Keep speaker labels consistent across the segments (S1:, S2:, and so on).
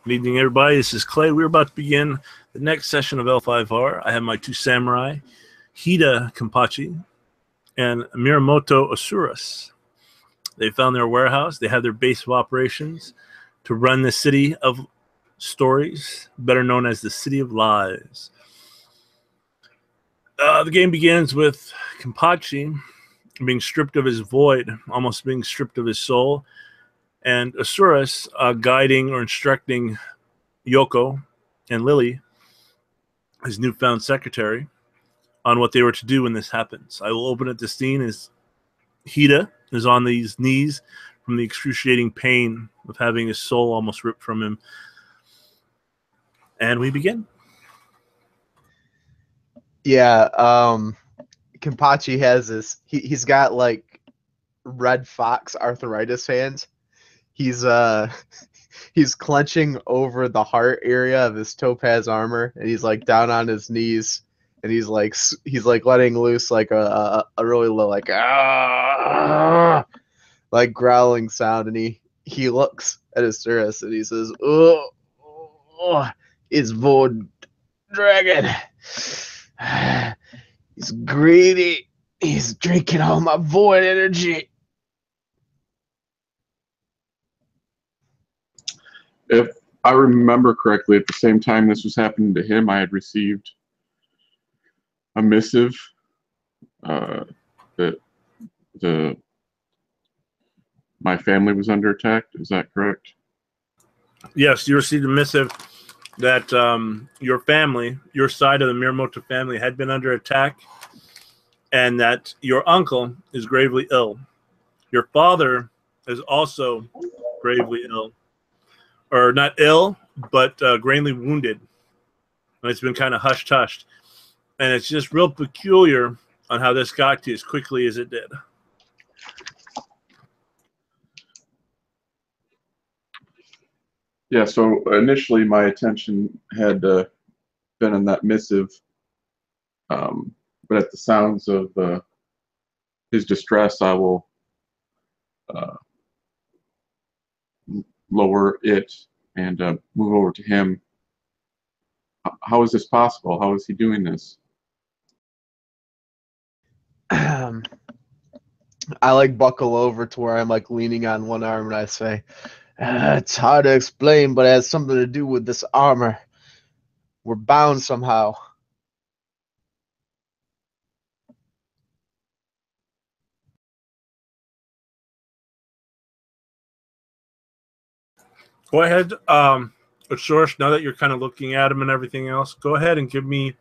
S1: Good evening, everybody. This is Clay. We're about to begin the next session of L5R. I have my two samurai, Hida Kenpachi and Miramoto Asuras. They found their warehouse. They have their base of operations to run the city of stories, better known as the City of Lies. The game begins with Kenpachi being stripped of his void, almost being stripped of his soul, and Asuras guiding or instructing Yoko and Lily, his newfound secretary, on what they were to do when this happens. I will open it to scene as Hida is on these knees from the excruciating pain of having his soul almost ripped from him. And we begin.
S2: Yeah, Kenpachi has this. He's got like red fox arthritis hands. He's he's clenching over the heart area of his topaz armor, and he's like down on his knees, and he's like letting loose like a really low like like growling sound, and he looks at Asuras and he says, "Oh, it's Void Dragon. He's greedy. He's drinking all my void energy."
S3: If I remember correctly, at the same time this was happening to him, I had received a missive that my family was under attack. Is that correct?
S1: Yes, you received a missive that your family, your side of the Miramoto family, had been under attack, and that your uncle is gravely ill. Your father is also gravely ill, or not ill, but gravely wounded. And it's been kind of hushed. And it's just real peculiar on how this got to you as quickly as it did.
S3: Yeah, so initially my attention had been on that missive, but at the sounds of his distress, I will lower it and move over to him. How is this possible? How is he doing this?
S2: I like buckle over to where I'm like leaning on one arm, and I say, "It's hard to explain, but it has something to do with this armor. We're bound somehow."
S1: Go ahead, George, now that you're kind of looking at him and everything else, go ahead and give me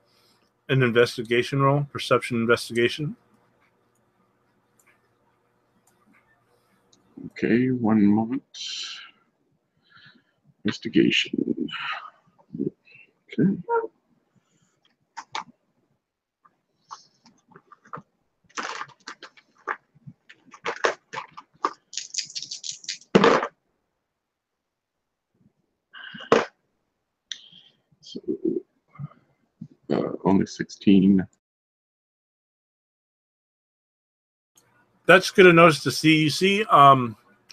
S1: an investigation roll, perception investigation.
S3: Okay, one moment. Investigation. Okay. So, only 16.
S1: That's good to notice to see. You see,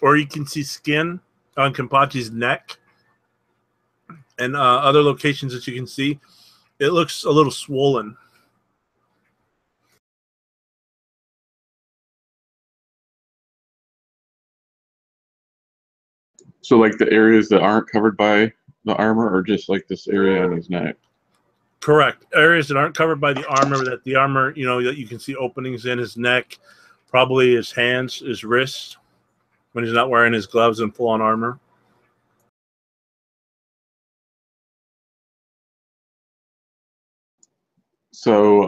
S1: or you can see skin on Kenpachi's neck and other locations that you can see. It looks a little swollen.
S3: So like the areas that aren't covered by the armor, or just like this area on his neck?
S1: Correct. Areas that aren't covered by the armor, that the armor, that you can see openings in his neck, probably his hands, his wrists, when he's not wearing his gloves and full-on armor.
S3: So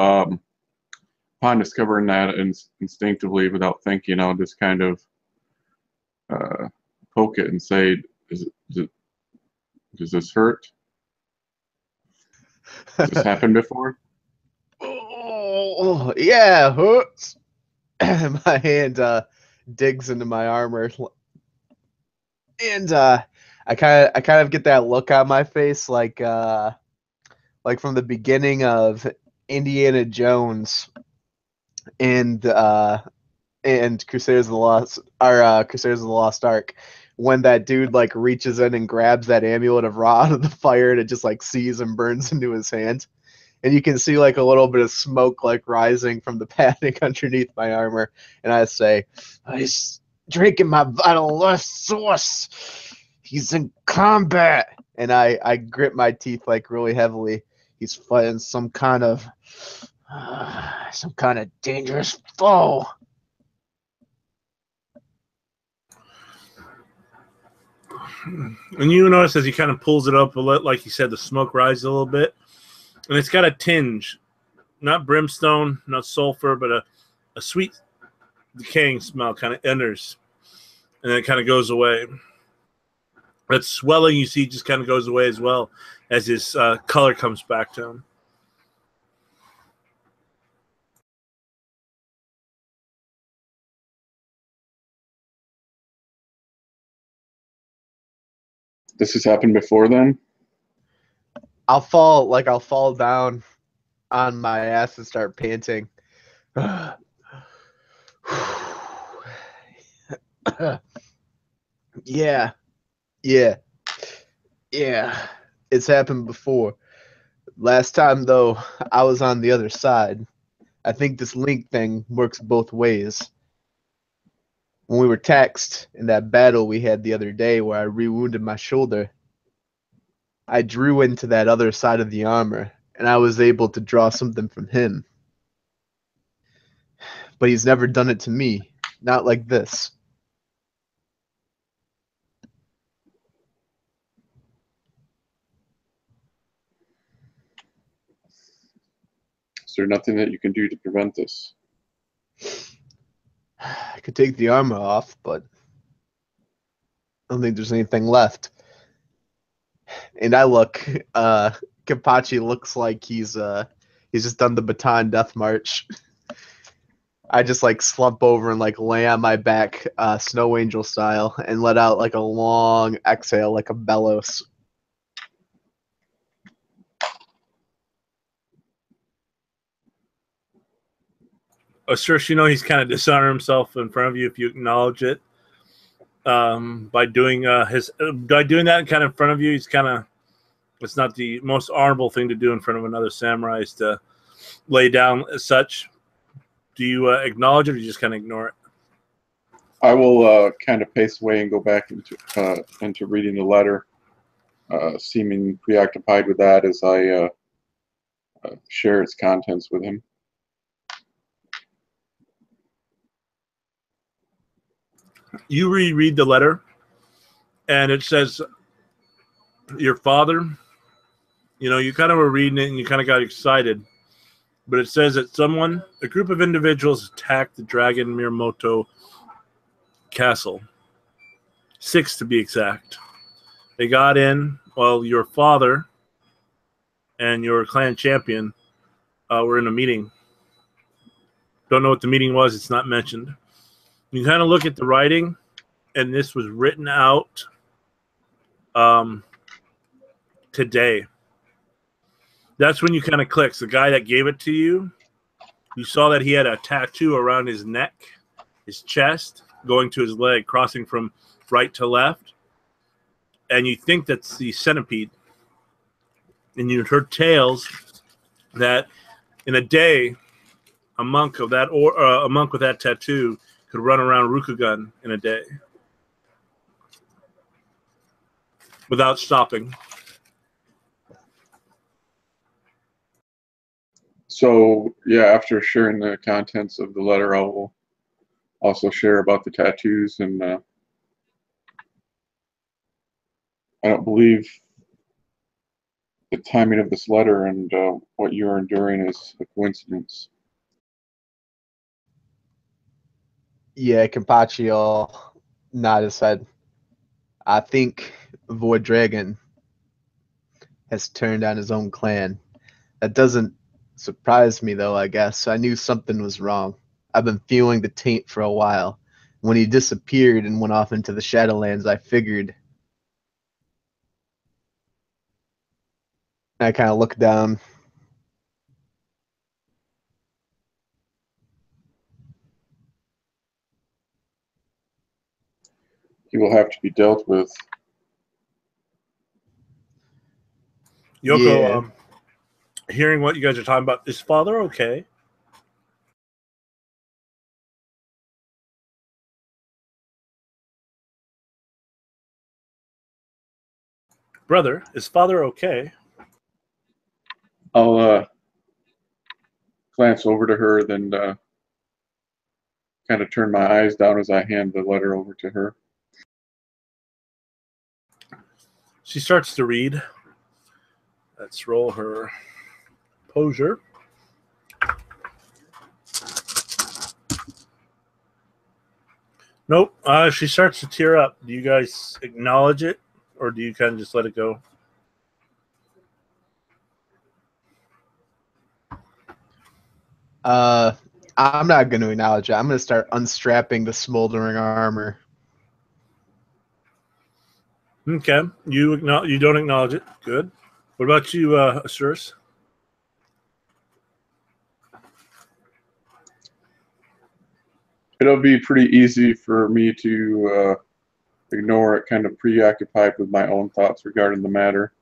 S3: upon discovering that instinctively, without thinking, I'll just kind of poke it and say, does this hurt? Has this happened before?
S2: Oh, yeah, hurts. My hand digs into my armor, and I kind of get that look on my face, like from the beginning of Indiana Jones and Crusaders of the Lost Ark, when that dude like reaches in and grabs that amulet of Ra out of the fire and it just like sees and burns into his hand. And you can see like a little bit of smoke like rising from the padding underneath my armor. And I say, he's drinking my vital life source. He's in combat. And I grip my teeth like really heavily. He's fighting some kind of dangerous foe.
S1: And you notice as he kind of pulls it up a little, like you said, the smoke rises a little bit. And it's got a tinge, not brimstone, not sulfur, but a sweet decaying smell kind of enters. And then it kind of goes away. That swelling you see just kind of goes away as well as his color comes back to him.
S3: This has happened before then?
S2: I'll fall down on my ass and start panting. Yeah. It's happened before. Last time though, I was on the other side. I think this link thing works both ways. When we were taxed in that battle we had the other day where I rewounded my shoulder, I drew into that other side of the armor, and I was able to draw something from him. But he's never done it to me. Not like this.
S3: Is there nothing that you can do to prevent this?
S2: I could take the armor off, but I don't think there's anything left. And I look, Kapachi looks like he's just done the baton death march. I just like slump over and like lay on my back, snow angel style, and let out like a long exhale, like a bellows.
S1: Sure, you know he's kind of dishonored himself in front of you if you acknowledge it. By doing that kind of in front of you, he's kind of, it's not the most honorable thing to do in front of another samurai is to lay down as such. Do you acknowledge it, or do you just kind of ignore it?
S3: I will kind of pace away and go back into reading the letter, seeming preoccupied with that as I share its contents with him.
S1: You reread the letter, and it says, your father, you know, you kind of were reading it and you kind of got excited, but it says that a group of individuals attacked the Dragon Miyamoto castle. 6 to be exact. They got in while your father and your clan champion were in a meeting. Don't know what the meeting was. It's not mentioned. You kind of look at the writing, and this was written out today. That's when you kind of clicks. The guy that gave it to you, you saw that he had a tattoo around his neck, his chest, going to his leg, crossing from right to left. And you think that's the centipede. And you heard tales that in a day, a monk with that tattoo could run around Rukugun in a day without stopping.
S3: So, yeah, after sharing the contents of the letter, I will also share about the tattoos. And I don't believe the timing of this letter and what you're enduring is a coincidence.
S2: Yeah, Kapachi nod his head. I think Void Dragon has turned on his own clan. That doesn't surprise me, though, I guess. I knew something was wrong. I've been feeling the taint for a while. When he disappeared and went off into the Shadowlands, I figured. I kind of looked down.
S3: he will have to be dealt with.
S1: Yoko,
S2: Yeah.
S1: Hearing what you guys are talking about, is father okay? Brother, is father okay?
S3: I'll glance over to her, then kind of turn my eyes down as I hand the letter over to her.
S1: She starts to read. Let's roll her posure. Nope. She starts to tear up. Do you guys acknowledge it, or do you kind of just let it go?
S2: I'm not going to acknowledge it. I'm going to start unstrapping the smoldering armor.
S1: Okay. You don't acknowledge it. Good. What about you, Asuris?
S3: It'll be pretty easy for me to ignore it, kind of preoccupied with my own thoughts regarding the matter.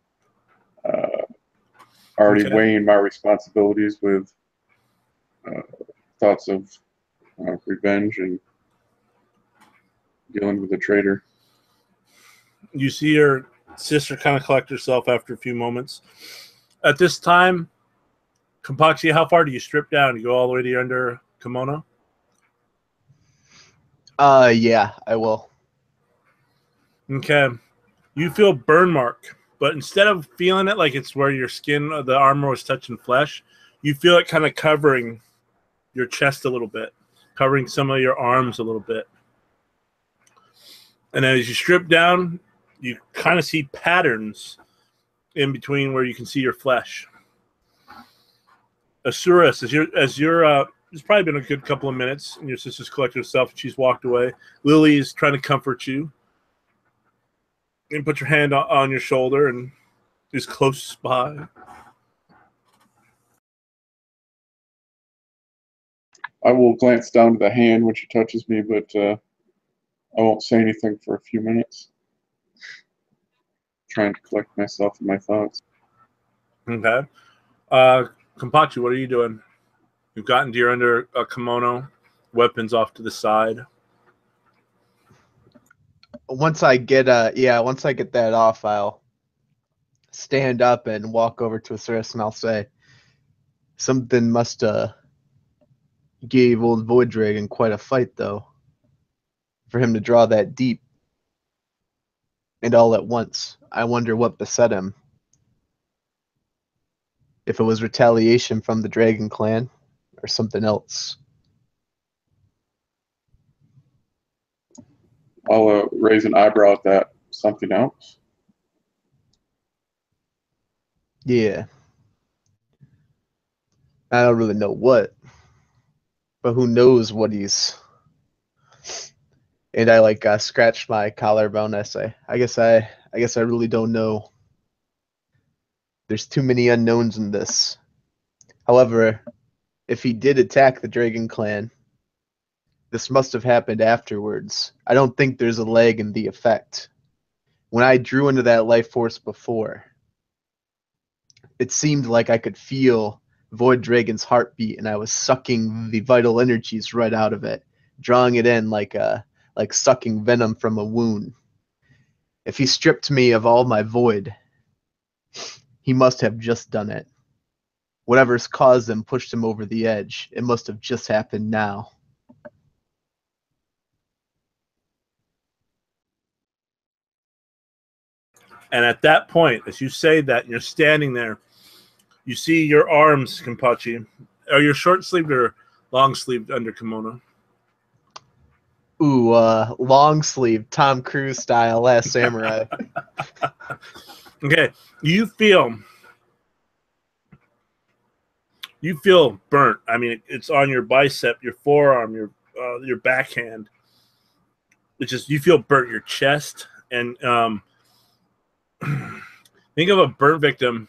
S3: Already
S1: Okay.
S3: weighing my responsibilities with thoughts of revenge and dealing with the traitor.
S1: You see your sister kind of collect herself after a few moments. At this time, Kampachi, how far do you strip down? You go all the way to your under kimono?
S2: Yeah, I will.
S1: Okay. You feel burn mark, but instead of feeling it like it's where your skin, the armor was touching flesh, you feel it kind of covering your chest a little bit, covering some of your arms a little bit. And as you strip down, you kind of see patterns in between where you can see your flesh. Asuris, it's probably been a good couple of minutes, and your sister's collected herself, and she's walked away. Lily's trying to comfort you. And put your hand on your shoulder and is close by.
S3: I will glance down to the hand when she touches me, but I won't say anything for a few minutes. Trying to collect myself and my thoughts.
S1: Okay. Kampachi, what are you doing? You've gotten to your under a kimono, weapons off to the side.
S2: Once I get that off, I'll stand up and walk over to Asuris and I'll say, something must gave old Void Dragon quite a fight though, for him to draw that deep and all at once. I wonder what beset him. If it was retaliation from the Dragon Clan or something else.
S3: I'll raise an eyebrow at that. Something else?
S2: Yeah. I don't really know what, but who knows what he's. And I scratched my collarbone. I say, I guess I really don't know. There's too many unknowns in this. However, if he did attack the Dragon Clan, this must have happened afterwards. I don't think there's a lag in the effect. When I drew into that life force before, it seemed like I could feel Void Dragon's heartbeat, and I was sucking the vital energies right out of it, drawing it in like sucking venom from a wound. If he stripped me of all my void, he must have just done it. Whatever's caused them pushed him over the edge. It must have just happened now.
S1: And at that point, as you say that, and you're standing there, you see your arms, Kampachi. Are you short-sleeved or long-sleeved under kimono?
S2: Ooh, long sleeve, Tom Cruise style, Last Samurai.
S1: Okay, you feel burnt. I mean, it's on your bicep, your forearm, your backhand. It's just you feel burnt. Your chest, and think of a burnt victim,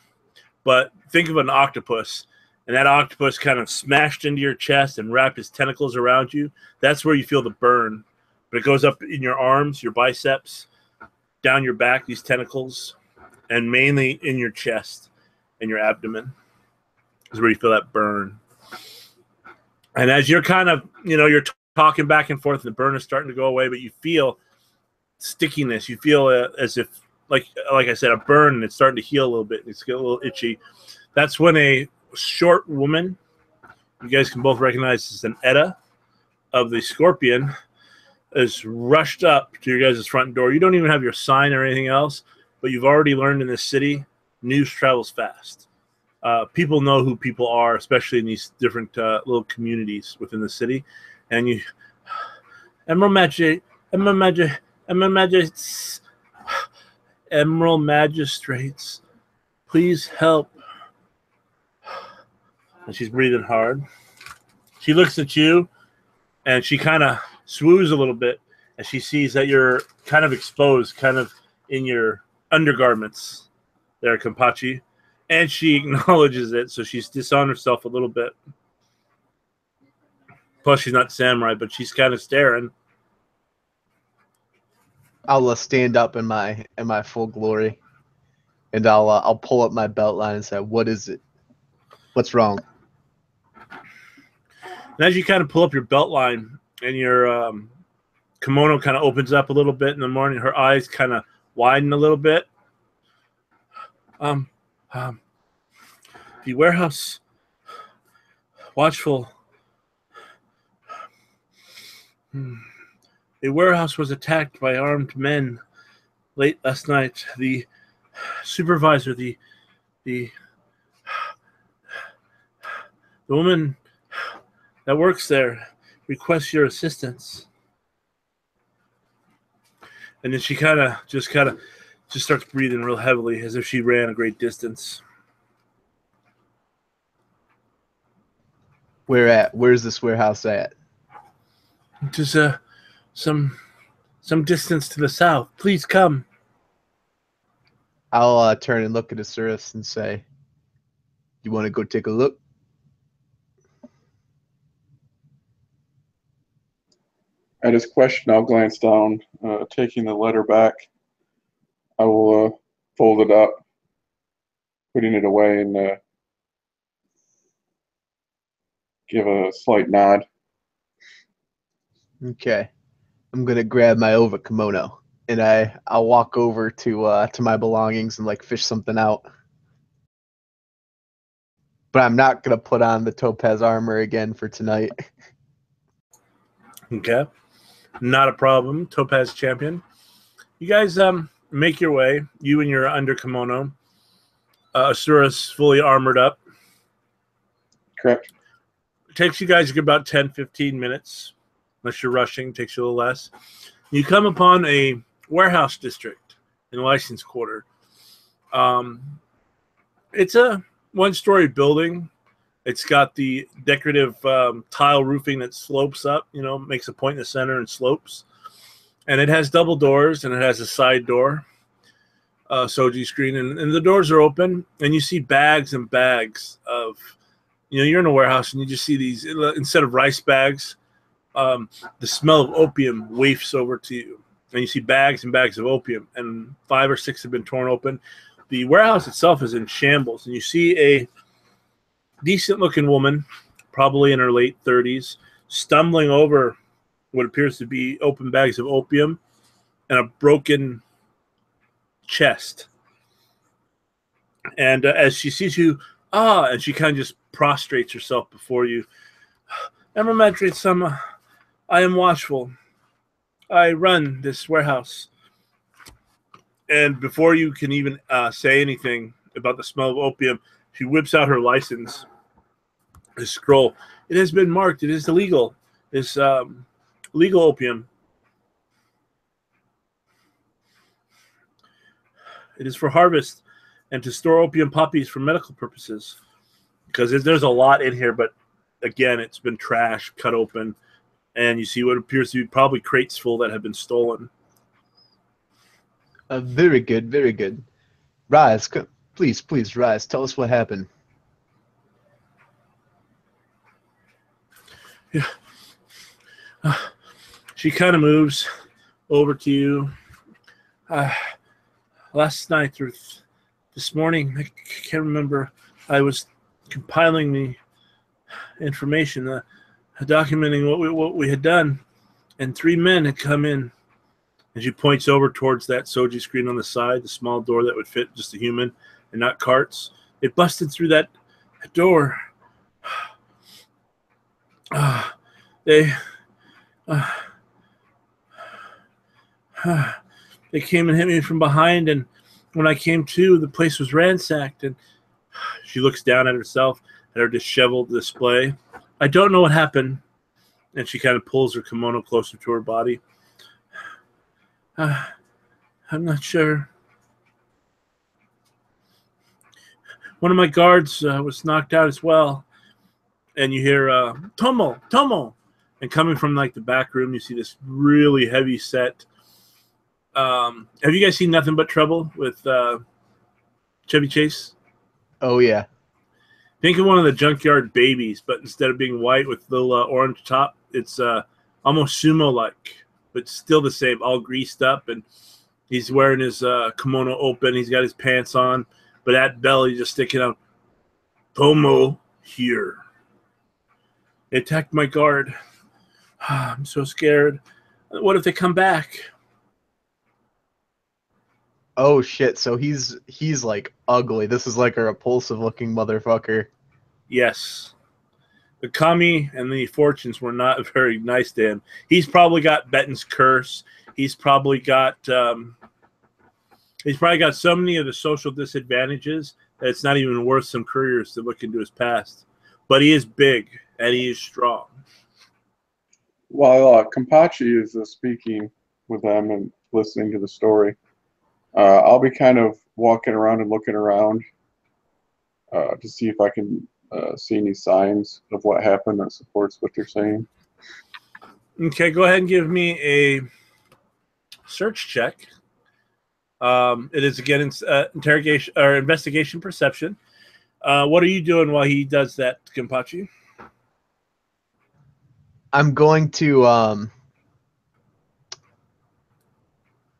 S1: but think of an octopus, and that octopus kind of smashed into your chest and wrapped his tentacles around you. That's where you feel the burn but it goes up in your arms, your biceps, down your back, these tentacles, and mainly in your chest and your abdomen is where you feel that burn. And as you're kind of, you're talking back and forth, and the burn is starting to go away, but you feel stickiness. You feel as if, like I said, a burn, and it's starting to heal a little bit. It's getting a little itchy. That's when a short woman, you guys can both recognize as an Edda of the Scorpion, is rushed up to your guys' front door. You don't even have your sign or anything else, but you've already learned in this city, news travels fast. People know who people are, especially in these different little communities within the city. And you, Emerald Magistrates, please help. And she's breathing hard. She looks at you, and she kind of swoos a little bit, and she sees that you're kind of exposed, kind of in your undergarments there, Kampachi. And she acknowledges it, so she's disarmed herself a little bit. Plus, she's not samurai, but she's kind of staring.
S2: I'll stand up in my full glory, and I'll pull up my belt line and say, "What is it? What's wrong?"
S1: And as you kind of pull up your belt line and your kimono kind of opens up a little bit in the morning, her eyes kind of widen a little bit. The warehouse watchful. The warehouse was attacked by armed men late last night. The supervisor, the woman that works there requests your assistance. And then she kind of just starts breathing real heavily, as if she ran a great distance.
S2: Where's this warehouse at?
S1: Just some distance to the south. Please come.
S2: I'll turn and look at Asuras and say, "You want to go take a look?"
S3: At his question, I'll glance down, taking the letter back. I will fold it up, putting it away, and give a slight nod.
S2: Okay. I'm gonna grab my over kimono, and I'll walk over to my belongings and fish something out. But I'm not gonna put on the topaz armor again for tonight.
S1: Okay. Not a problem, Topaz Champion. You guys make your way, you and your under kimono. Asuras fully armored up.
S3: Correct.
S1: It takes you guys about 10, 15 minutes. Unless you're rushing, it takes you a little less. You come upon a warehouse district in License Quarter. It's a one-story building. It's got the decorative tile roofing that slopes up, makes a point in the center and slopes. And it has double doors, and it has a side door, Soji screen. And the doors are open, and you see bags and bags of, you're in a warehouse, and you just see these, instead of rice bags, the smell of opium wafts over to you. And you see bags and bags of opium, and 5 or 6 have been torn open. The warehouse itself is in shambles, and you see a decent-looking woman, probably in her late 30s, stumbling over what appears to be open bags of opium and a broken chest. And as she sees you, and she kind of just prostrates herself before you. Emerald Magistrate-sama, I am watchful. I run this warehouse. And before you can even say anything about the smell of opium, she whips out her license, this scroll. It has been marked. It is illegal. It's legal opium. It is for harvest and to store opium poppies for medical purposes. Because there's a lot in here, but again, it's been trashed, cut open, and you see what appears to be probably crates full that have been stolen.
S2: Very good, very good. Rise, please, Rise. Tell us what happened.
S1: Yeah. She kind of moves over to you. Last night or this morning, I can't remember. I was compiling the information, documenting what we had done, and 3 men had come in. And she points over towards that Soji screen on the side, the small door that would fit just a human and not carts. It busted through that door. They came and hit me from behind, and when I came to, the place was ransacked. And she looks down at herself, at her disheveled display. I don't know what happened. And she kind of pulls her kimono closer to her body. I'm not sure. One of my guards was knocked out as well. And you hear, Tomo, Tomo. And coming from like the back room, you see this really heavy set. Have you guys seen Nothing But Trouble with Chevy Chase?
S2: Oh, yeah.
S1: Think of one of the Junkyard Babies, but instead of being white with little orange top, it's almost sumo-like, but still the same, all greased up. And he's wearing his kimono open. He's got his pants on, but that belly just sticking out. Tomo here. They attacked my guard. I'm so scared. What if they come back?
S2: Oh shit! So he's like ugly. This is like a repulsive looking motherfucker.
S1: Yes. The Kami and the Fortunes were not very nice to him. He's probably got Benton's curse. He's probably got so many of the social disadvantages that it's not even worth some couriers to look into his past. But he is big and he is strong.
S3: While Kampachi is speaking with them and listening to the story, I'll be kind of walking around and looking around to see if I can see any signs of what happened that supports what they're saying.
S1: Okay, go ahead and give me a search check. It is again interrogation or investigation perception. What are you doing while he does that, Kampachi?
S2: I'm going to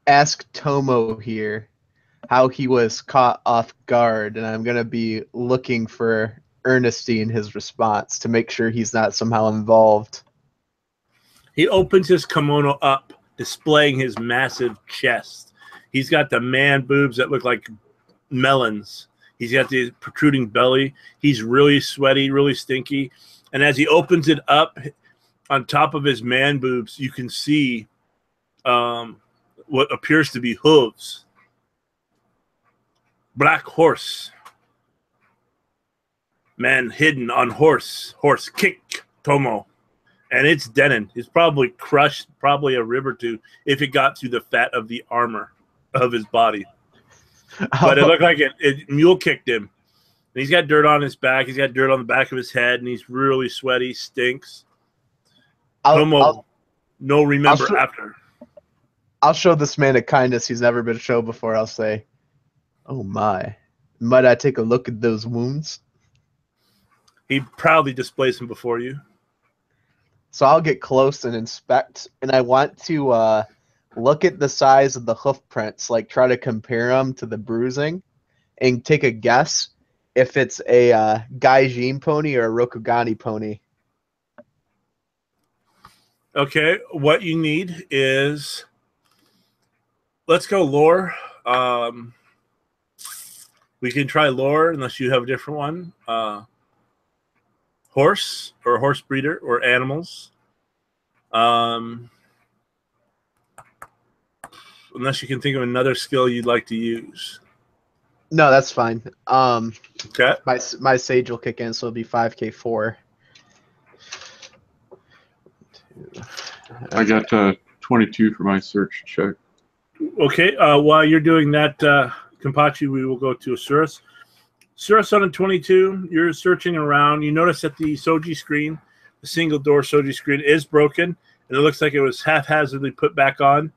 S2: ask Tomo here how he was caught off guard, and I'm going to be looking for earnesty in his response to make sure he's not somehow involved.
S1: He opens his kimono up, displaying his massive chest. He's got the man boobs that look like melons. He's got the protruding belly. He's really sweaty, really stinky. And as he opens it up, on top of his man boobs, you can see what appears to be hooves. Black horse. Man hidden on horse. Horse kick, Tomo. And it's Denon. He's probably crushed probably a rib or two if it got through the fat of the armor of his body. But it looked like it mule kicked him. And he's got dirt on his back. He's got dirt on the back of his head, and he's really sweaty, stinks. Tomo, no remember after.
S2: I'll show this man a kindness he's never been shown before. I'll say, oh my, might I take a look at those wounds?
S1: He proudly displays them before you.
S2: So I'll get close and inspect, and I want to look at the size of the hoof prints, like try to compare them to the bruising, and take a guess if it's a Gaijin pony or a Rokugani pony.
S1: Okay, what you need is, let's go lore. We can try lore unless you have a different one. Horse or horse breeder or animals. Unless you can think of another skill you'd like to use.
S2: No, that's fine.
S1: Okay.
S2: My sage will kick in, so it'll be 5K4.
S3: I got 22 for my search check.
S1: Okay. While you're doing that, Kampachi, we will go to Asuras. Asuras on 22, you're searching around. You notice that the Soji screen, the single door Soji screen, is broken, and it looks like it was haphazardly put back on.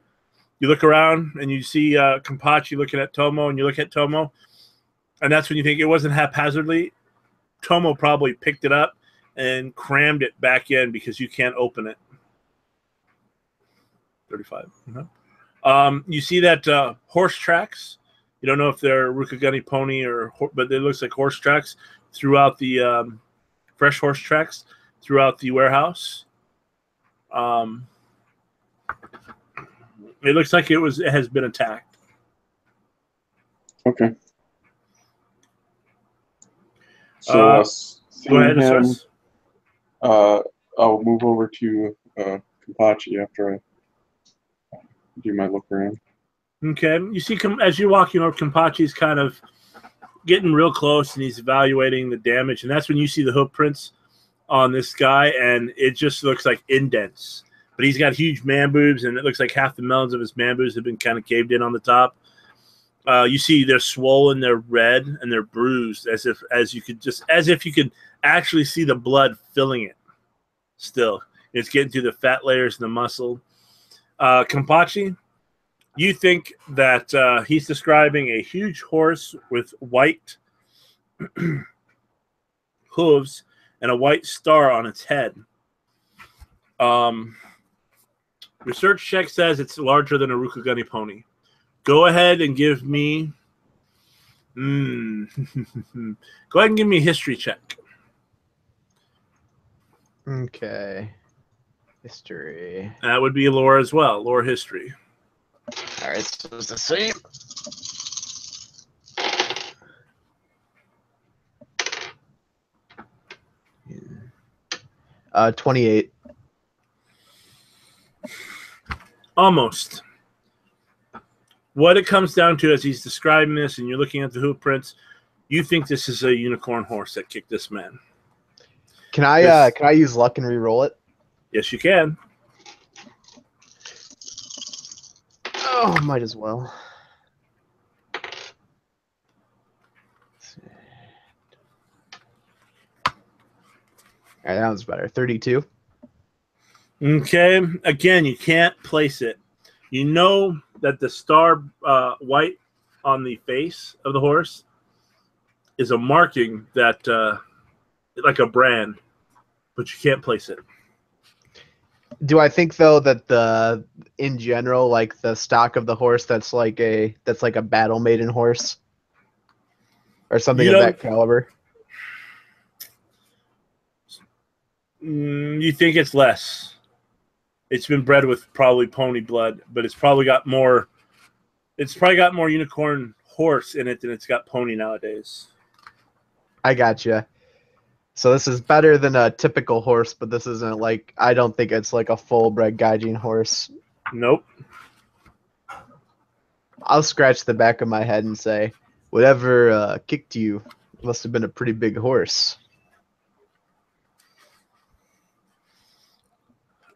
S1: You look around, and you see Kampachi looking at Tomo, and you look at Tomo, and that's when you think it wasn't haphazardly. Tomo probably picked it up and crammed it back in because you can't open it. 35. You see that horse tracks. You don't know if they're Rukagani pony but it looks like horse tracks throughout the fresh horse tracks throughout the warehouse. It looks like it has been attacked.
S3: Okay. So
S1: go ahead,
S3: him, I'll move over to Kampachi after I do my look around.
S1: Okay. You see, as you're walking over, Kampachi's kind of getting real close, and he's evaluating the damage, and that's when you see the hoof prints on this guy, and it just looks like indents. But he's got huge man boobs, and it looks like half the melons of his man boobs have been kind of caved in on the top. You see they're swollen, they're red, and they're bruised, as if you could actually see the blood filling it. Still, it's getting through the fat layers and the muscle. Kampachi, you think that he's describing a huge horse with white hooves and a white star on its head. Research check says it's larger than a Rukagani pony. Go ahead and give me. Go ahead and give me a history check.
S2: Okay. History.
S1: That would be lore as well. Lore history.
S2: All right, so it's the same. Yeah. 28.
S1: Almost. What it comes down to as he's describing this and you're looking at the hoof prints, you think this is a unicorn horse that kicked this man.
S2: Can I use luck and re-roll it?
S1: Yes, you can.
S2: Oh, might as well. All right, that one's better. 32.
S1: Okay. Again, you can't place it. You know that the star white on the face of the horse is a marking that, like a brand, but you can't place it.
S2: Do I think though that in general, like the stock of the horse, that's like a battle maiden horse, or something of that caliber?
S1: You think it's less? It's been bred with probably pony blood, but it's probably got more. It's probably got more unicorn horse in it than it's got pony nowadays.
S2: I gotcha. So this is better than a typical horse, but this isn't like, I don't think it's like a full-bred Gaijin horse.
S1: Nope.
S2: I'll scratch the back of my head and say, whatever kicked you must have been a pretty big horse.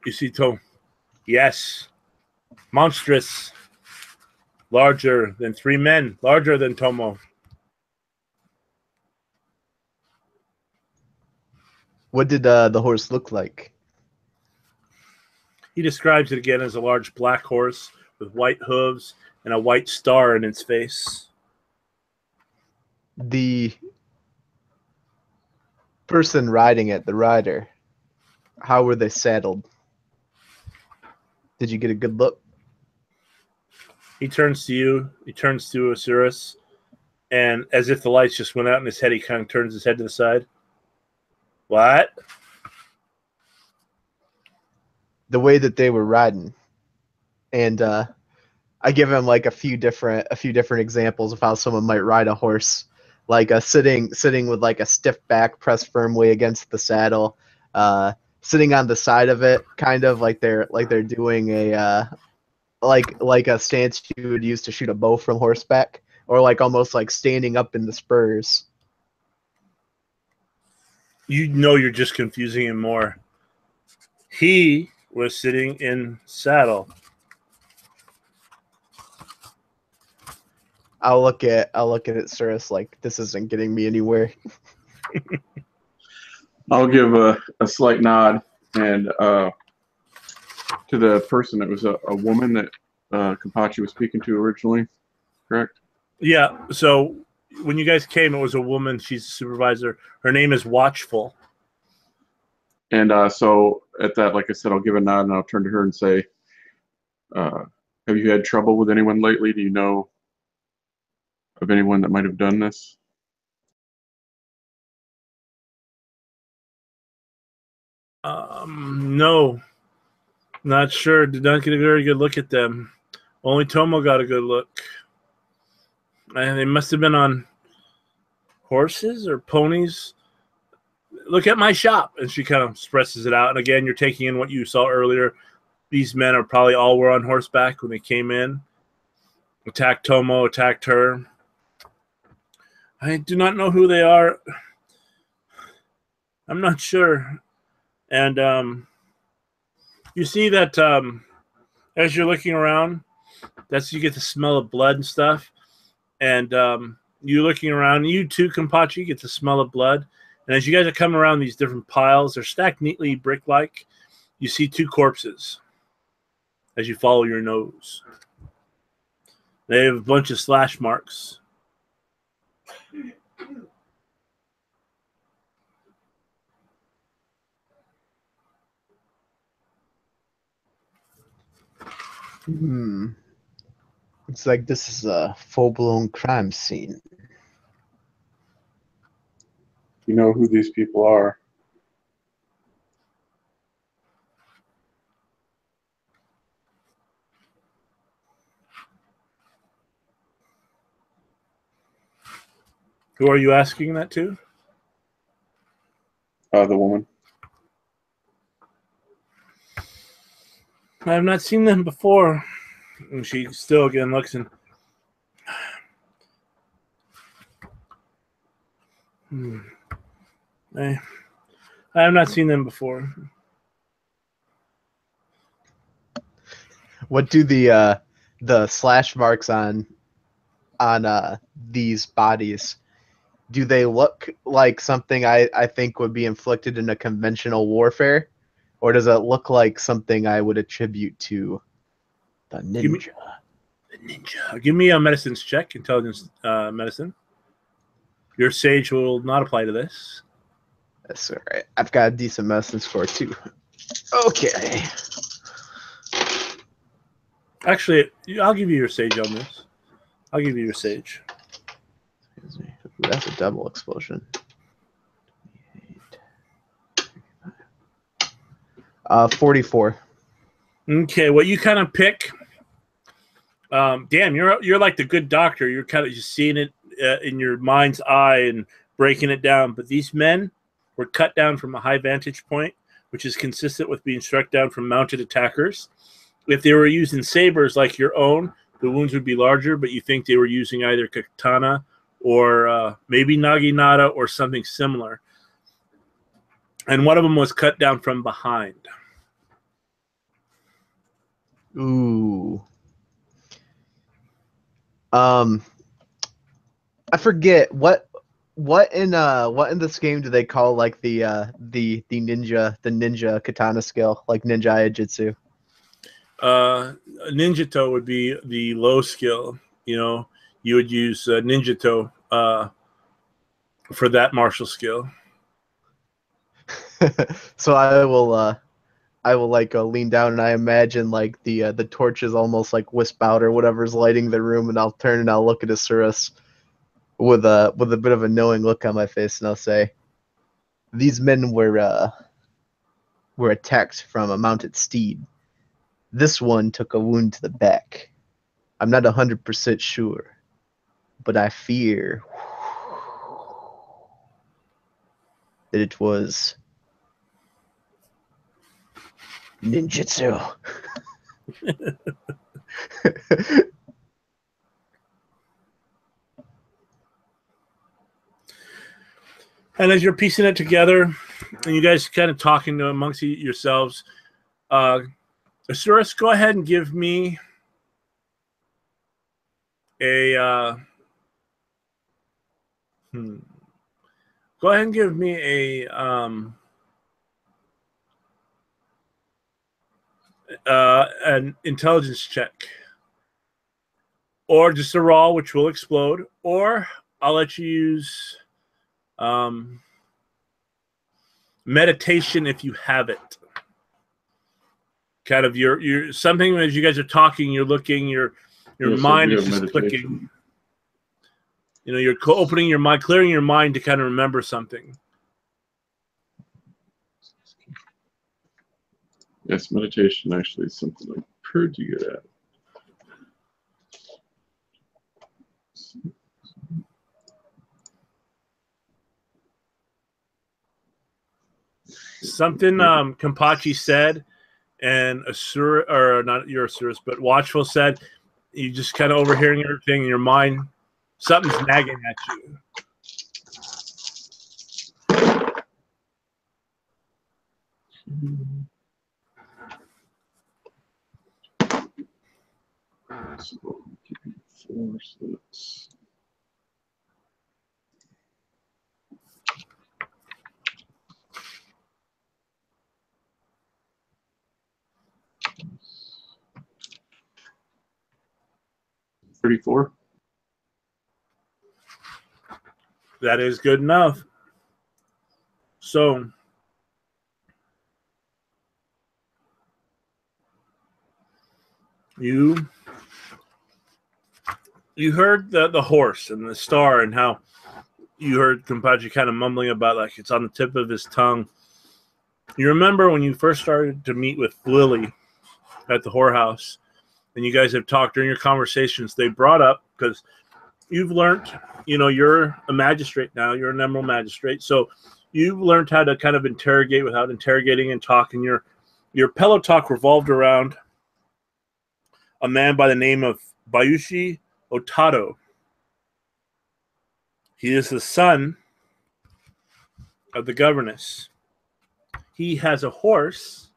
S1: You see, Tom? Yes. Monstrous. Larger than 3 men. Larger than Tomo.
S2: What did the horse look like?
S1: He describes it again as a large black horse with white hooves and a white star in its face.
S2: The person riding it, the rider, how were they saddled? Did you get a good look?
S1: He turns to you. He turns to Osiris, and as if the lights just went out in his head, he kind of turns his head to the side. What?
S2: The way that they were riding, and I give him like a few different examples of how someone might ride a horse, like sitting with like a stiff back pressed firmly against the saddle, sitting on the side of it, kind of like they're doing a like a stance you would use to shoot a bow from horseback, or like almost like standing up in the spurs.
S1: You know you're just confusing him more. He was sitting in saddle.
S2: I'll look at it, Cirrus, like this isn't getting me anywhere.
S3: I'll give a slight nod and to the person that was a woman that Kampachi was speaking to originally, correct?
S1: Yeah, so when you guys came, it was a woman. She's a supervisor. Her name is Watchful.
S3: And so at that, like I said, I'll give a nod and I'll turn to her and say, Have you had trouble with anyone lately? Do you know of anyone that might have done this?
S1: No, not sure. Did not get a very good look at them. Only Tomo got a good look. And they must have been on horses or ponies. Look at my shop. And she kind of expresses it out. And again, you're taking in what you saw earlier. These men are probably all were on horseback when they came in. Attacked Tomo, attacked her. I do not know who they are. I'm not sure. And you see that as you're looking around, you get the smell of blood and stuff. And you're looking around. You too, Kampachi, you get the smell of blood. And as you guys are coming around these different piles, they're stacked neatly brick-like. You see 2 corpses as you follow your nose. They have a bunch of slash marks.
S2: It's like this is a full-blown crime scene.
S3: You know who these people are?
S1: Who are you asking that to?
S3: The woman.
S1: I have not seen them before. And she still again looks and I have not seen them before.
S2: What do the slash marks on these bodies, do they look like something I think would be inflicted in a conventional warfare, or does it look like something I would attribute to the ninja?
S1: Give me a medicine check, intelligence medicine. Your sage will not apply to this.
S2: That's all right. I've got a decent medicine score too. Okay.
S1: Actually, I'll give you your sage on this. I'll give you your sage.
S2: Excuse me. Ooh, that's a double explosion. 44.
S1: Okay, what you kind of pick. Damn, you're like the good doctor. You're kind of just seeing it in your mind's eye and breaking it down. But these men were cut down from a high vantage point, which is consistent with being struck down from mounted attackers. If they were using sabers like your own, the wounds would be larger, but you think they were using either katana or maybe naginata or something similar. And one of them was cut down from behind.
S2: Ooh. I forget what in this game do they call like the ninja katana skill, like ninja jitsu?
S1: Ninjato would be the low skill. You know, you would use ninjato for that martial skill.
S2: So I will like lean down and I imagine like the torch is almost like wisp out or whatever's lighting the room, and I'll turn and I'll look at Asuras with a bit of a knowing look on my face, and I'll say, these men were attacked from a mounted steed. This one took a wound to the back. I'm not 100% sure, but I fear that it was ninjutsu.
S1: And as you're piecing it together, and you guys kind of talking amongst yourselves, Asuras, go ahead and give me a go ahead and give me a an intelligence check, or just a raw, which will explode, or I'll let you use meditation if you have it. kind of your something as you guys are talking, you're looking, your mind is just clicking. You know, you're opening your mind, clearing your mind to kind of remember something.
S3: Yes, meditation actually is something I'm pretty good at.
S1: Something Kampachi said, and Asura, or not your Asuras, but Watchful said, you just kind of overhearing everything in your mind, something's nagging at you.
S3: So, give me 4 slots. $34.
S1: That is good enough. So you heard the horse and the star, and how you heard Kampachi kind of mumbling about like it's on the tip of his tongue. You remember when you first started to meet with Lily at the whorehouse, and you guys have talked during your conversations, they brought up, because you've learned, you know, you're a magistrate now, you're an emerald magistrate, so you've learned how to kind of interrogate without interrogating and talk, and your pillow talk revolved around a man by the name of Bayushi Otado. He is the son of the governess. He has a horse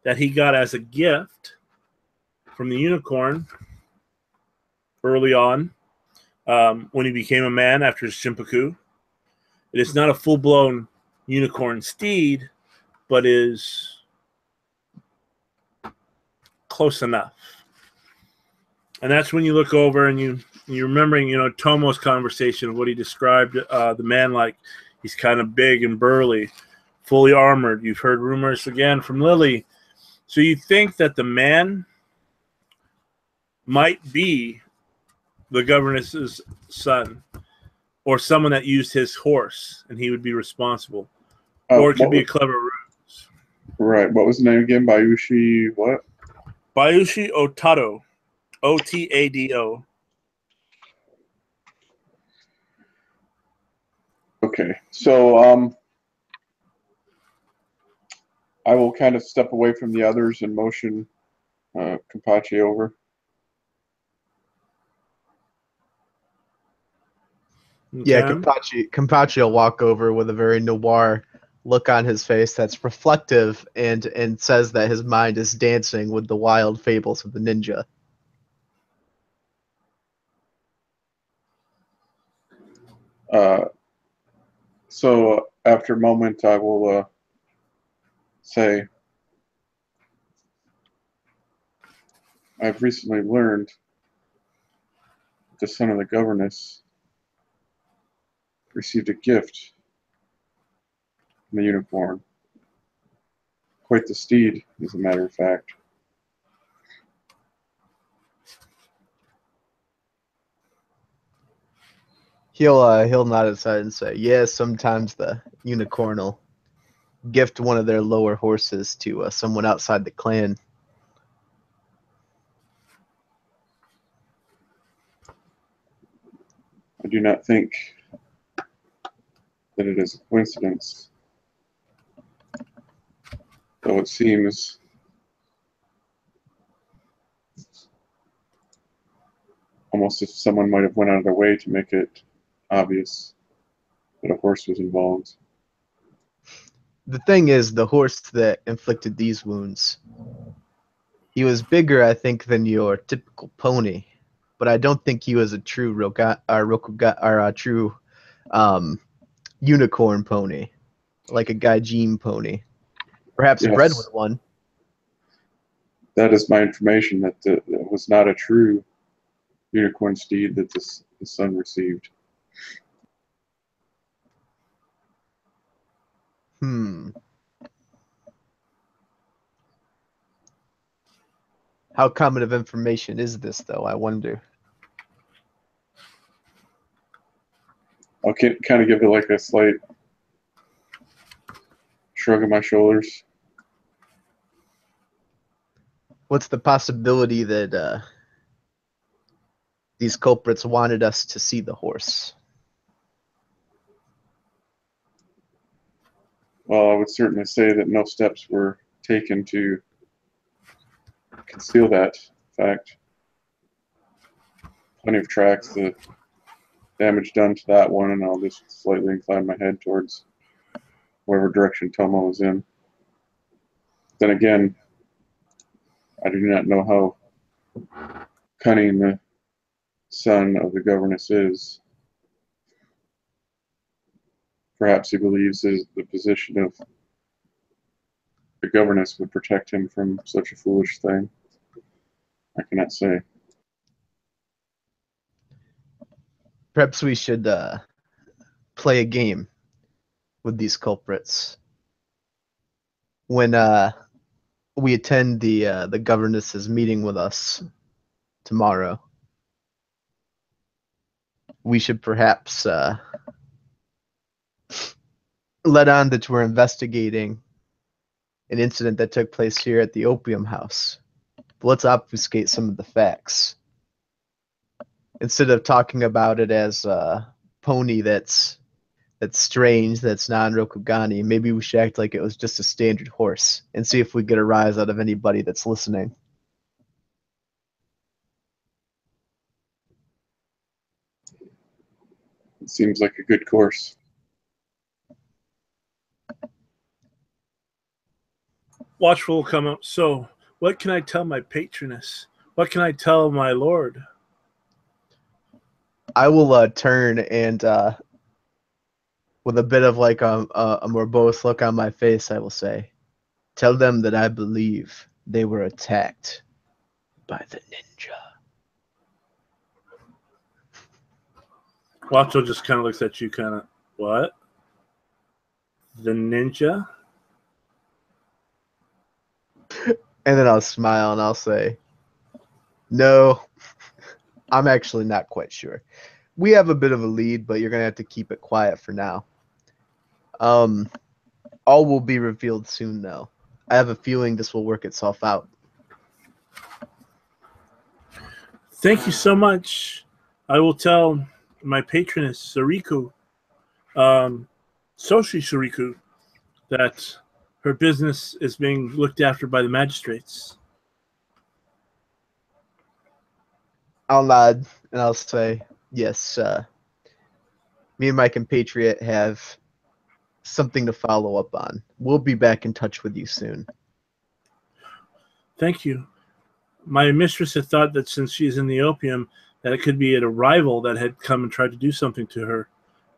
S1: that he got as a gift from the unicorn early on, when he became a man after his Shimpaku. It is not a full-blown unicorn steed, but is close enough. And that's when you look over and you're remembering, you know, Tomo's conversation of what he described the man like. He's kind of big and burly, fully armored. You've heard rumors again from Lily. So you think that the man might be the governess's son, or someone that used his horse, and he would be responsible. Or it could be a clever ruse.
S3: Right. What was the name again? Bayushi what?
S1: Bayushi Otado. Otado.
S3: Okay. So I will kind of step away from the others and motion Kampachi over.
S2: Yeah,
S1: Okay.
S2: Kampachi will walk over with a very noir look on his face that's reflective and says that his mind is dancing with the wild fables of the ninja.
S3: So after a moment, I will say, I've recently learned that the son of the governess received a gift from the unicorn. Quite the steed, as a matter of fact.
S2: He'll nod his head and say, "Yeah, sometimes the unicorn will gift one of their lower horses to someone outside the clan."
S3: I do not think that it is a coincidence, though it seems almost if someone might have went out of their way to make it obvious that a horse was involved.
S2: The thing is, the horse that inflicted these wounds, he was bigger, I think, than your typical pony, but I don't think he was a true true unicorn pony, like a Gaijin pony. Perhaps bred with
S3: Yes,
S2: one.
S3: that is my information, that it was not a true unicorn steed that the son received.
S2: Hmm. How common of information is this, though? I wonder.
S3: I'll kind of give it like a slight shrug of my shoulders.
S2: What's the possibility that these culprits wanted us to see the horse?
S3: Well, I would certainly say that no steps were taken to conceal that fact. Plenty of tracks, the damage done to that one, and I'll just slightly incline my head towards whatever direction Tomo was in. Then again, I do not know how cunning the son of the governess is. Perhaps he believes the position of the governess would protect him from such a foolish thing. I cannot say.
S2: Perhaps we should play a game with these culprits. When we attend the governess's meeting with us tomorrow, we should perhaps let on that we're investigating an incident that took place here at the opium house. But let's obfuscate some of the facts. Instead of talking about it as a pony that's strange, that's non-Rokugani, maybe we should act like it was just a standard horse and see if we get a rise out of anybody that's listening.
S3: It seems like a good course.
S1: Watchful will come up. So, what can I tell my patroness? What can I tell my lord?
S2: I will turn and with a bit of like a morose look on my face, I will say, tell them that I believe they were attacked by the ninja.
S1: Watchful just kind of looks at you, kind of, what? The ninja?
S2: And then I'll smile and I'll say, no, I'm actually not quite sure. We have a bit of a lead, but you're going to have to keep it quiet for now. All will be revealed soon, though. I have a feeling this will work itself out.
S1: Thank you so much. I will tell my patroness, Sariku, Soshi Sariku, that her business is being looked after by the magistrates.
S2: I'll nod and I'll say, yes, me and my compatriot have something to follow up on. We'll be back in touch with you soon.
S1: Thank you. My mistress had thought that since she's in the opium, that it could be a rival that had come and tried to do something to her.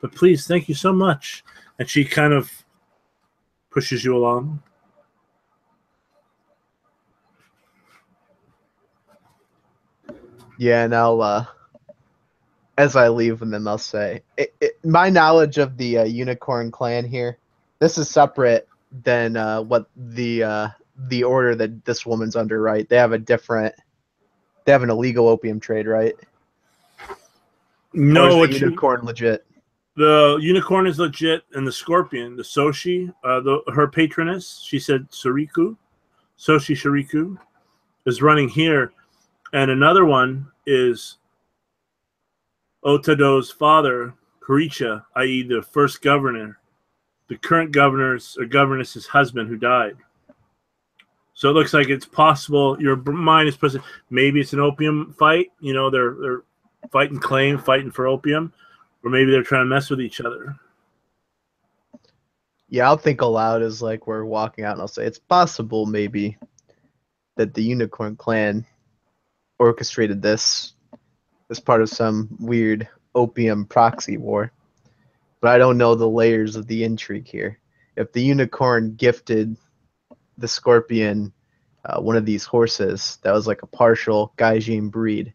S1: But please, thank you so much. And she kind of pushes you along.
S2: Yeah, and I'll, as I leave with them, I'll say, my knowledge of the Unicorn Clan here, this is separate than what the order that this woman's under, right? They have an illegal opium trade, right?
S1: No,
S2: or is the unicorn legit?
S1: The unicorn is legit, and the scorpion, the Soshi, her patroness, she said Soshi Shariku, is running here, and another one is Otado's father, Kuricha, i.e. the first governor, the current governor's or governess's husband who died. So it looks like it's possible. Your mind is present. Maybe it's an opium fight. You know, they're fighting claim, fighting for opium, or maybe they're trying to mess with each other.
S2: Yeah, I'll think aloud as like we're walking out, and I'll say it's possible maybe that the Unicorn Clan orchestrated this as part of some weird opium proxy war. But I don't know the layers of the intrigue here. If the unicorn gifted the scorpion one of these horses that was like a partial Gaijin breed,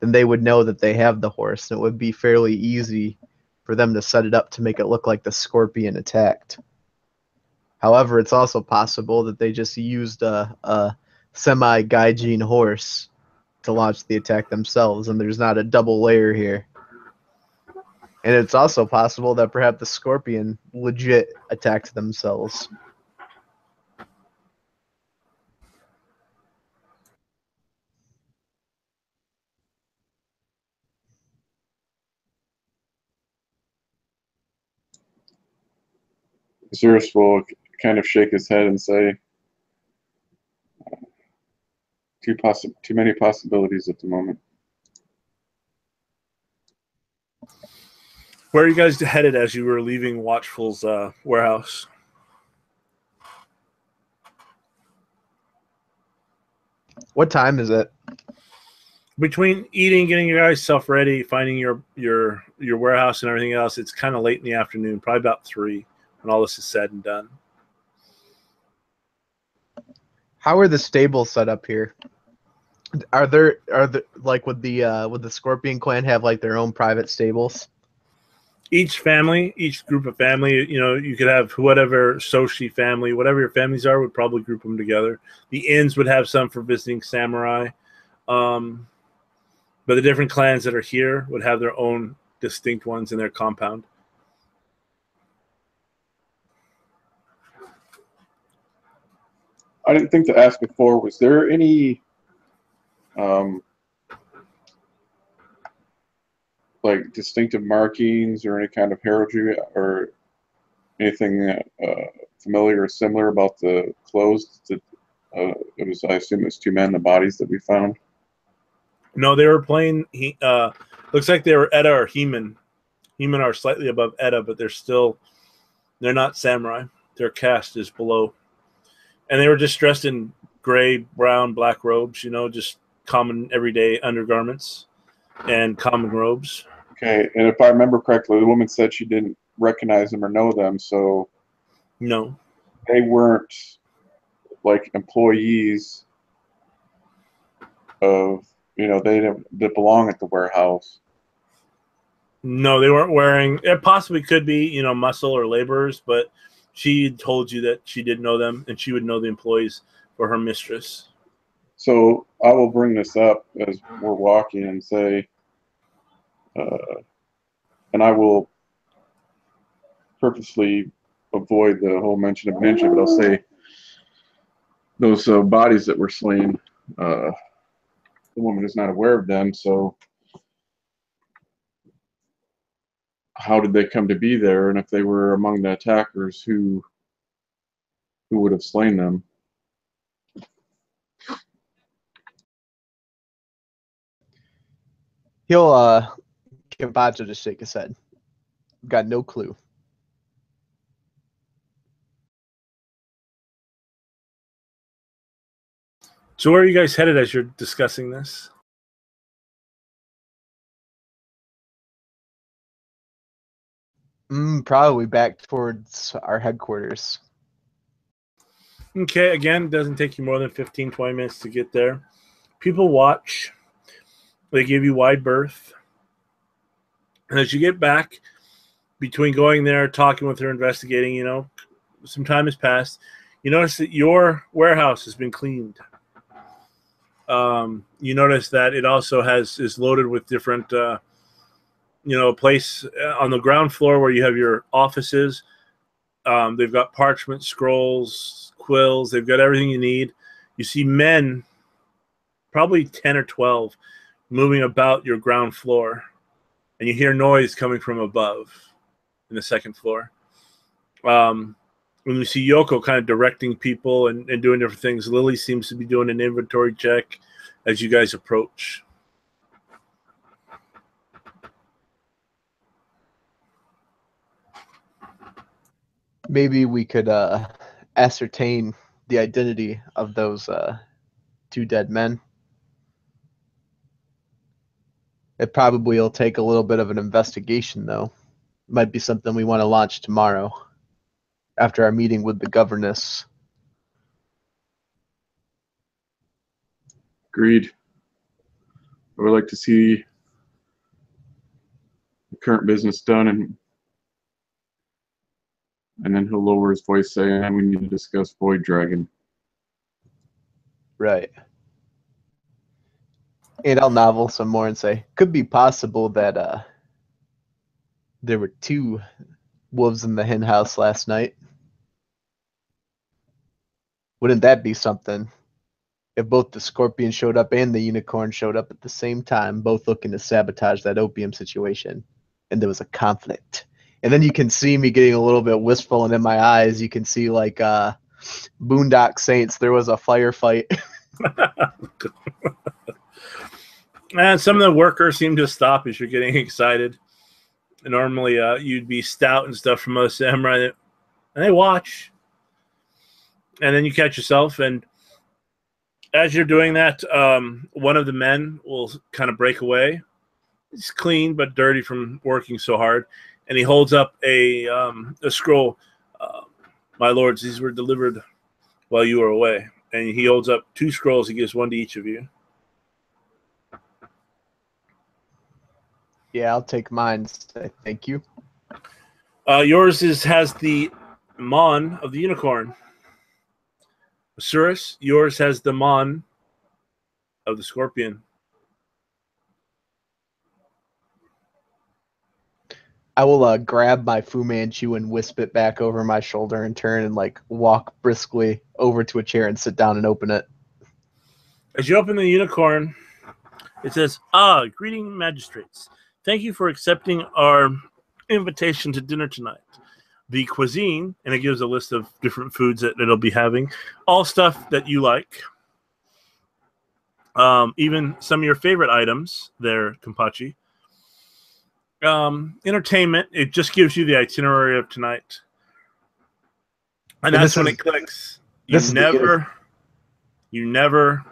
S2: then they would know that they have the horse, and it would be fairly easy for them to set it up to make it look like the scorpion attacked. However, it's also possible that they just used a semi-Gaijin horse to launch the attack themselves, and there's not a double layer here. And it's also possible that perhaps the Scorpion legit attacked themselves.
S3: Zerus will kind of shake his head and say, too many possibilities at the moment.
S1: Where are you guys headed as you were leaving Watchful's warehouse?
S2: What time is it?
S1: Between eating, getting your guys stuff ready, finding your warehouse and everything else, it's kind of late in the afternoon, probably about 3 when all this is said and done.
S2: How are the stables set up here? Are there like would the Scorpion clan have like their own private stables?
S1: Each family, each group of family, you could have whatever Soshi family, whatever your families are, would probably group them together. The inns would have some for visiting samurai. But the different clans that are here would have their own distinct ones in their compound.
S3: I didn't think to ask before, was there any like distinctive markings or any kind of heraldry or anything familiar or similar about the clothes that it was? I assume it's 2 men, the bodies that we found.
S1: No, they were playing. Looks like they were Edda or Heman. Heman are slightly above Edda, but they're not samurai. Their caste is below, and they were just dressed in gray, brown, black robes. Just common everyday undergarments and common robes.
S3: Okay, and if I remember correctly, the woman said she didn't recognize them or know them, so
S1: no,
S3: they weren't like employees of, they belong at the warehouse.
S1: No, they weren't wearing. It possibly could be, muscle or laborers, but she told you that she did know them, and she would know the employees for her mistress.
S3: So I will bring this up as we're walking and say, and I will purposely avoid the whole mention of ninja, but I'll say those bodies that were slain, the woman is not aware of them, so how did they come to be there? And if they were among the attackers, who would have slain them?
S2: He'll Kenpachi just shake his head. Got no clue.
S1: So where are you guys headed as you're discussing this?
S2: Probably back towards our headquarters.
S1: Okay, again, it doesn't take you more than 15, 20 minutes to get there. People watch. They give you wide berth. And as you get back, between going there, talking with her, investigating, some time has passed. You notice that your warehouse has been cleaned. You notice that it also is loaded with different, place on the ground floor where you have your offices. They've got parchment, scrolls, quills. They've got everything you need. You see men, probably 10 or 12, moving about your ground floor. And you hear noise coming from above in the second floor. When you see Yoko kind of directing people and doing different things, Lily seems to be doing an inventory check as you guys approach.
S2: Maybe we could ascertain the identity of those 2 dead men. It probably will take a little bit of an investigation, though. Might be something we want to launch tomorrow after our meeting with the governess.
S3: Agreed. I would like to see the current business done, and then he'll lower his voice, saying, "We need to discuss Void Dragon."
S2: Right. And I'll novel some more and say, could be possible that there were 2 wolves in the hen house last night. Wouldn't that be something? If both the scorpion showed up and the unicorn showed up at the same time, both looking to sabotage that opium situation, and there was a conflict. And then you can see me getting a little bit wistful, and in my eyes, you can see like Boondock Saints. There was a firefight.
S1: And some of the workers seem to stop as you're getting excited. Normally, you'd be stout and stuff from most samurai, and they watch. And then you catch yourself, and as you're doing that, one of the men will kind of break away. He's clean but dirty from working so hard, and he holds up a scroll. My lords, these were delivered while you were away. And he holds up 2 scrolls. He gives one to each of you.
S2: Yeah, I'll take mine. Thank you.
S1: Yours has the Mon of the unicorn. Asuras, yours has the Mon of the scorpion.
S2: I will grab my Fu Manchu and wisp it back over my shoulder and turn and like walk briskly over to a chair and sit down and open it.
S1: As you open the unicorn, it says, greeting magistrates. Thank you for accepting our invitation to dinner tonight. The cuisine, and it gives a list of different foods that it'll be having, all stuff that you like. Even some of your favorite items there, Kampachi. Entertainment, it just gives you the itinerary of tonight. And that's when it clicks. You never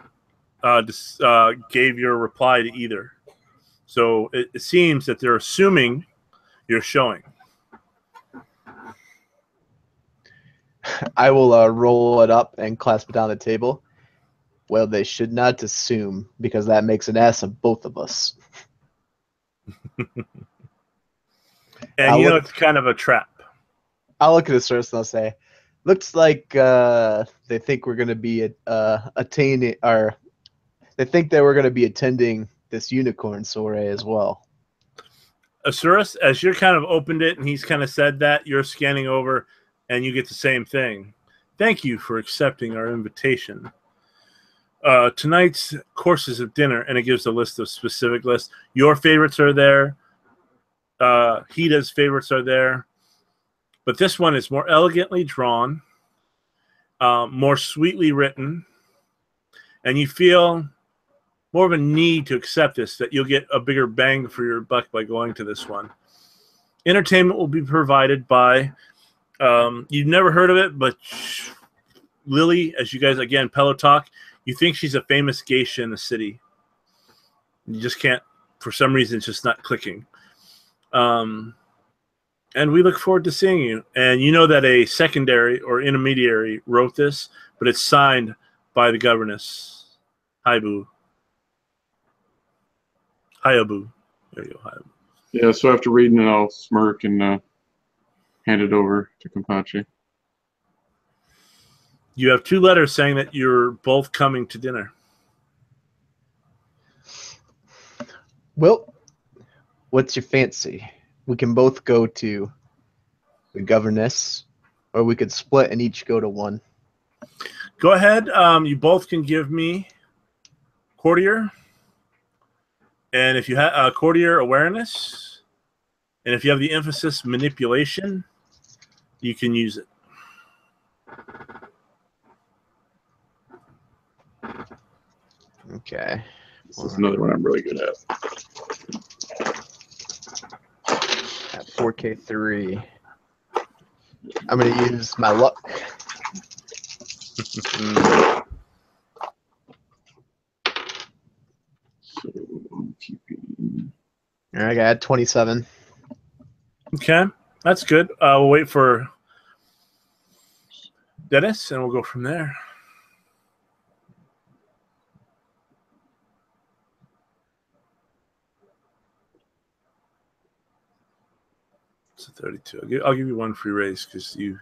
S1: gave your reply to either. So it seems that they're assuming you're showing.
S2: I will roll it up and clasp it down the table. Well, they should not assume, because that makes an ass of both of us.
S1: And it's kind of a trap.
S2: I'll look at this first and I'll say, looks like they think we're going to be attaining, or they think that we're going to be attending this unicorn soiree as well.
S1: Asuras, as you're kind of opened it and he's kind of said that, you're scanning over and you get the same thing. Thank you for accepting our invitation. Tonight's courses of dinner, and it gives a list of specific lists. Your favorites are there. Hida's favorites are there. But this one is more elegantly drawn, more sweetly written, and you feel more of a need to accept this, that you'll get a bigger bang for your buck by going to this one. Entertainment will be provided by, you've never heard of it, but Lily, as you guys, again, Pello Talk, you think she's a famous geisha in the city. You just can't, for some reason, it's just not clicking. And we look forward to seeing you. And you know that a secondary or intermediary wrote this, but it's signed by the governess, Hayabu. Hayabu. There you go, Hayabu.
S3: Yeah, so after reading it, I'll smirk and hand it over to Kampachi.
S1: You have 2 letters saying that you're both coming to dinner.
S2: Well, what's your fancy? We can both go to the governess, or we could split and each go to one.
S1: Go ahead. You both can give me courtier. And if you have courtier awareness, and if you have the emphasis manipulation, you can use it.
S2: Okay.
S3: This is another one I'm really good at.
S2: At 4K3. I'm going to use my luck.
S3: So I'm keeping.
S2: All right, I got 27.
S1: Okay, that's good. We'll wait for Dennis, and we'll go from there. It's a 32. I'll give you one free raise because you.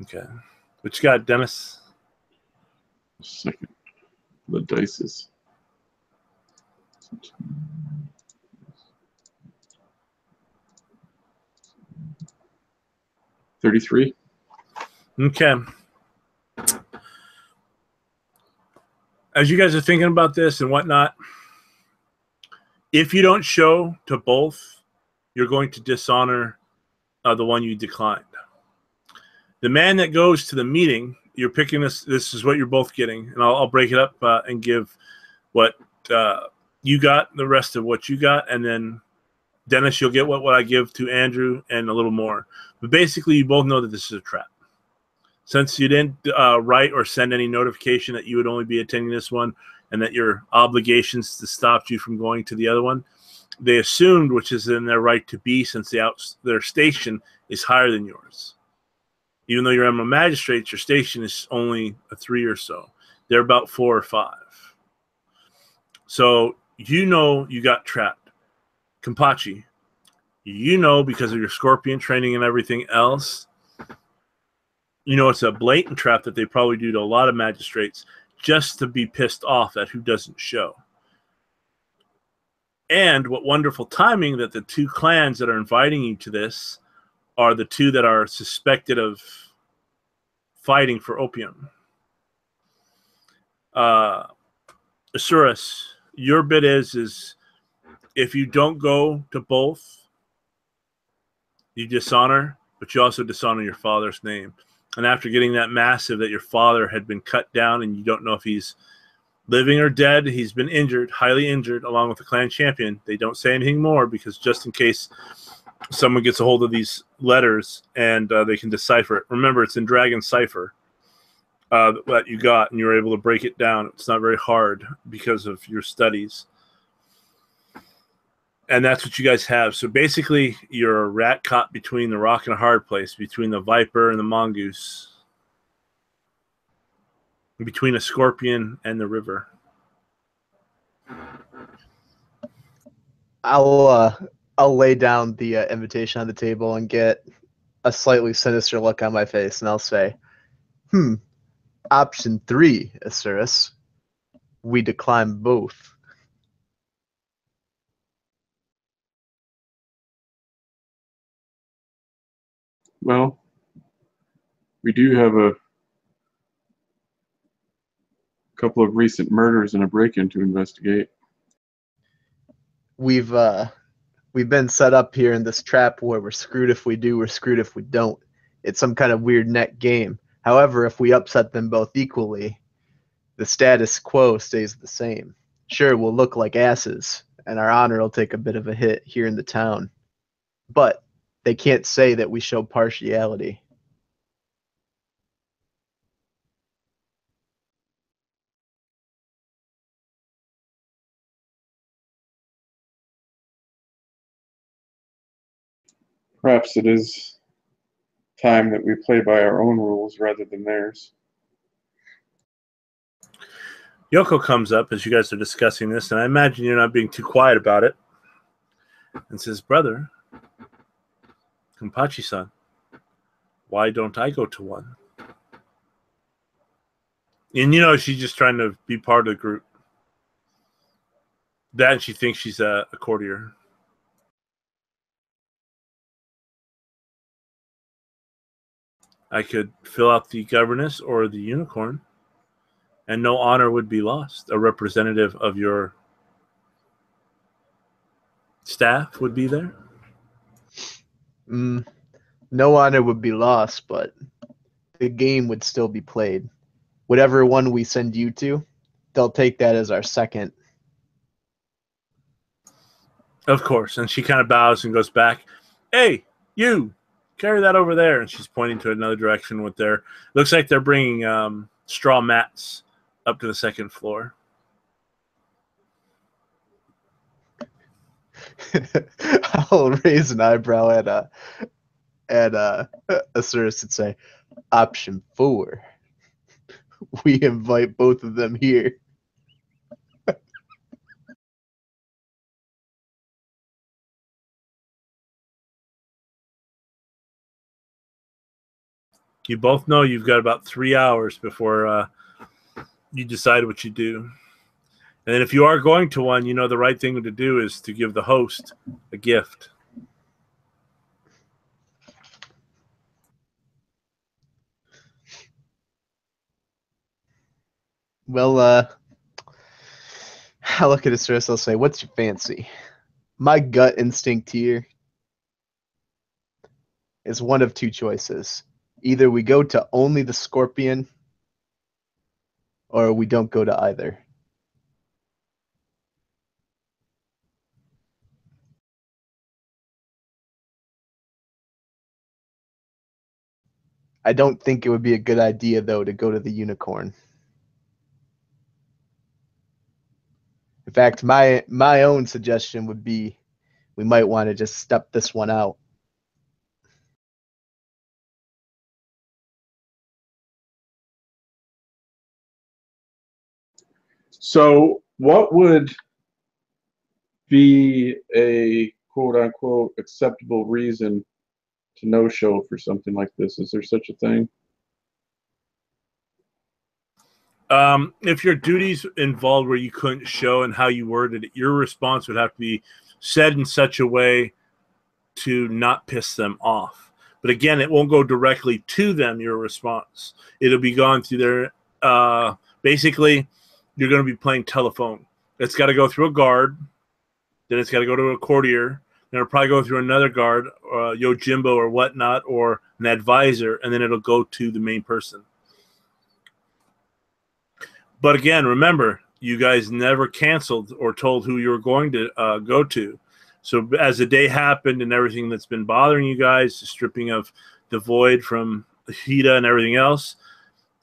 S1: Okay. What you got, Dennis?
S3: Second. The dices. 33.
S1: Okay. As you guys are thinking about this and whatnot, if you don't show to both, you're going to dishonor the one you declined. The man that goes to the meeting, you're picking this. This is what you're both getting, and I'll break it up and give what you got, the rest of what you got, and then Dennis, you'll get what I give to Andrew and a little more. But basically, you both know that this is a trap. Since you didn't write or send any notification that you would only be attending this one and that your obligations to stop you from going to the other one, they assumed, which is in their right to be, since their station is higher than yours. Even though you're Emerald Magistrates, your station is only a 3 or so. They're about 4 or 5. So you know you got trapped. Kampachi, you know, because of your Scorpion training and everything else, you know it's a blatant trap that they probably do to a lot of magistrates just to be pissed off at who doesn't show. And what wonderful timing that the 2 clans that are inviting you to this are the 2 that are suspected of fighting for opium. Asuras, your bit is if you don't go to both, you dishonor, but you also dishonor your father's name. And after getting that massive that your father had been cut down and you don't know if he's living or dead, he's been injured, highly injured, along with the clan champion. They don't say anything more because just in case someone gets a hold of these letters and they can decipher it. Remember, it's in Dragon Cipher that you got, and you were able to break it down. It's not very hard because of your studies. And that's what you guys have. So basically, you're a rat caught between the rock and a hard place, between the viper and the mongoose, between a scorpion and the river.
S2: I'll lay down the invitation on the table and get a slightly sinister look on my face, and I'll say, option 3, Asuras. We decline both.
S3: Well, we do have a couple of recent murders and a break-in to investigate.
S2: We've been set up here in this trap where we're screwed if we do, we're screwed if we don't. It's some kind of weird net game. However, if we upset them both equally, the status quo stays the same. Sure, we'll look like asses, and our honor will take a bit of a hit here in the town. But they can't say that we show partiality.
S3: Perhaps it is time that we play by our own rules rather than theirs.
S1: Yoko comes up as you guys are discussing this, and I imagine you're not being too quiet about it, and says, brother, Kampachi-san, why don't I go to one? And you know she's just trying to be part of the group. That she thinks she's a courtier. I could fill out the governess or the unicorn, and no honor would be lost. A representative of your staff would be there.
S2: No honor would be lost, but the game would still be played. Whatever one we send you to, they'll take that as our second.
S1: Of course. And she kind of bows and goes back. Hey, you, carry that over there. And she's pointing to another direction with their, looks like they're bringing straw mats up to the second floor.
S2: I'll raise an eyebrow at Asuras and say, option 4. We invite both of them here.
S1: You both know you've got about 3 hours before you decide what you do. And then if you are going to one, you know the right thing to do is to give the host a gift.
S2: Well, I look at it first, I'll say, what's your fancy? My gut instinct here is one of two choices. Either we go to only the Scorpion, or we don't go to either. I don't think it would be a good idea, though, to go to the Unicorn. In fact, my own suggestion would be we might want to just step this one out.
S3: So, what would be a quote unquote acceptable reason to no show for something like this? Is there such a thing?
S1: If your duties involved where you couldn't show and how you worded it, your response would have to be said in such a way to not piss them off. But again, it won't go directly to them, your response. It'll be gone through their, basically, you're going to be playing telephone. It's got to go through a guard. Then it's got to go to a courtier. Then it'll probably go through another guard, Yojimbo or whatnot, or an advisor, and then it'll go to the main person. But again, remember, you guys never canceled or told who you were going to go to. So as the day happened and everything that's been bothering you guys, the stripping of the void from Hida and everything else,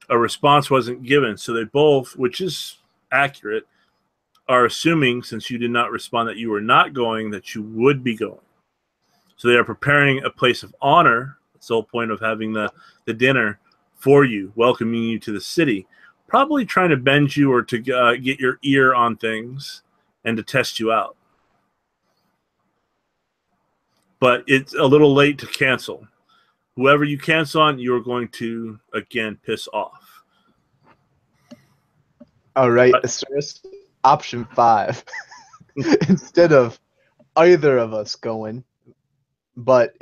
S1: a response wasn't given. So they both, which is accurate, are assuming, since you did not respond that you were not going, that you would be going. So they are preparing a place of honor. That's the whole point of having the dinner for you, welcoming you to the city. Probably trying to bend you or to get your ear on things and to test you out. But it's a little late to cancel. Whoever you cancel on, you're going to, again, piss off.
S2: All right, Osiris, option 5. Instead of either of us going, but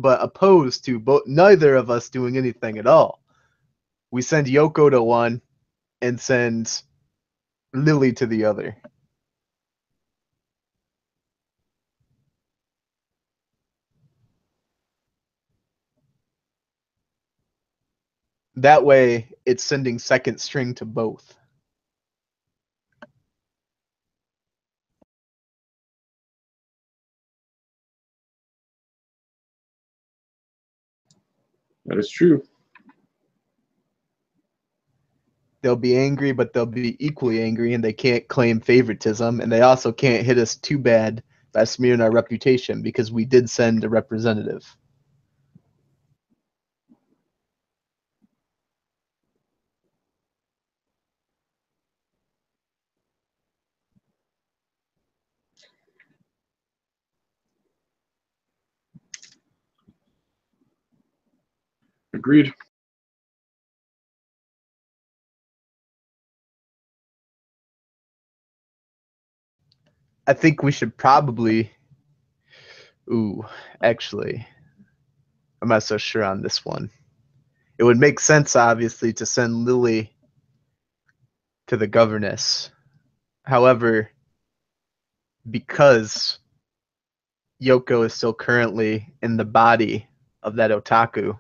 S2: opposed to neither of us doing anything at all, we send Yoko to one and send Lily to the other. That way, it's sending second string to both.
S3: That is true.
S2: They'll be angry, but they'll be equally angry, and they can't claim favoritism, and they also can't hit us too bad by smearing our reputation because we did send a representative.
S3: Agreed.
S2: I think we should probably... Ooh, actually, I'm not so sure on this one. It would make sense, obviously, to send Lily to the governess. However, because Yoko is still currently in the body of that otaku,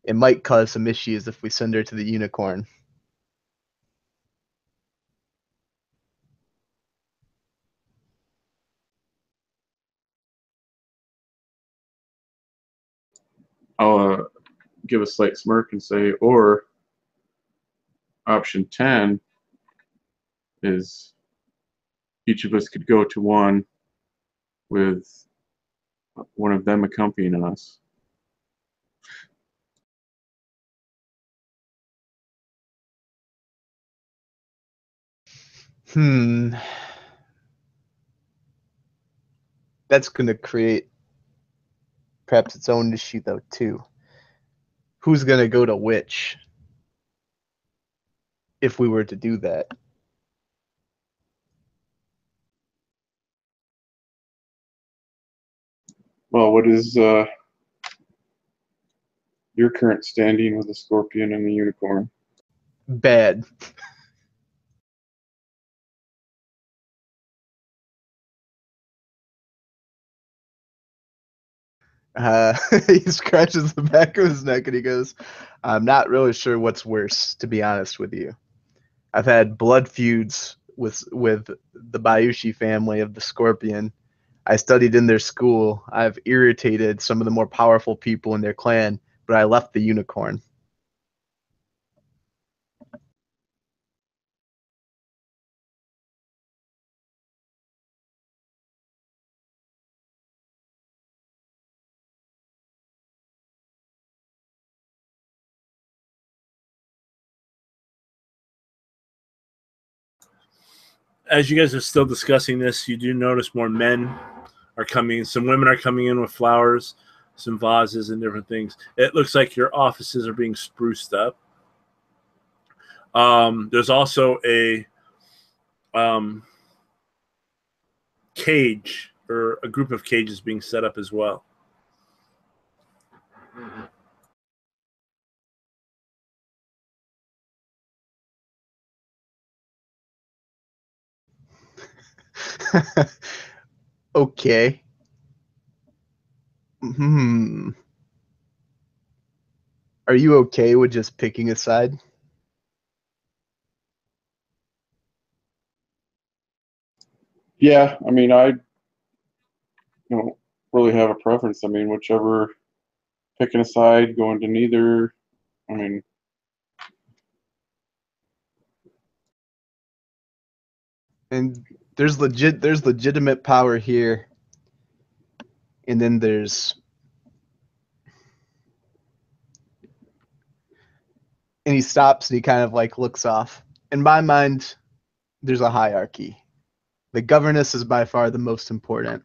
S2: it might cause some issues if we send her to the unicorn.
S3: I'll give a slight smirk and say, or option 10 is each of us could go to one with one of them accompanying us.
S2: That's going to create perhaps its own issue, though, too. Who's going to go to which? if we were to do that.
S3: Well, what is your current standing with the scorpion and the unicorn?
S2: Bad. He scratches the back of his neck and he goes, I'm not really sure what's worse, to be honest with you. I've had blood feuds with the Bayushi family of the Scorpion. I studied in their school. I've irritated some of the more powerful people in their clan, but I left the unicorn.
S1: As you guys are still discussing this, you do notice more men are coming. Some women are coming in with flowers, some vases, and different things. It looks like your offices are being spruced up. There's also a cage or a group of cages being set up as well.
S2: Okay. Are you okay with just picking a side?
S3: Yeah, I mean, I don't really have a preference. I mean, whichever, picking a side, going to neither. I mean,
S2: And there's legitimate power here. And then there's and he stops and he kind of like looks off. In my mind, there's a hierarchy. The governess is by far the most important.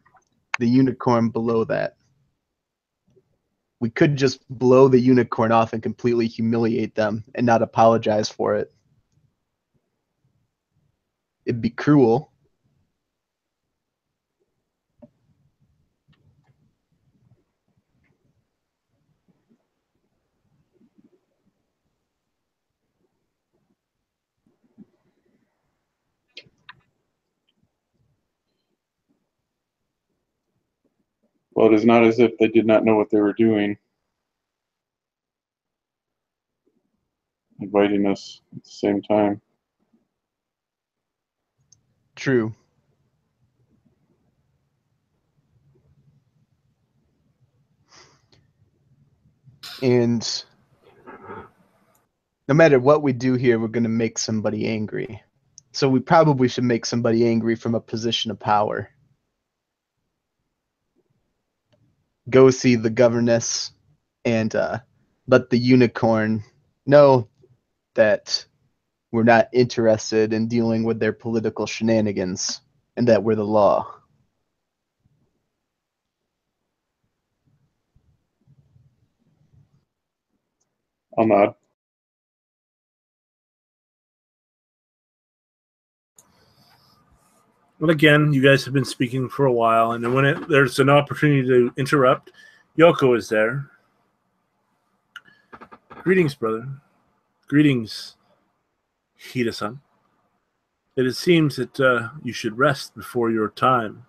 S2: The unicorn below that. We could just blow the unicorn off and completely humiliate them and not apologize for it. It'd be cruel.
S3: well, it is not as if they did not know what they were doing, inviting us at the same time.
S2: True. And no matter what we do here, we're going to make somebody angry. So we probably should make somebody angry from a position of power. Go see the governess and let the unicorn know that we're not interested in dealing with their political shenanigans and that we're the law.
S3: I'll nod.
S1: Well, again, you guys have been speaking for a while, and then when there's an opportunity to interrupt, Yoko is there. Greetings, brother. Greetings, Hida-san. It seems that you should rest before your time.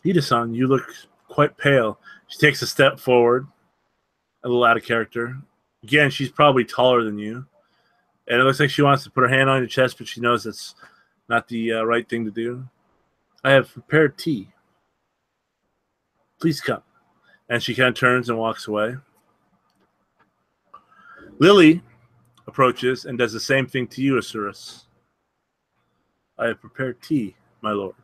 S1: Hida-san, you look quite pale. She takes a step forward, a little out of character. Again, she's probably taller than you. And it looks like she wants to put her hand on your chest, but she knows that's not the right thing to do. I have prepared tea. Please come. And she kind of turns and walks away. Lily approaches and does the same thing to you, Asuras. I have prepared tea, my lord.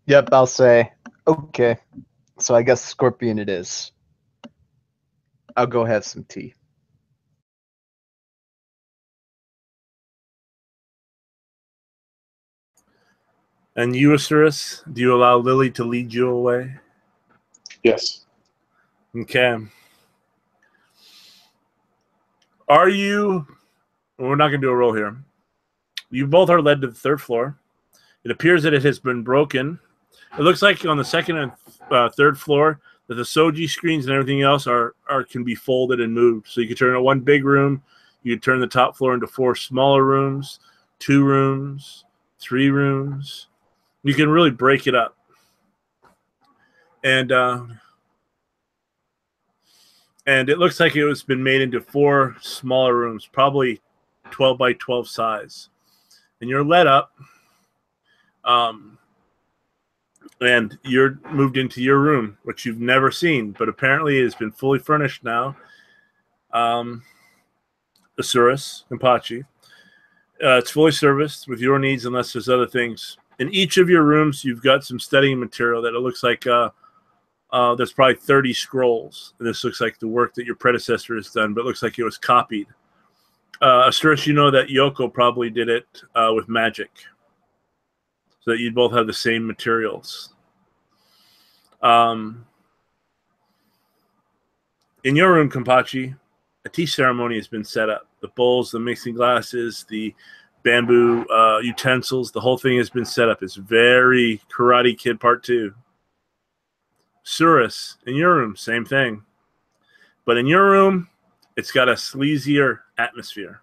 S2: Yep, I'll say, okay, so I guess Scorpion it is. I'll go have some tea.
S1: And you, Asuras, do you allow Lily to lead you away?
S3: Yes.
S1: Okay. Are you? We're not going to do a roll here. You both are led to the third floor. It appears that it has been broken. It looks like on the second and third floor that the soji screens and everything else can be folded and moved. So you can turn it one big room. You can turn the top floor into 4 smaller rooms, 2 rooms, 3 rooms. You can really break it up. And it looks like it was been made into 4 smaller rooms, probably 12 by 12 size. And you're led up. And you're moved into your room, which you've never seen, but apparently it has been fully furnished now. Asuris, Kenpachi. It's fully serviced with your needs unless there's other things. In each of your rooms, you've got some studying material that it looks like there's probably 30 scrolls. And this looks like the work that your predecessor has done, but it looks like it was copied. Asuris, you know that Yoko probably did it with magic, so that you'd both have the same materials. In your room, Kenpachi, a tea ceremony has been set up. The bowls, the mixing glasses, the bamboo utensils, the whole thing has been set up. It's very Karate Kid Part 2. Surus, in your room, same thing. But in your room, it's got a sleazier atmosphere.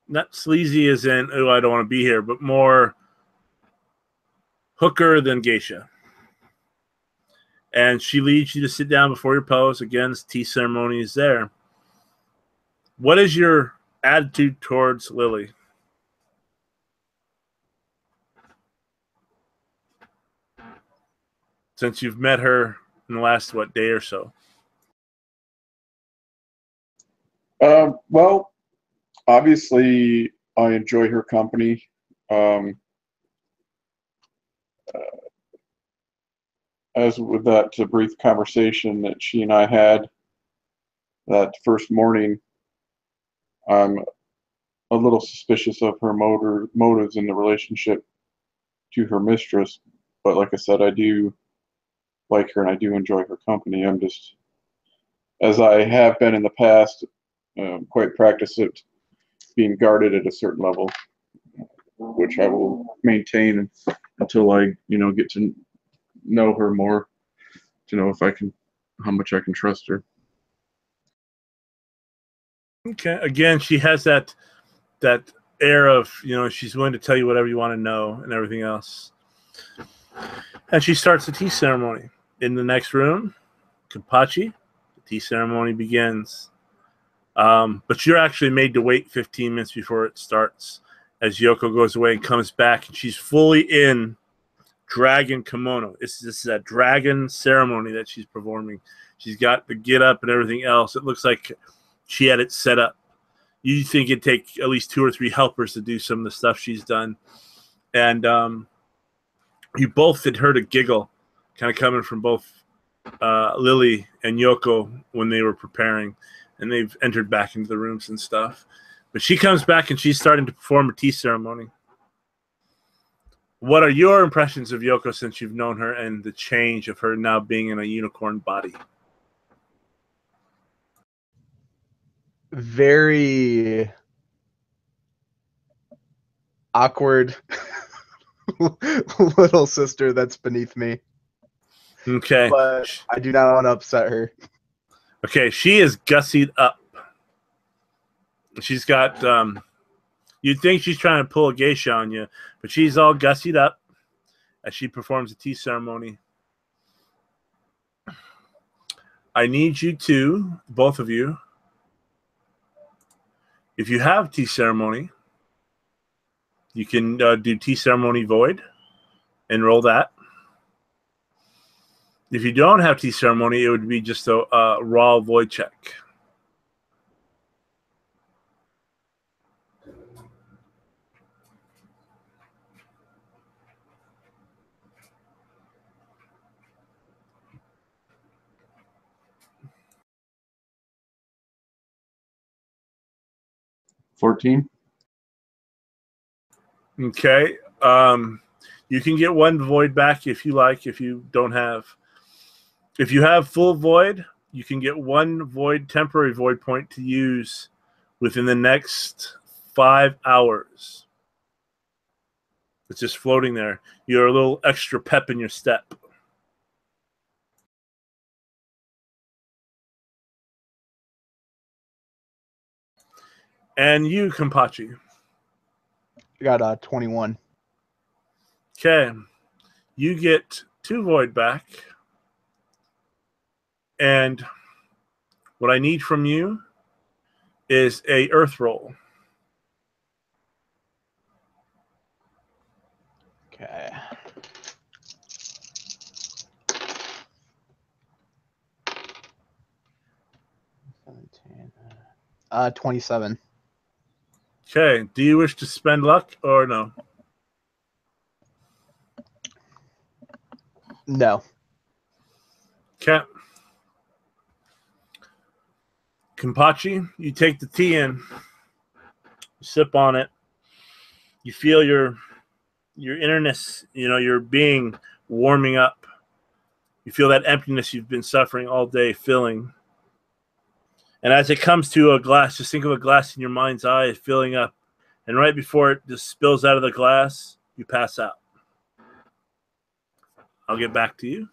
S1: Not sleazy as in, oh, I don't want to be here, but more hooker than geisha. And she leads you to sit down before your pose. Again, this tea ceremony is there. What is your attitude towards Lily? Since you've met her in the last, day or so?
S3: Well, obviously, I enjoy her company. As with that brief conversation that she and I had that first morning, I'm a little suspicious of her motives in the relationship to her mistress. But like I said, I do like her and I do enjoy her company. I'm just, as I have been in the past, quite practiced at being guarded at a certain level, which I will maintain until I, get to know her more, to know how much I can trust her.
S1: Okay. Again, she has that air of, she's willing to tell you whatever you want to know and everything else. And she starts the tea ceremony. In the next room, Kenpachi, the tea ceremony begins. But you're actually made to wait 15 minutes before it starts, as Yoko goes away and comes back, and she's fully in dragon kimono. This is a dragon ceremony that she's performing. She's got the get up and everything else. It looks like she had it set up. You think it'd take at least 2 or 3 helpers to do some of the stuff she's done. And you both had heard a giggle kind of coming from both Lily and Yoko when they were preparing, and they've entered back into the rooms and stuff. But she comes back and she's starting to perform a tea ceremony. What are your impressions of Yoko since you've known her and the change of her now being in a unicorn body?
S2: Very awkward little sister that's beneath me.
S1: Okay.
S2: But I do not want to upset her.
S1: Okay, she is gussied up. She's got, you'd think she's trying to pull a geisha on you, but she's all gussied up as she performs a tea ceremony. I need you to, both of you, if you have tea ceremony, you can do tea ceremony void and roll that. If you don't have tea ceremony, it would be just a raw void check.
S3: $14.
S1: Okay. You can get 1 void back if you like, if you don't have. If you have full void, you can get one temporary void point to use within the next 5 hours. It's just floating there. You're a little extra pep in your step. And you, Kampachi.
S2: I got 21.
S1: Okay. You get 2 void back. And what I need from you is a earth roll.
S2: Okay. Uh, 27.
S1: Okay. Do you wish to spend luck or no?
S2: No.
S1: Okay. Kampachi, you take the tea in, you sip on it, you feel your innerness, your being warming up. You feel that emptiness you've been suffering all day filling. And as it comes to a glass, just think of a glass in your mind's eye filling up. And right before it just spills out of the glass, you pass out. I'll get back to you.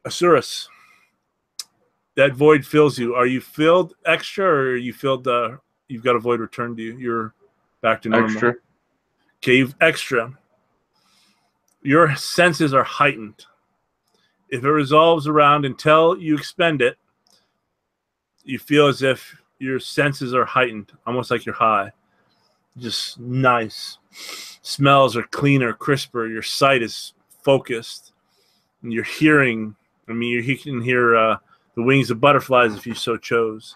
S1: Asuras, that void fills you. Are you filled extra, or are you filled? You've got a void returned to you. You're back to normal.
S3: Extra.
S1: Okay, you've extra. Your senses are heightened. If it resolves around until you expend it, you feel as if your senses are heightened, almost like you're high. Just nice. Smells are cleaner, crisper. Your sight is focused. And your hearing, you can hear the wings of butterflies if you so chose.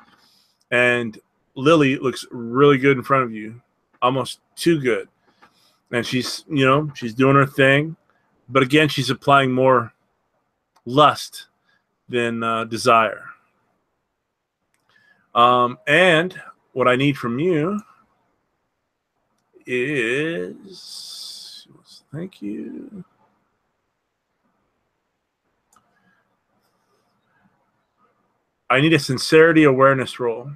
S1: And Lily looks really good in front of you, almost too good. And she's doing her thing. But again, she's applying more lust than desire. And what I need from you is, thank you. I need a sincerity awareness roll.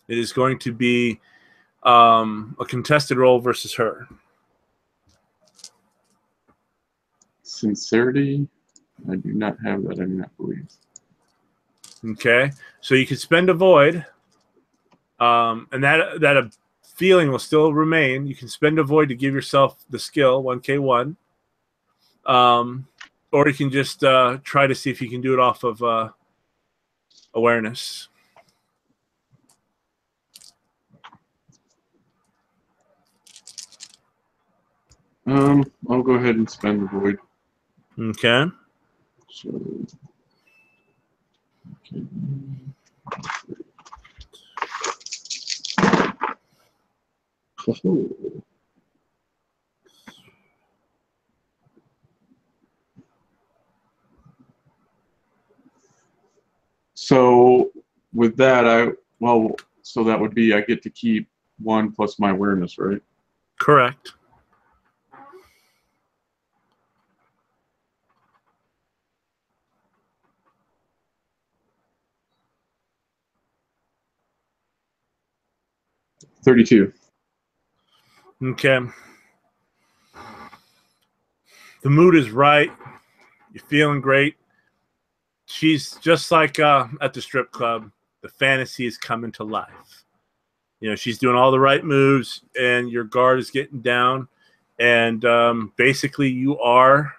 S1: It is going to be a contested roll versus her.
S3: Sincerity? I do not have that, I do not believe.
S1: Okay, so you can spend a void, and that a feeling will still remain. You can spend a void to give yourself the skill 1K1, or you can just try to see if you can do it off of awareness.
S3: I'll go ahead and spend the void.
S1: Okay.
S3: So, okay. Oh. So with that, so that would be I get to keep 1 plus my awareness, right?
S1: Correct.
S3: $32.
S1: Okay. The mood is right. You're feeling great. She's just like at the strip club. The fantasy is coming to life. She's doing all the right moves, and your guard is getting down. And basically, you are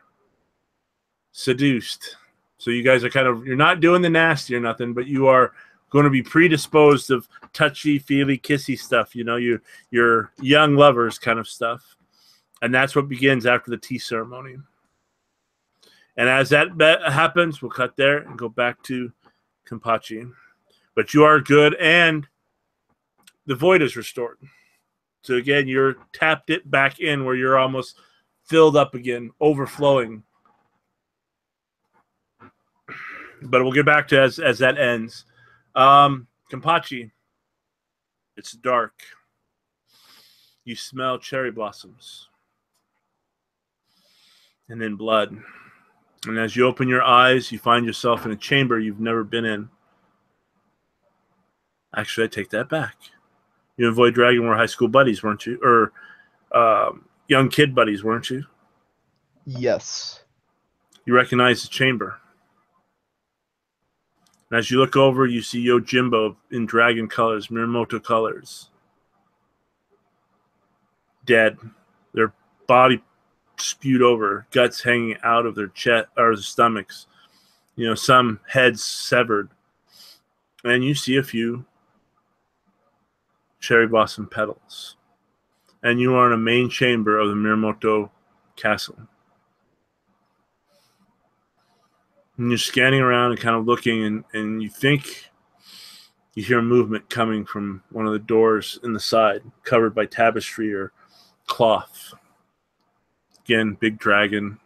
S1: seduced. So you guys are you're not doing the nasty or nothing, but you are going to be predisposed of touchy, feely, kissy stuff. Your young lovers kind of stuff. And that's what begins after the tea ceremony. And as that happens, we'll cut there and go back to Kampachi. But you are good, and the void is restored. So again, you're tapped it back in where you're almost filled up again, overflowing. But we'll get back to as that ends. Kampachi, it's dark. You smell cherry blossoms. and then blood. And as you open your eyes, you find yourself in a chamber you've never been in. Actually, I take that back. You and Void Dragon were high school buddies, weren't you? Or young kid buddies, weren't you?
S2: Yes.
S1: You recognize the chamber. And as you look over, you see Yojimbo in dragon colors, Miyamoto colors. Dead. Their body spewed over, guts hanging out of their chest or their stomachs. You know, some heads severed. And you see a few cherry blossom petals. And you are in a main chamber of the Miyamoto castle. And you're scanning around and kind of looking, and you think you hear movement coming from one of the doors in the side, covered by tapestry or cloth. Again, big dragon.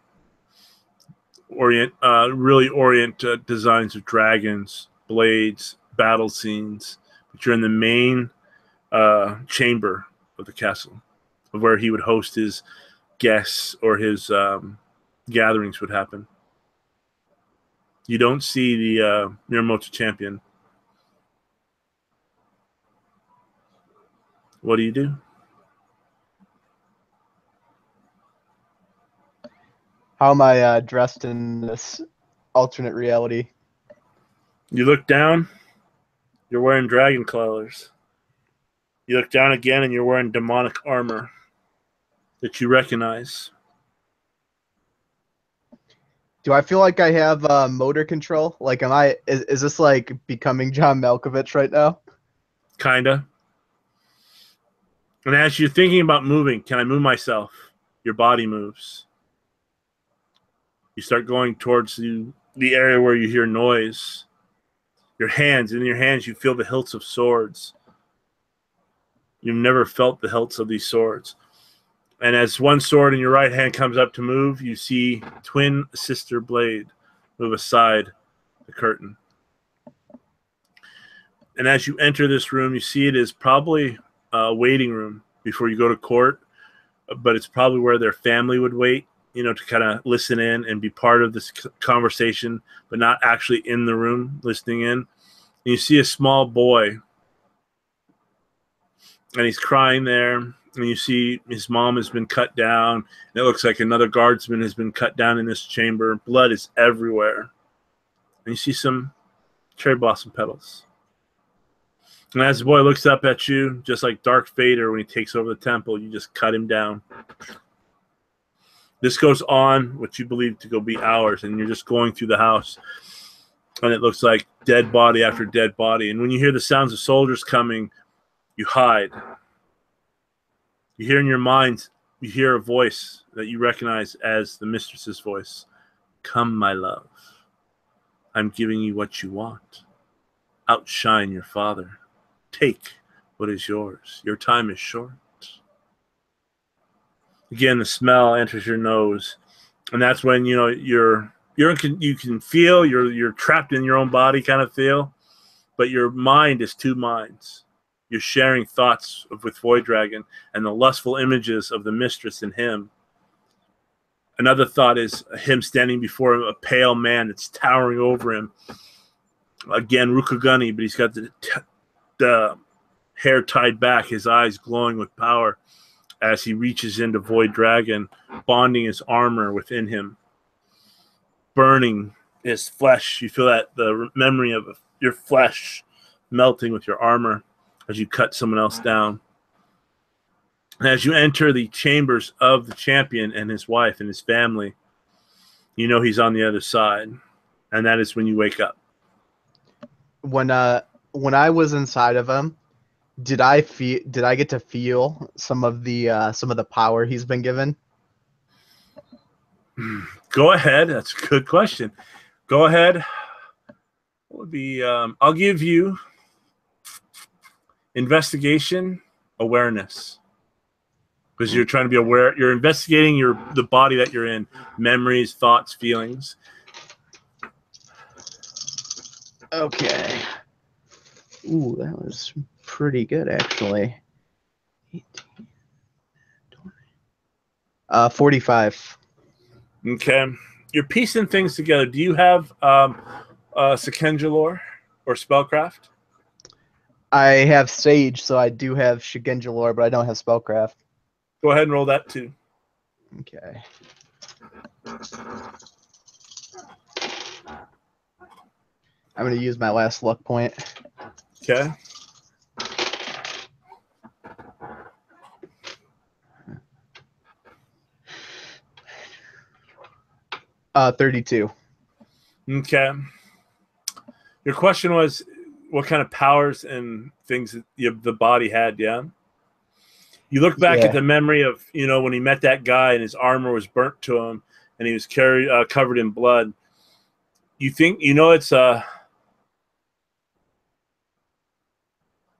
S1: Really orient designs of dragons, blades, battle scenes. But you're in the main chamber of the castle, of where he would host his guests or his gatherings would happen. You don't see the Miyamoto champion. What do you do?
S2: How am I dressed in this alternate reality?
S1: You look down, you're wearing dragon colors. You look down again and you're wearing demonic armor that you recognize.
S2: Do I feel like I have motor control? Like, is this like becoming John Malkovich right now?
S1: Kinda. And as you're thinking about moving, can I move myself? Your body moves. You start going towards the area where you hear noise. In your hands, you feel the hilts of swords. You've never felt the hilts of these swords. And as one sword in your right hand comes up to move, you see twin sister blade move aside the curtain. And as you enter this room, you see it is probably a waiting room before you go to court, but it's probably where their family would wait, you know, to kind of listen in and be part of this conversation, but not actually in the room listening in. And you see a small boy, and he's crying there. And you see his mom has been cut down. And it looks like another guardsman has been cut down in this chamber. Blood is everywhere. And you see some cherry blossom petals. And as the boy looks up at you, just like Darth Vader when he takes over the temple, you just cut him down. This goes on, what you believe to go be hours, and you're just going through the house. And it looks like dead body after dead body. And when you hear the sounds of soldiers coming, you hide. You hear in your mind, you hear a voice that you recognize as the mistress's voice. Come, my love. I'm giving you what you want. Outshine your father. Take what is yours. Your time is short. Again, the smell enters your nose, and that's when you know you can feel you're trapped in your own body kind of feel, but your mind is two minds. You're sharing thoughts with Void Dragon and the lustful images of the mistress and him. Another thought is him standing before a pale man that's towering over him. Again, Rukugani, but he's got the hair tied back, his eyes glowing with power as he reaches into Void Dragon, bonding his armor within him, burning his flesh. You feel that the memory of your flesh melting with your armor as you cut someone else down. And as you enter the chambers of the champion and his wife and his family, you know he's on the other side. And that is when you wake up.
S2: When I was inside of him, did I get to feel some of the power he's been given?
S1: Go ahead. That's a good question. Go ahead. What would be I'll give you investigation awareness, because you're trying to be aware. You're investigating the body that you're in, memories, thoughts, feelings.
S2: Okay. Ooh, that was pretty good actually. 18, 20. 45.
S1: Okay. You're piecing things together. Do you have Sekenjalore or Spellcraft?
S2: I have Sage, so I do have Shigenjalore, but I don't have Spellcraft.
S1: Go ahead and roll that too.
S2: Okay. I'm going to use my last luck point.
S1: Okay.
S2: Uh, 32.
S1: Okay. Your question was what kind of powers and things the body had, yeah? You look back at the memory of, when he met that guy and his armor was burnt to him and he was covered in blood. You think, it's a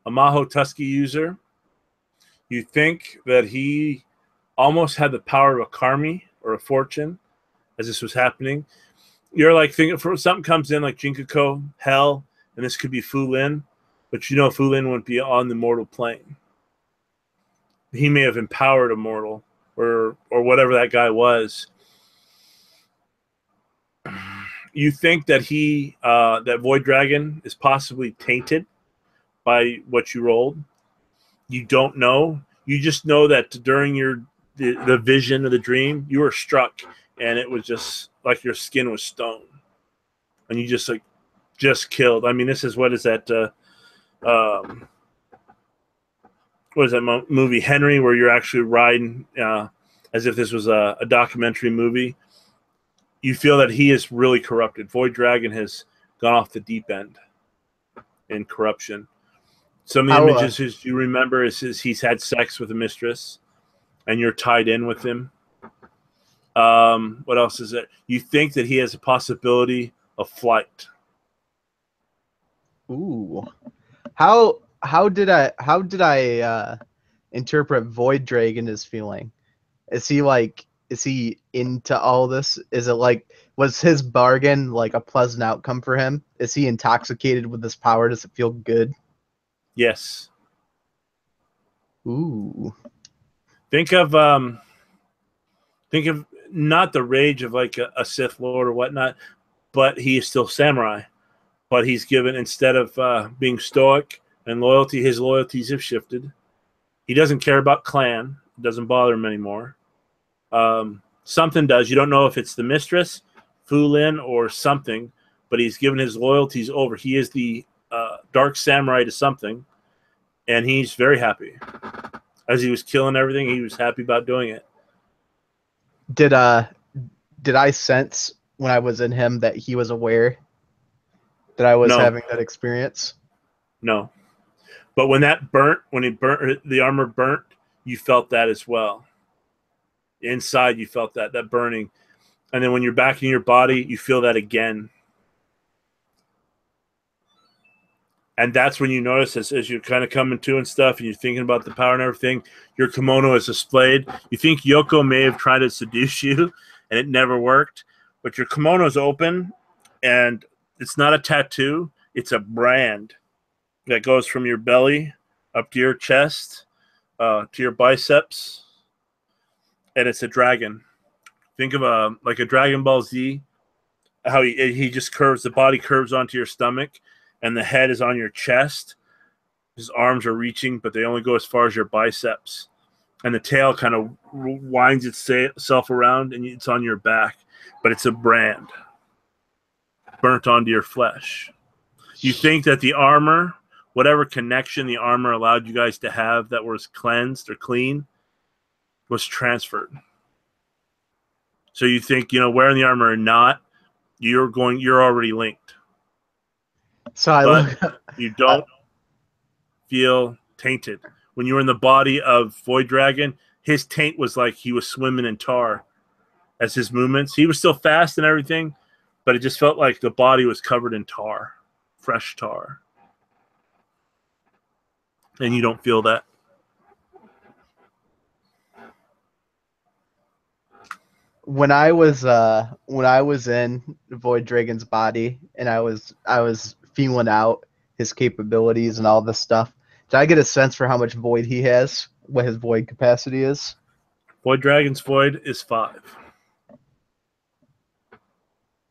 S1: Maho Tusky user. You think that he almost had the power of a Karmi or a fortune as this was happening. You're like thinking for something comes in like Jinkako, Hell, and this could be Fu Lin, but Fu Lin wouldn't be on the mortal plane. He may have empowered a mortal or whatever that guy was. You think that that Void Dragon is possibly tainted by what you rolled. You don't know. You just know that during the vision of the dream, you were struck, and it was just like your skin was stone, and you just killed. I mean, this is what is that? What is that movie Henry, where you're actually riding as if this was a documentary movie. You feel that he is really corrupted. Void Dragon has gone off the deep end in corruption. Some of the images you remember is he's had sex with a mistress, and you're tied in with him. What else is it? You think that he has a possibility of flight.
S2: Ooh, how did I interpret Void Dragon as feeling? Is he into all this? Is it was his bargain like a pleasant outcome for him? Is he intoxicated with this power? Does it feel good?
S1: Yes.
S2: Ooh.
S1: Think of not the rage of like a Sith Lord or whatnot, but he is still samurai. But he's given, instead of being stoic and loyalty, his loyalties have shifted. He doesn't care about clan. It doesn't bother him anymore. Something does. You don't know if it's the mistress, Fu Lin, or something, but he's given his loyalties over. He is the dark samurai to something, and he's very happy. As he was killing everything, he was happy about doing it.
S2: Did I sense when I was in him that he was aware that I was having that experience?
S1: No. But when the armor burnt, you felt that as well. Inside, you felt that burning. And then when you're back in your body, you feel that again. And that's when you notice as you're kind of coming to and stuff, and you're thinking about the power and everything, your kimono is displayed. You think Yoko may have tried to seduce you, and it never worked. But your kimono is open, and it's not a tattoo. It's a brand that goes from your belly up to your chest, to your biceps, and it's a dragon. Think of a Dragon Ball Z, how he just curves, the body curves onto your stomach, and the head is on your chest. His arms are reaching, but they only go as far as your biceps. And the tail kind of winds itself around, and it's on your back. But it's a brand burnt onto your flesh. You think that the armor, whatever connection the armor allowed you guys to have that was cleansed or clean, was transferred. So you think, wearing the armor or not, you're already linked.
S2: So
S1: you don't feel tainted. When you were in the body of Void Dragon, his taint was like he was swimming in tar as his movements. He was still fast and everything, but it just felt like the body was covered in tar, fresh tar. And you don't feel that.
S2: When I was in Void Dragon's body and I was feeling out his capabilities and all this stuff, did I get a sense for how much void he has, what his void capacity is?
S1: Void Dragon's void is 5.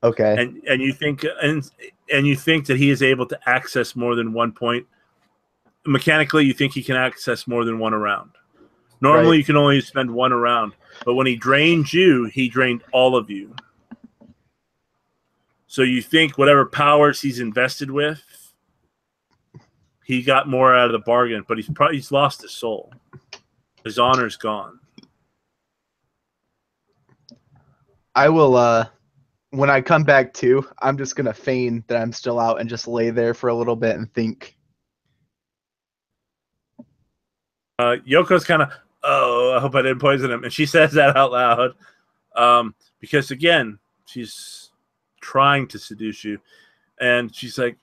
S2: Okay.
S1: and you think you think that he is able to access more than one point. Mechanically, you think he can access more than one around. Normally,
S2: Right.
S1: you can only spend one around, but when he drained you, he drained all of you. So you think whatever powers he's invested with, he got more out of the bargain, but he's lost his soul. His honor's gone.
S2: I will, when I come back to, I'm just going to feign that I'm still out and just lay there for a little bit and think.
S1: Yoko's kind of, oh, I hope I didn't poison him. And she says that out loud because, again, she's trying to seduce you. And she's like,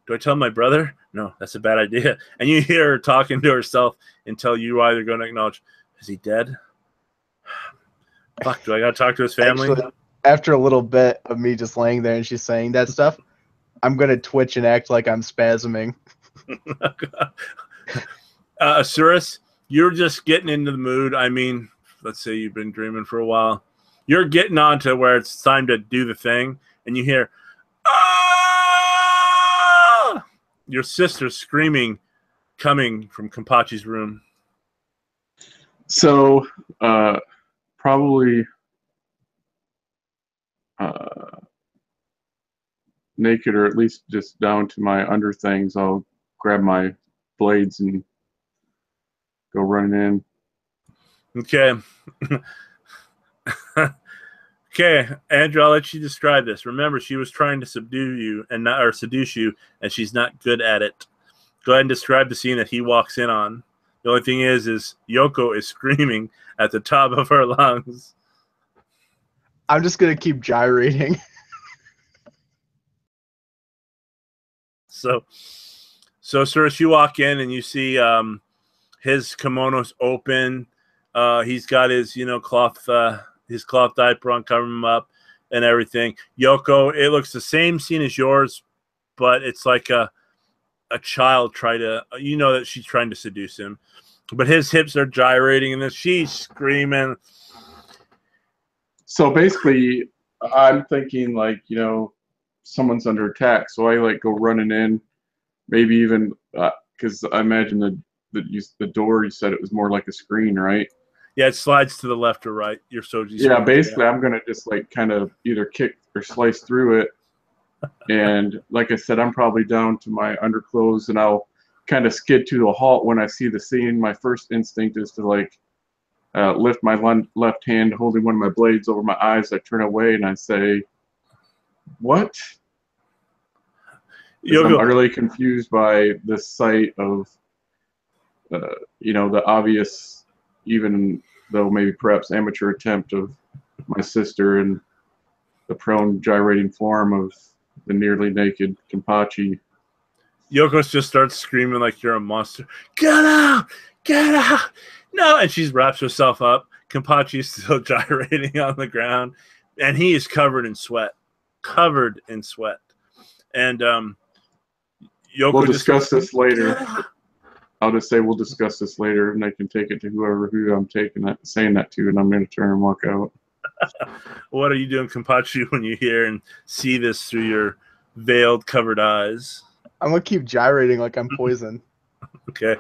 S1: do I tell my brother? No, that's a bad idea. And you hear her talking to herself until you either going to acknowledge, is he dead? Fuck, do I got to talk to his family?
S2: Actually, after a little bit of me just laying there and she's saying that stuff, I'm going to twitch and act like I'm spasming.
S1: Asuris, you're just getting into the mood. I mean, let's say you've been dreaming for a while. You're getting on to where it's time to do the thing, and you hear, ah! Your sister screaming, coming from Kampachi's room.
S3: So, probably naked, or at least just down to my under things. I'll grab my blades and go running in.
S1: Okay. Okay, Andrew, I'll let you describe this. Remember, she was trying to subdue you or seduce you, and she's not good at it. Go ahead and describe the scene that he walks in on. The only thing is Yoko is screaming at the top of her lungs.
S2: I'm just going to keep gyrating.
S1: So, sir, as you walk in and you see his kimono's open, he's got his cloth diaper on, covering him up and everything. Yoko, it looks the same scene as yours, but it's like a child that she's trying to seduce him, but his hips are gyrating and then she's screaming.
S3: So basically, I'm thinking like, someone's under attack. So I go running in, maybe even because I imagine the door, you said it was more like a screen, right?
S1: Yeah, it slides to the left or right. Your Soji.
S3: Yeah, basically, I'm gonna just kind of either kick or slice through it, and like I said, I'm probably down to my underclothes, and I'll kind of skid to a halt when I see the scene. My first instinct is to lift my left hand, holding one of my blades over my eyes. I turn away and I say, "What?" I'm utterly confused by the sight of, the obvious, even though maybe perhaps amateur attempt of my sister and the prone gyrating form of the nearly naked Kenpachi.
S1: Yoko just starts screaming like you're a monster. Get out! Get out! No! And she wraps herself up. Kenpachi is still gyrating on the ground, and he is covered in sweat. Covered in sweat. And Yoko,
S3: we'll discuss this later. I'll just say we'll discuss this later, and I can take it to who I'm saying that to, and I'm going to turn and walk out.
S1: What are you doing, Kenpachi, when you hear and see this through your veiled, covered eyes?
S2: I'm going to keep gyrating like I'm poisoned.
S1: Okay.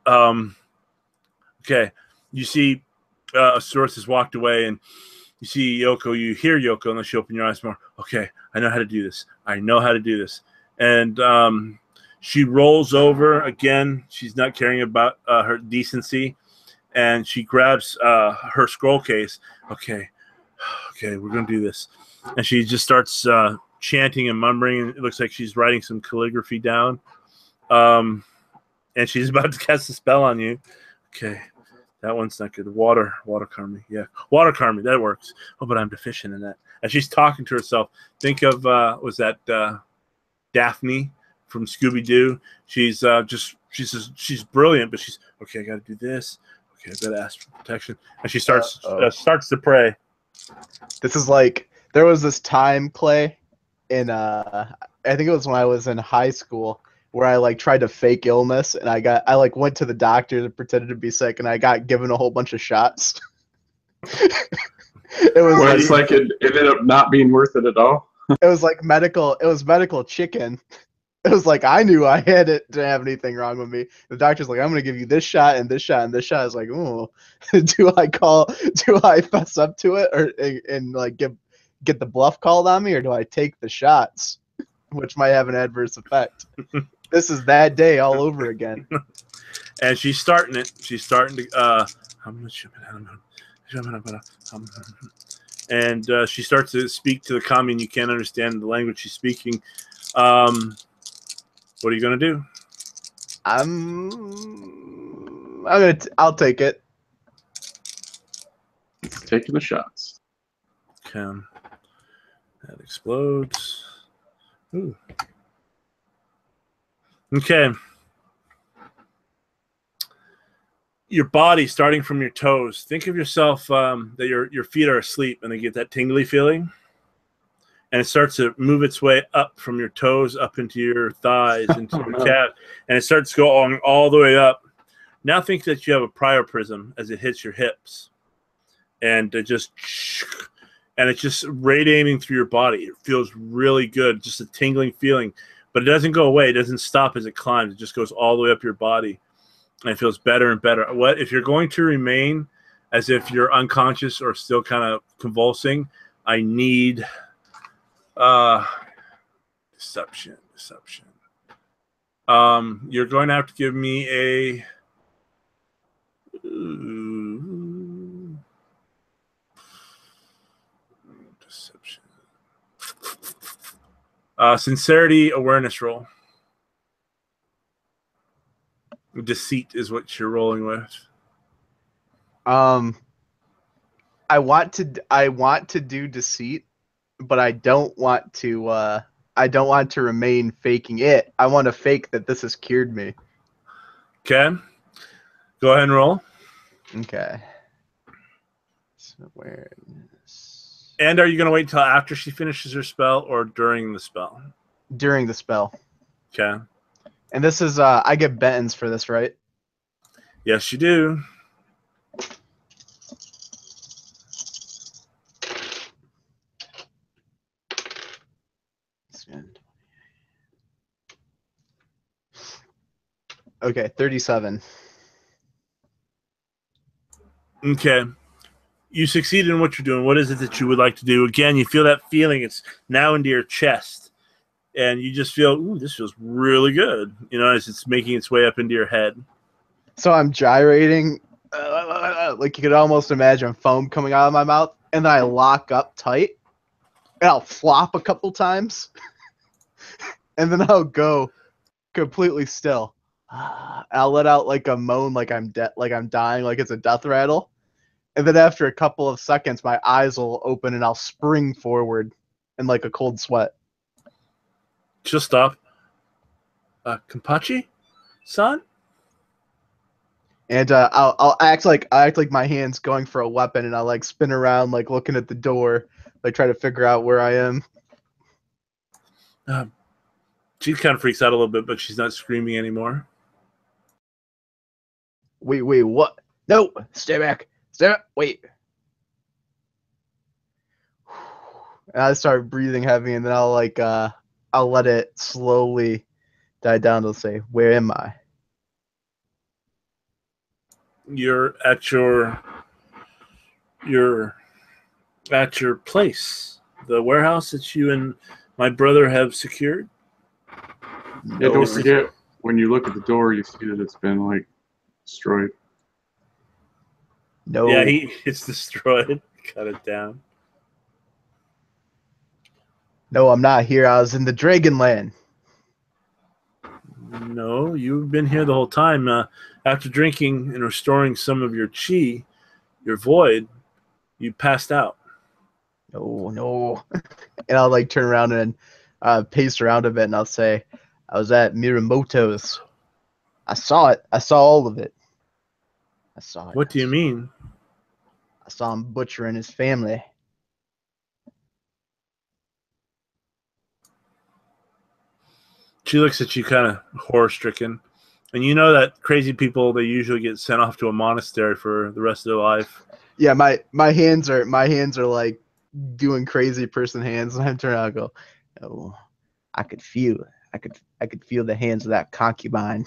S1: Okay. You see Asuris has walked away, and you see Yoko. You hear Yoko, unless you open your eyes more. Okay, I know how to do this. I know how to do this. And she rolls over again. She's not caring about her decency, and she grabs her scroll case. Okay, we're gonna do this. And she just starts chanting and mumbling. It looks like she's writing some calligraphy down. And she's about to cast a spell on you. Okay, that one's not good. Water karma. Yeah, water karma. That works. Oh, but I'm deficient in that. And she's talking to herself. Think of was that Daphne from Scooby-Doo? She's brilliant, but she's okay. I got to do this. Okay, I got to ask for protection. And she starts to pray.
S2: This is like there was this time, Clay, in I think it was when I was in high school, where I tried to fake illness, and I went to the doctor and pretended to be sick, and I got given a whole bunch of shots. It was
S3: Where
S2: like,
S3: it's like it ended up not being worth it at all.
S2: it was like medical. It was medical chicken. It was like I knew I had it didn't have anything wrong with me. The doctor's like, I'm gonna give you this shot and this shot and this shot. I was like, oh, do I fess up to it or and like get the bluff called on me, or do I take the shots, which might have an adverse effect? This is that day all over again.
S1: And she's starting it. She's starting to and she starts to speak to the commune. You can't understand the language she's speaking. What are you gonna do?
S2: I'll take it.
S3: It's taking the shots.
S1: Okay. That explodes. Ooh. Okay. Your body, starting from your toes. Think of yourself that your feet are asleep, and they get that tingly feeling, and it starts to move its way up from your toes up into your thighs, into your calf, and it starts going all the way up. Now think that you have a priaprism as it hits your hips, and it's just radiating through your body. It feels really good, just a tingling feeling, but it doesn't go away. It doesn't stop as it climbs. It just goes all the way up your body, and it feels better and better. What if you're going to remain as if you're unconscious or still kind of convulsing? I need deception. You're going to have to give me a deception. Sincerity awareness roll. Deceit is what you're rolling with.
S2: I want to do deceit, but I don't want to remain faking it. I want to fake that this has cured me.
S1: Okay. Go ahead and roll.
S2: Okay. Awareness.
S1: And are you going to wait till after she finishes her spell or during the spell?
S2: During the spell.
S1: Okay.
S2: And this is I get Benton's for this, right?
S1: Yes, you do.
S2: Okay, 37.
S1: Okay. You succeed in what you're doing. What is it that you would like to do? Again, you feel that feeling. It's now into your chest. And you just feel, ooh, this feels really good. You know, as it's making its way up into your head.
S2: So I'm gyrating. Like you could almost imagine foam coming out of my mouth. And then I lock up tight. And I'll flop a couple times. And then I'll go completely still. I'll let out like a moan, like I'm like I'm dying, like it's a death rattle. And then after a couple of seconds, my eyes will open and I'll spring forward in like a cold sweat.
S1: Just stop. Kampachi, son?
S2: And I'll act like my hand's going for a weapon, and I'll like spin around, like looking at the door, like try to figure out where I am.
S1: She kind of freaks out a little bit, but she's not screaming anymore.
S2: Wait, what? No, stay back. Wait. And I start breathing heavy, and then I'll let it slowly die down to say, "Where am I?"
S1: You're at your place, the warehouse that you and my brother have secured.
S3: Yeah, don't forget, when you look at the door, you see that it's been like destroyed.
S2: No.
S1: Yeah, it's destroyed. Cut it down.
S2: No, I'm not here. I was in the Dragonland.
S1: No, you've been here the whole time. After drinking and restoring some of your chi, your void, you passed out.
S2: No. And I'll like turn around and pace around a bit, and I'll say, I was at Miramoto's. I saw it. I saw all of it. I saw it.
S1: What do you mean?
S2: I saw him butchering his family.
S1: She looks at you kind of horror-stricken, And you know that crazy people, they usually get sent off to a monastery for the rest of their life.
S2: Yeah, my hands are like doing crazy person hands, and I'm turning around and go, oh, I could feel it. I could feel the hands of that concubine.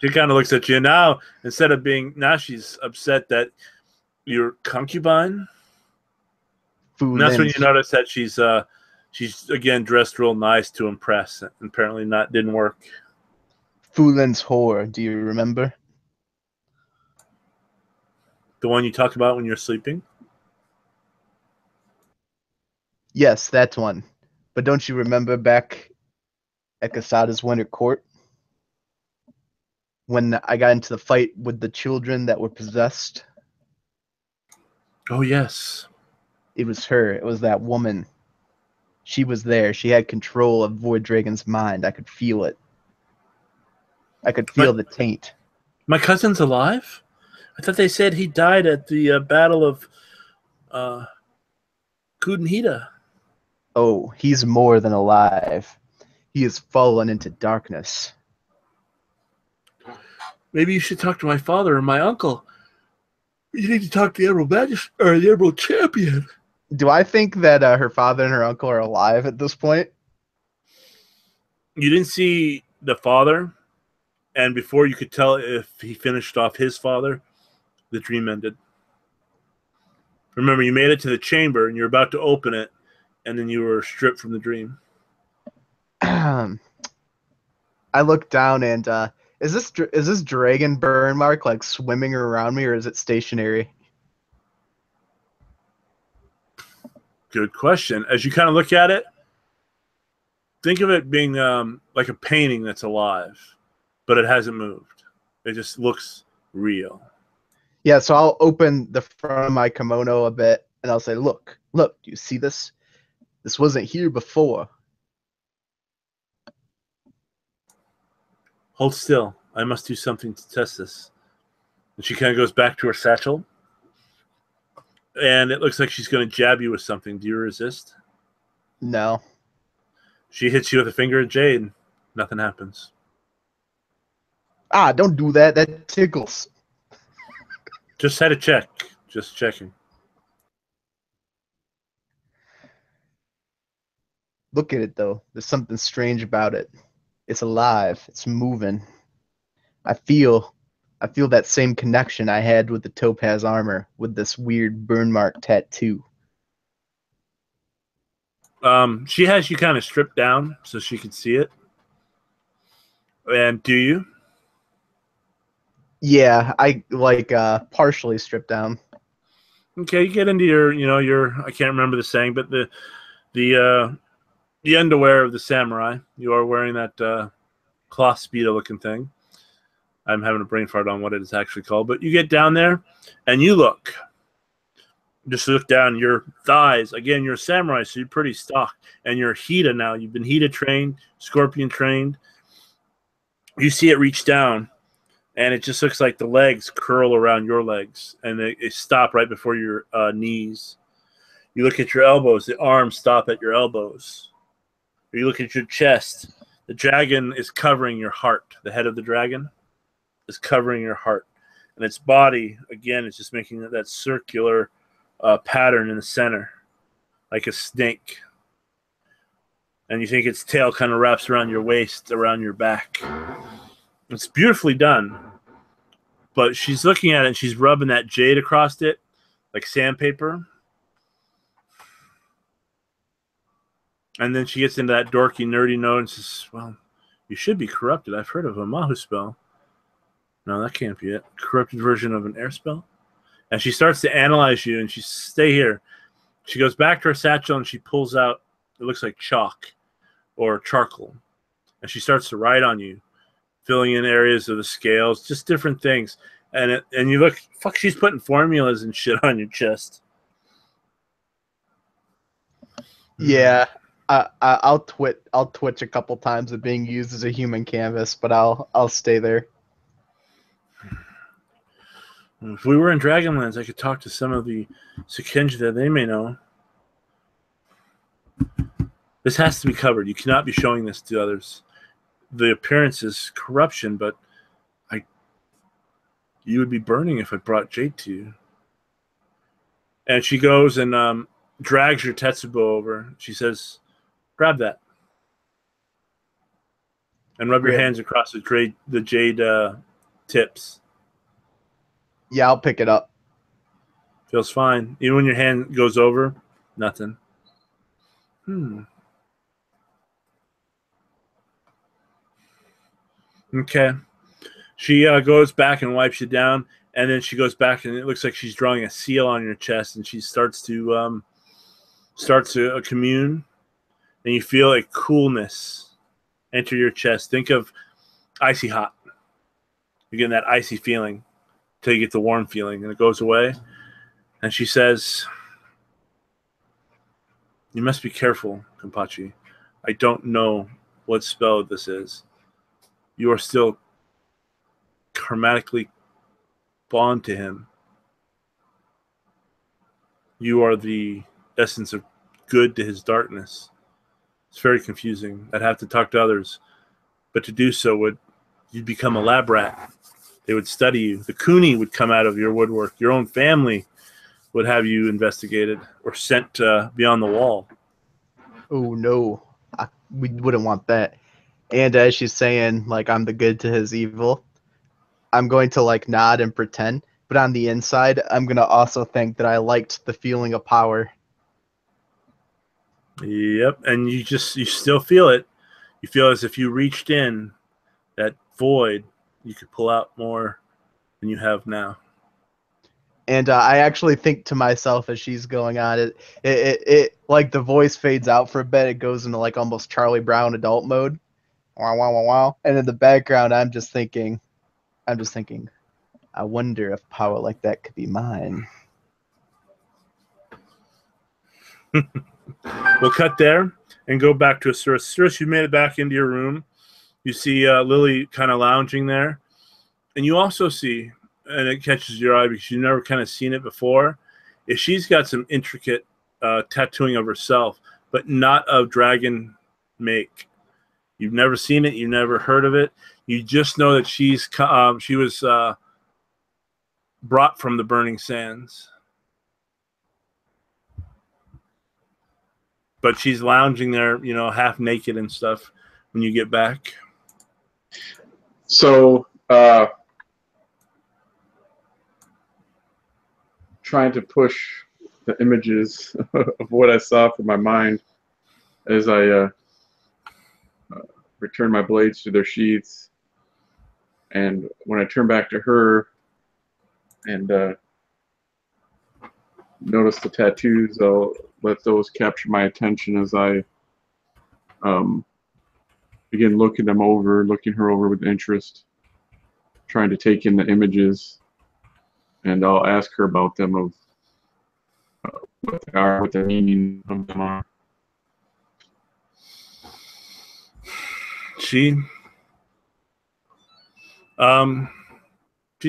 S1: She kind of looks at you now. Instead of being, now she's upset that you're concubine. And that's when you notice that she's again dressed real nice to impress. And apparently didn't work.
S2: Fulin's whore. Do you remember?
S1: The one you talked about when you're sleeping?
S2: Yes, that's one. But don't you remember back at Casada's Winter Court? When I got into the fight with the children that were possessed?
S1: Oh, yes.
S2: It was her. It was that woman. She was there. She had control of Void Dragon's mind. I could feel it. I could feel the taint.
S1: My cousin's alive? I thought they said he died at the Battle of Kudenhita.
S2: Oh, he's more than alive. He has fallen into darkness.
S1: Maybe you should talk to my father or my uncle. You need to talk to the the Emerald Champion.
S2: Do I think that her father and her uncle are alive at this point?
S1: You didn't see the father, and before you could tell if he finished off his father, the dream ended. Remember, you made it to the chamber, and you're about to open it, and then you were stripped from the dream.
S2: I look down, and is this dragon burn mark like swimming around me, or is it stationary?
S1: Good question. As you kind of look at it, think of it being like a painting that's alive, but it hasn't moved. It just looks real.
S2: Yeah, so I'll open the front of my kimono a bit, and I'll say, look, do you see this? This wasn't here before.
S1: Hold still. I must do something to test this. And she kind of goes back to her satchel. And it looks like she's going to jab you with something. Do you resist?
S2: No.
S1: She hits you with a finger of jade. Nothing happens.
S2: Ah, don't do that. That tickles.
S1: Just had a check. Just checking.
S2: Look at it, though. There's something strange about it. It's alive. It's moving. I feel that same connection I had with the topaz armor, with this weird burn mark tattoo.
S1: She has you kind of stripped down so she can see it. And do you?
S2: Yeah, I like partially stripped down.
S1: Okay, you get into your I can't remember the saying, but the underwear of the samurai. You are wearing that cloth speedo looking thing. I'm having a brain fart on what it is actually called, but you get down there and you look. Just look down your thighs. Again, you're a samurai, so you're pretty stocked. And you're Hida now. You've been Hida trained, Scorpion trained. You see it reach down, and it just looks like the legs curl around your legs, and they stop right before your knees. You look at your elbows. The arms stop at your elbows. You look at your chest. The dragon is covering your heart. The head of the dragon is covering your heart. And its body, again, is just making that circular pattern in the center, like a snake. And you think its tail kind of wraps around your waist, around your back. It's beautifully done. But she's looking at it, and she's rubbing that jade across it, like sandpaper. And then she gets into that dorky, nerdy note and says, well, you should be corrupted. I've heard of a Mahu spell. No, that can't be it. Corrupted version of an air spell? And she starts to analyze you, and she says, stay here. She goes back to her satchel, and she pulls out, it looks like chalk or charcoal. And she starts to write on you, filling in areas of the scales, just different things. And you look, fuck, she's putting formulas and shit on your chest.
S2: Yeah. I'll twitch a couple times at being used as a human canvas, but I'll stay there.
S1: If we were in Dragonlands, I could talk to some of the Sekenja that they may know. This has to be covered. You cannot be showing this to others. the appearance is corruption, but you would be burning if I brought jade to you. And she goes and drags your tetsubo over. She says, grab that. And rub your hands across the jade tips.
S2: Yeah, I'll pick it up.
S1: Feels fine. Even when your hand goes over, nothing. Okay. She goes back and wipes you down, and then she goes back, and it looks like she's drawing a seal on your chest, and she starts to commune, and you feel a coolness enter your chest. Think of icy hot. You're getting that icy feeling until you get the warm feeling, and it goes away. And she says, you must be careful, Kenpachi. I don't know what spell this is. You are still karmatically bond to him. You are the essence of good to his darkness. It's very confusing. I'd have to talk to others, but to do so you'd become a lab rat. They would study you. The Kuni would come out of your woodwork. Your own family would have you investigated or sent beyond the wall.
S2: Oh no, we wouldn't want that. And as she's saying, like, I'm the good to his evil, I'm going to like nod and pretend, but on the inside, I'm going to also think that I liked the feeling of power.
S1: Yep, and you still feel it. You feel as if you reached in that void, you could pull out more than you have now.
S2: And I actually think to myself as she's going on, it like the voice fades out for a bit. It goes into like almost Charlie Brown adult mode. Wow, wow, wow, wow. And in the background, I'm just thinking, I wonder if power like that could be mine.
S1: We'll cut there and go back to Asuris. Asuris, you made it back into your room. You see Lily kind of lounging there. And you also see, and it catches your eye because you've never kind of seen it before, is she's got some intricate tattooing of herself, but not of dragon make. You've never seen it. You've never heard of it. You just know that she was brought from the burning sands. But she's lounging there, you know, half naked and stuff when you get back.
S3: So, trying to push the images of what I saw from my mind as I return my blades to their sheaths. And when I turn back to her and notice the tattoos, I'll let those capture my attention as I begin looking her over with interest, trying to take in the images, and I'll ask her about them, of what they are, what the meaning of them are.
S1: She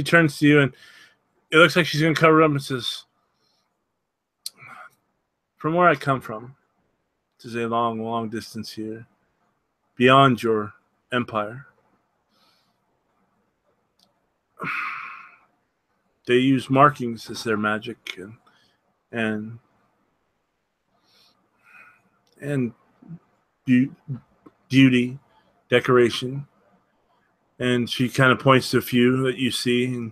S1: turns to you, and it looks like she's going to cover up and says, from where I come from, it is a long, long distance here, beyond your empire. They use markings as their magic and beauty, decoration. And she kind of points to a few that you see. And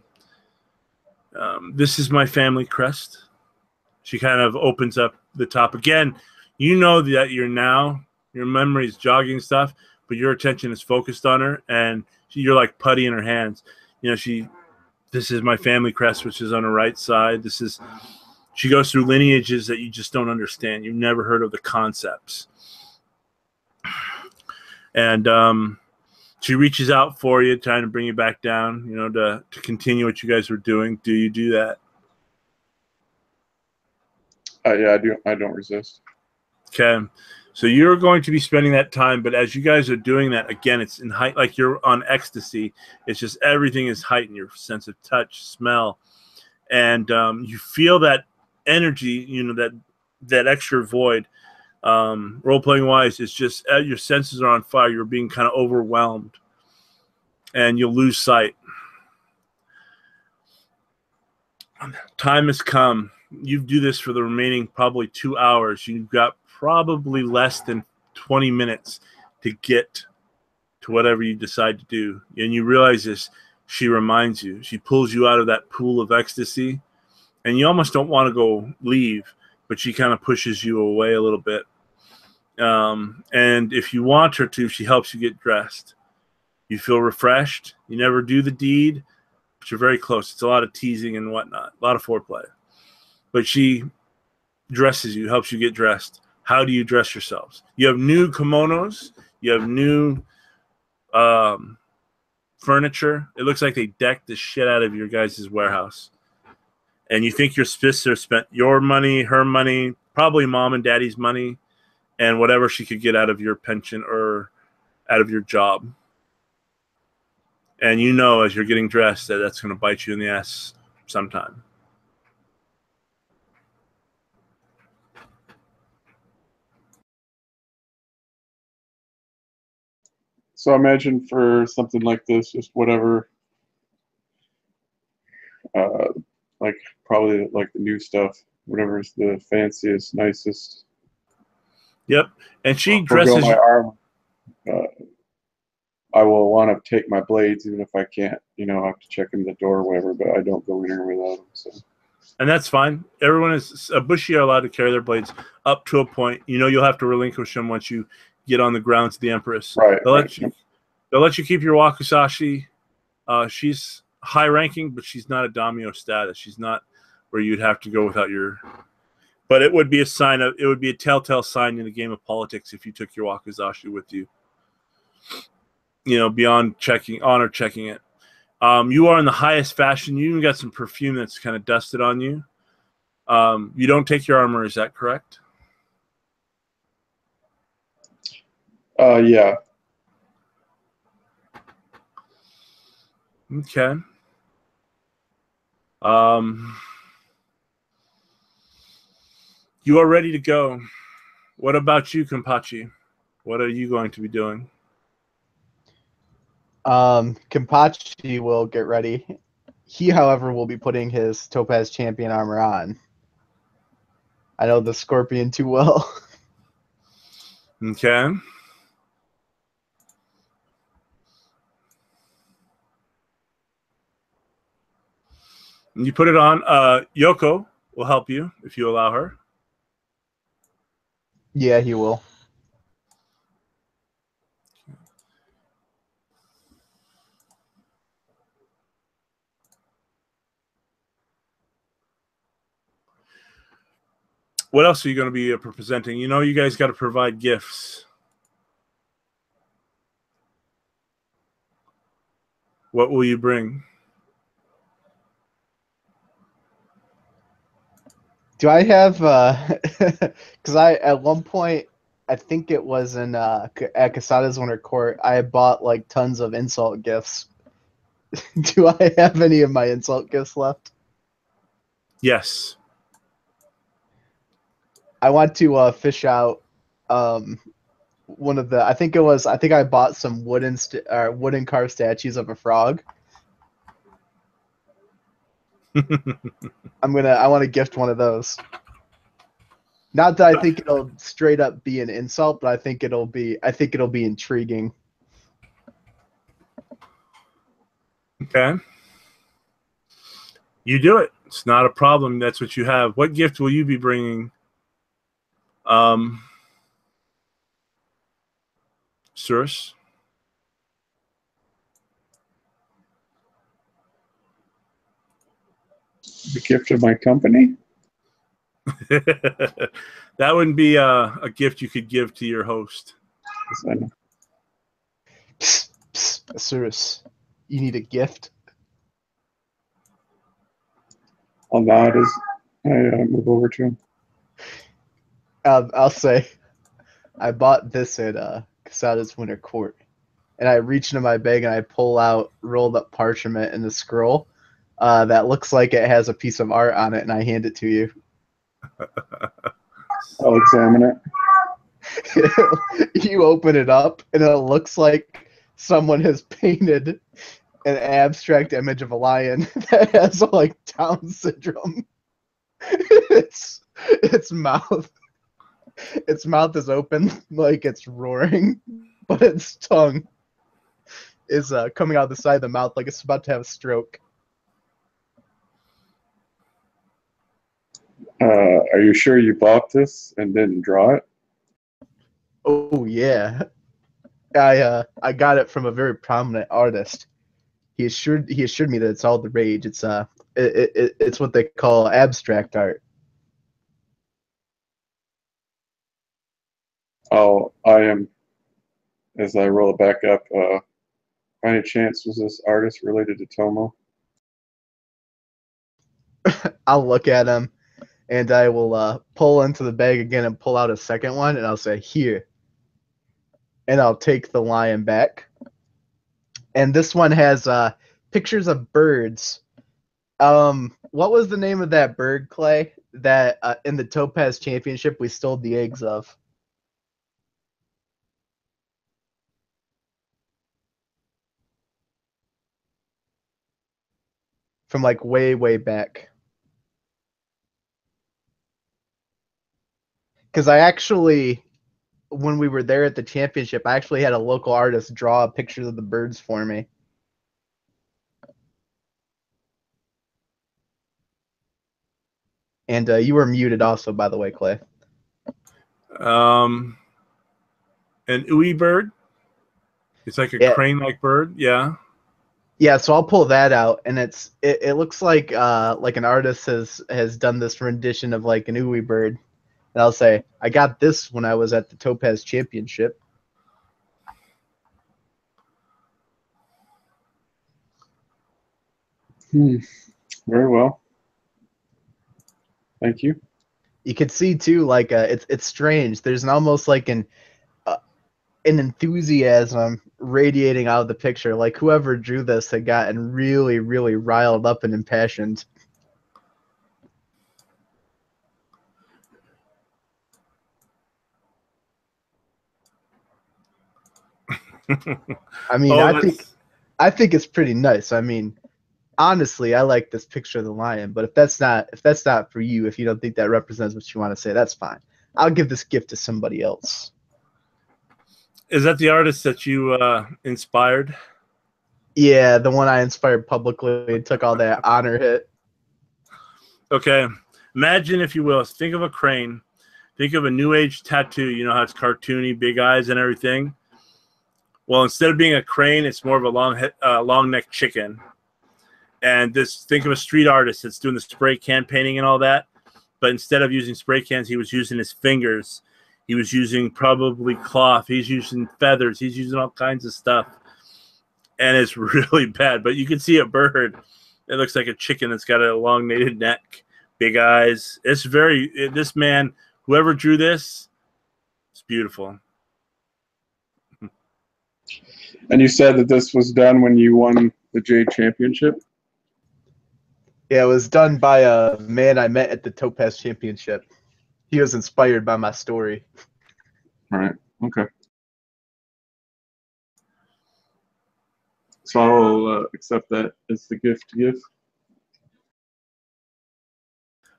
S1: this is my family crest. She kind of opens up the top. Again, you know that your memory is jogging stuff, but your attention is focused on her, and you're like putty in her hands. You know, this is my family crest, which is on her right side. She goes through lineages that you just don't understand. You've never heard of the concepts. And she reaches out for you, trying to bring you back down, you know, to continue what you guys were doing. Do you do that?
S3: Yeah, I do. I don't resist.
S1: Okay. So you're going to be spending that time, but as you guys are doing that, again, it's in height, like you're on ecstasy. It's just everything is heightened, your sense of touch, smell, and you feel that energy, you know, that extra void Role-playing wise, it's just your senses are on fire. You're being kind of overwhelmed, and you'll lose sight. Time has come. You do this for the remaining probably 2 hours. You've got probably less than 20 minutes to get to whatever you decide to do. And you realize this. She reminds you. She pulls you out of that pool of ecstasy. And you almost don't want to go leave, but she kind of pushes you away a little bit. And if you want her to, she helps you get dressed. You feel refreshed. You never do the deed, but you're very close. It's a lot of teasing and whatnot, a lot of foreplay. But she dresses you, helps you get dressed. How do you dress yourselves? You have new kimonos. You have new furniture. It looks like they decked the shit out of your guys' warehouse. And you think your sister spent your money, her money, probably mom and daddy's money, and whatever she could get out of your pension or out of your job. And you know as you're getting dressed that that's going to bite you in the ass sometime.
S3: So imagine for something like this, just whatever, like probably like the new stuff, whatever's the fanciest, nicest.
S1: Yep. And she
S3: Forgo
S1: dresses
S3: my arm. I will want to take my blades, even if I can't, I have to check in the door or whatever, but I don't go in here without them. So.
S1: And that's fine. Everyone is Bushi are allowed to carry their blades up to a point. You'll have to relinquish them once you get on the grounds of the Empress.
S3: Right.
S1: They'll let you keep your wakizashi. She's high ranking, but she's not a daimyo status. She's not where you'd have to go without your. But it would be a telltale sign in a game of politics if you took your wakizashi with you. Beyond checking it. You are in the highest fashion. You even got some perfume that's kind of dusted on you. You don't take your armor, is that correct?
S3: Yeah.
S1: Okay. You are ready to go. What about you, Kenpachi? What are you going to be doing?
S2: Kenpachi will get ready. He, however, will be putting his Topaz Champion armor on. I know the Scorpion too well.
S1: Okay. You put it on. Yoko will help you if you allow her.
S2: Yeah, he will.
S1: What else are you going to be presenting? You guys got to provide gifts. What will you bring?
S2: Do I have because at one point I think it was in at Casada's Winter Court, I bought like tons of insult gifts. Do I have any of my insult gifts left?
S1: Yes.
S2: I want to fish out one of the. I think I bought some wooden carved statues of a frog. I want to gift one of those. Not that I think it'll straight up be an insult, but I think it'll be intriguing.
S1: Okay. You do it. It's not a problem. That's what you have. What gift will you be bringing? Cirrus?
S3: The gift of my company?
S1: That wouldn't be a gift you could give to your host.
S2: Psst, psst, Cirrus, you need a gift?
S3: I'll nod as I move over to him.
S2: I'll say, I bought this at Casada's Winter Court, and I reach into my bag and I pull out rolled up parchment and a scroll that looks like it has a piece of art on it, and I hand it to you.
S3: I'll examine it.
S2: You open it up, and it looks like someone has painted an abstract image of a lion that has like Down syndrome. Its mouth, its mouth is open like it's roaring, but its tongue is coming out the side of the mouth like it's about to have a stroke.
S3: Are you sure you bought this and didn't draw it?
S2: Oh yeah, I got it from a very prominent artist. He assured me that it's all the rage. It's what they call abstract art.
S3: I am, as I roll it back up, by any chance was this artist related to Tomo?
S2: I'll look at him, and I will pull into the bag again and pull out a second one, and I'll say, here. And I'll take the lion back. And this one has pictures of birds. What was the name of that bird, Clay, that in the Topaz Championship we stole the eggs of? From like way, way back. Because I actually, when we were there at the championship, I actually had a local artist draw pictures of the birds for me. And you were muted also, by the way, Clay.
S1: An ooey bird. It's like a crane-like bird. Yeah.
S2: Yeah, so I'll pull that out, and it looks like an artist has done this rendition of like an ooey bird. And I'll say, I got this when I was at the Topaz Championship.
S3: Very well. Thank you.
S2: You can see too, like it's strange. There's almost like an enthusiasm radiating out of the picture. Like whoever drew this had gotten really, really riled up and impassioned. I mean, I think it's pretty nice. I mean, honestly, I like this picture of the lion, but if that's not for you, if you don't think that represents what you want to say, that's fine. I'll give this gift to somebody else.
S1: Is that the artist that you inspired?
S2: Yeah, the one I inspired publicly and took all that honor hit.
S1: Okay. Imagine, if you will, think of a crane. Think of a new age tattoo. You know how it's cartoony, big eyes and everything? Well, instead of being a crane, it's more of a long neck chicken. And think of a street artist that's doing the spray can painting and all that. But instead of using spray cans, he was using his fingers. He was using probably cloth. He's using feathers. He's using all kinds of stuff. And it's really bad. But you can see a bird. It looks like a chicken that's got an elongated neck, big eyes. This man, whoever drew this, it's beautiful.
S3: And you said that this was done when you won the J Championship?
S2: Yeah, it was done by a man I met at the Topaz Championship. He was inspired by my story.
S3: All right. Okay. So I will accept that as the gift to give.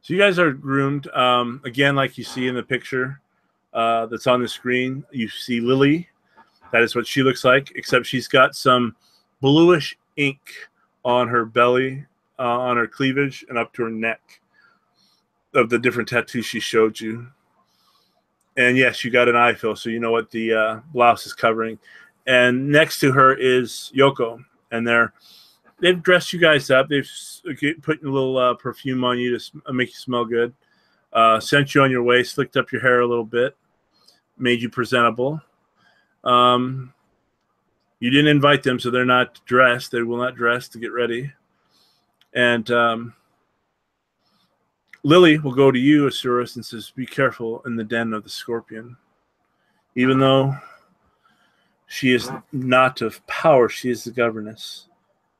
S1: So you guys are groomed. Again, like you see in the picture that's on the screen, you see Lily. That is what she looks like, except she's got some bluish ink on her belly, on her cleavage, and up to her neck of the different tattoos she showed you. And yes, you got an eye fill, so you know what the blouse is covering. And next to her is Yoko, and they've dressed you guys up. They've put a little perfume on you to make you smell good. Sent you on your way, slicked up your hair a little bit, made you presentable. You didn't invite them, so they're not dressed. They will not dress to get ready. And Lily will go to you, Asuras, and says, be careful in the den of the scorpion. Even though she is not of power, she is the governess.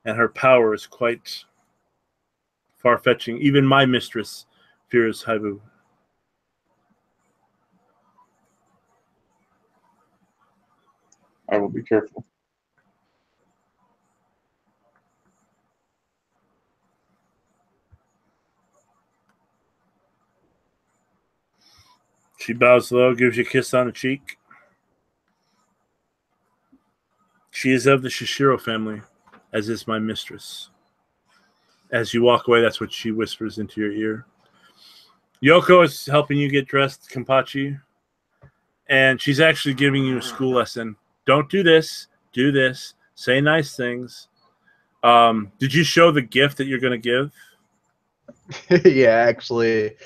S1: And her power is quite far-fetching. Even my mistress fears Haibu.
S3: I will be careful.
S1: She bows low, gives you a kiss on the cheek. She is of the Shishiro family, as is my mistress. As you walk away, that's what she whispers into your ear. Yoko is helping you get dressed, Kenpachi, and she's actually giving you a school lesson. Don't do this. Do this. Say nice things. Did you show the gift that you're going to give?
S2: Yeah, actually,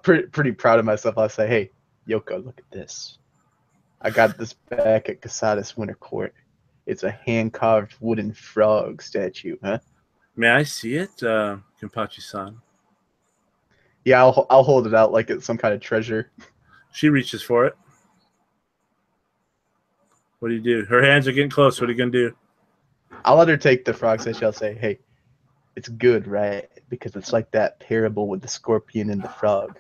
S2: pretty proud of myself. I'll say, hey, Yoko, look at this. I got this back at Casadas Winter Court. It's a hand-carved wooden frog statue, huh?
S1: May I see it, Kenpachi-san?
S2: Yeah, I'll hold it out like it's some kind of treasure.
S1: She reaches for it. What do you do? Her hands are getting close. What are you going to do?
S2: I'll let her take the frog statue. I'll say, hey, it's good, right? Because it's like that parable with the scorpion and the frog.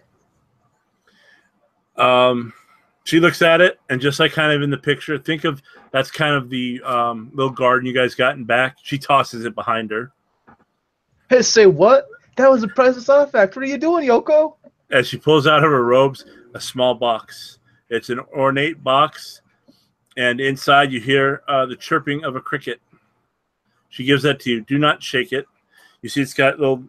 S1: She looks at it, and just like kind of in the picture, think of that's kind of the little garden you guys got in back. She tosses it behind her.
S2: Hey, say what? That was a priceless artifact. What are you doing, Yoko?
S1: As she pulls out of her robes, a small box. It's an ornate box, and inside you hear the chirping of a cricket. She gives that to you. Do not shake it. You see it's got little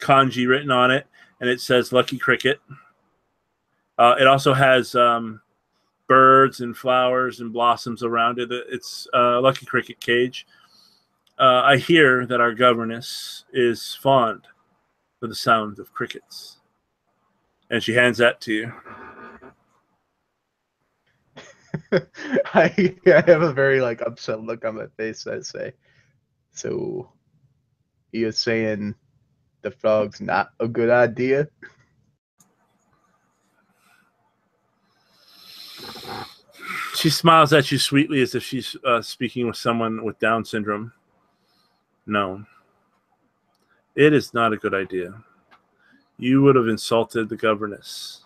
S1: kanji written on it, and it says Lucky Cricket. It also has birds and flowers and blossoms around it. It's a Lucky Cricket cage. I hear that our governess is fond of the sound of crickets. And she hands that to you.
S2: I have a very upset look on my face. I say, so you're saying the frog's not a good idea?
S1: She smiles at you sweetly as if she's speaking with someone with Down syndrome. No, it is not a good idea. You would have insulted the governess.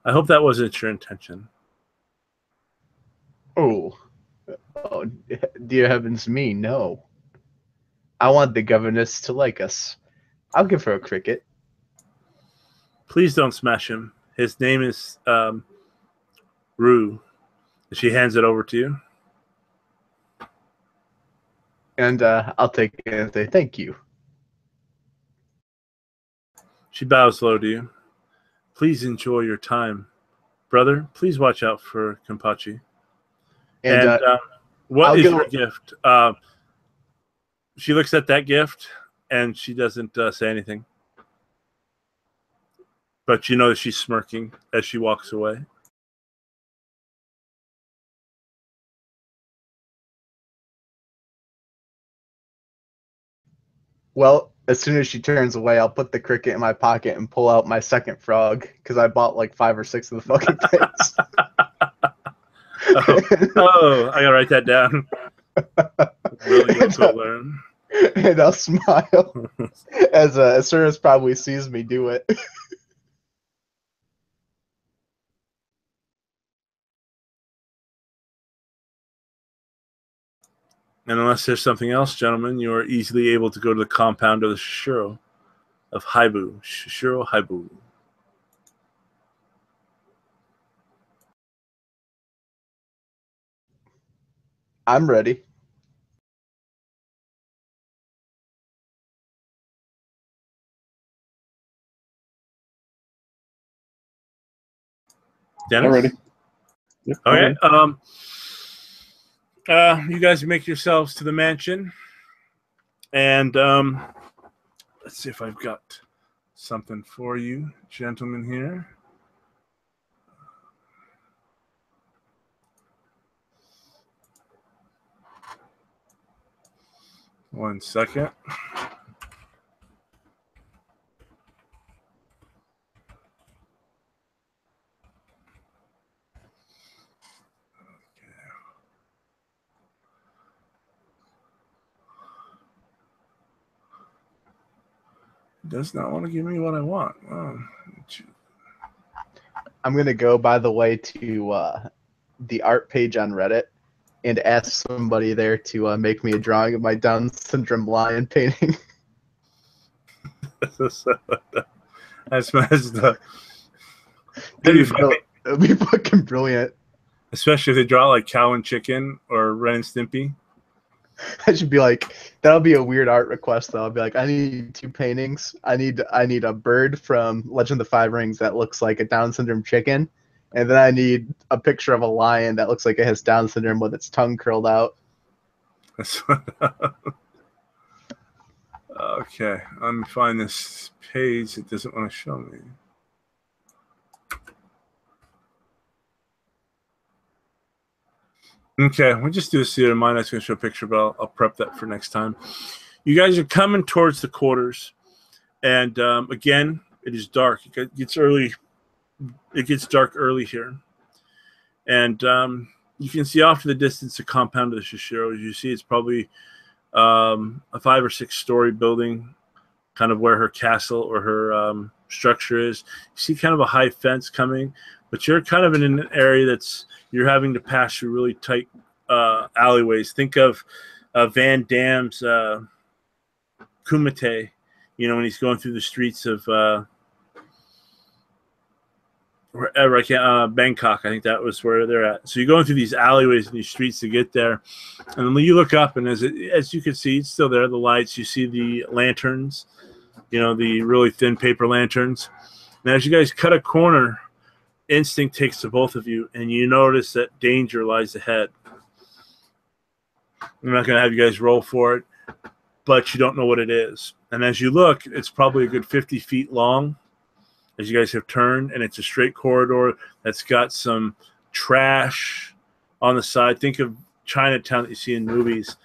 S1: I hope that wasn't your intention.
S2: Oh, dear heavens me, no. I want the governess to like us. I'll give her a cricket.
S1: Please don't smash him. His name is Rue. She hands it over to you.
S2: And I'll take it and say thank you.
S1: She bows low to you. Please enjoy your time. Brother, please watch out for Kenpachi. And what is your gift? She looks at that gift, and she doesn't say anything. But you know that she's smirking as she walks away.
S2: Well, as soon as she turns away, I'll put the cricket in my pocket and pull out my second frog because I bought like 5 or 6 of the fucking things.
S1: I gotta write that down. Really good to learn.
S2: And I'll smile as Cyrus probably sees me do it.
S1: And unless there's something else, gentlemen, you are easily able to go to the compound of the Shishiro of Haibu. Shishiro Haibu.
S2: I'm ready.
S1: Dennis?
S3: I'm ready. Yep,
S1: Okay.
S3: ready.
S1: You guys make yourselves to the mansion. And let's see if I've got something for you, gentlemen, here. One second. Does not want to give me what I want. Oh,
S2: I'm gonna go, by the way, to the art page on Reddit, and ask somebody there to make me a drawing of my Down syndrome lion painting.
S1: That's messed up.
S2: It'd be fucking brilliant.
S1: Especially if they draw like Cow and Chicken or Ren and Stimpy.
S2: I should be like, that'll be a weird art request though. I'll be like, I need 2 paintings. I need a bird from Legend of the Five Rings that looks like a Down syndrome chicken, and then I need a picture of a lion that looks like it has Down syndrome with its tongue curled out.
S1: Okay, let me find this page. It doesn't want to show me. Okay, we'll just do this theater. Mine, that's going to show a picture, but I'll prep that for next time. You guys are coming towards the quarters, and again, it is dark. It gets early. It gets dark early here, and you can see off to the distance the compound of the Shishiro. As you see, it's probably a 5 or 6 story building, kind of where her castle or her structure is. You see kind of a high fence coming, but you're kind of in an area that's you're having to pass through really tight alleyways. Think of Van Damme's Kumite, you know, when he's going through the streets of Bangkok. I think that was where they're at. So you're going through these alleyways and these streets to get there. And then you look up, and as you can see, it's still there, the lights. You see the lanterns, you know, the really thin paper lanterns. Now, as you guys cut a corner, instinct takes to both of you, and you notice that danger lies ahead. I'm not going to have you guys roll for it, but you don't know what it is. And as you look, it's probably a good 50 feet long as you guys have turned, and it's a straight corridor that's got some trash on the side. Think of Chinatown that you see in movies,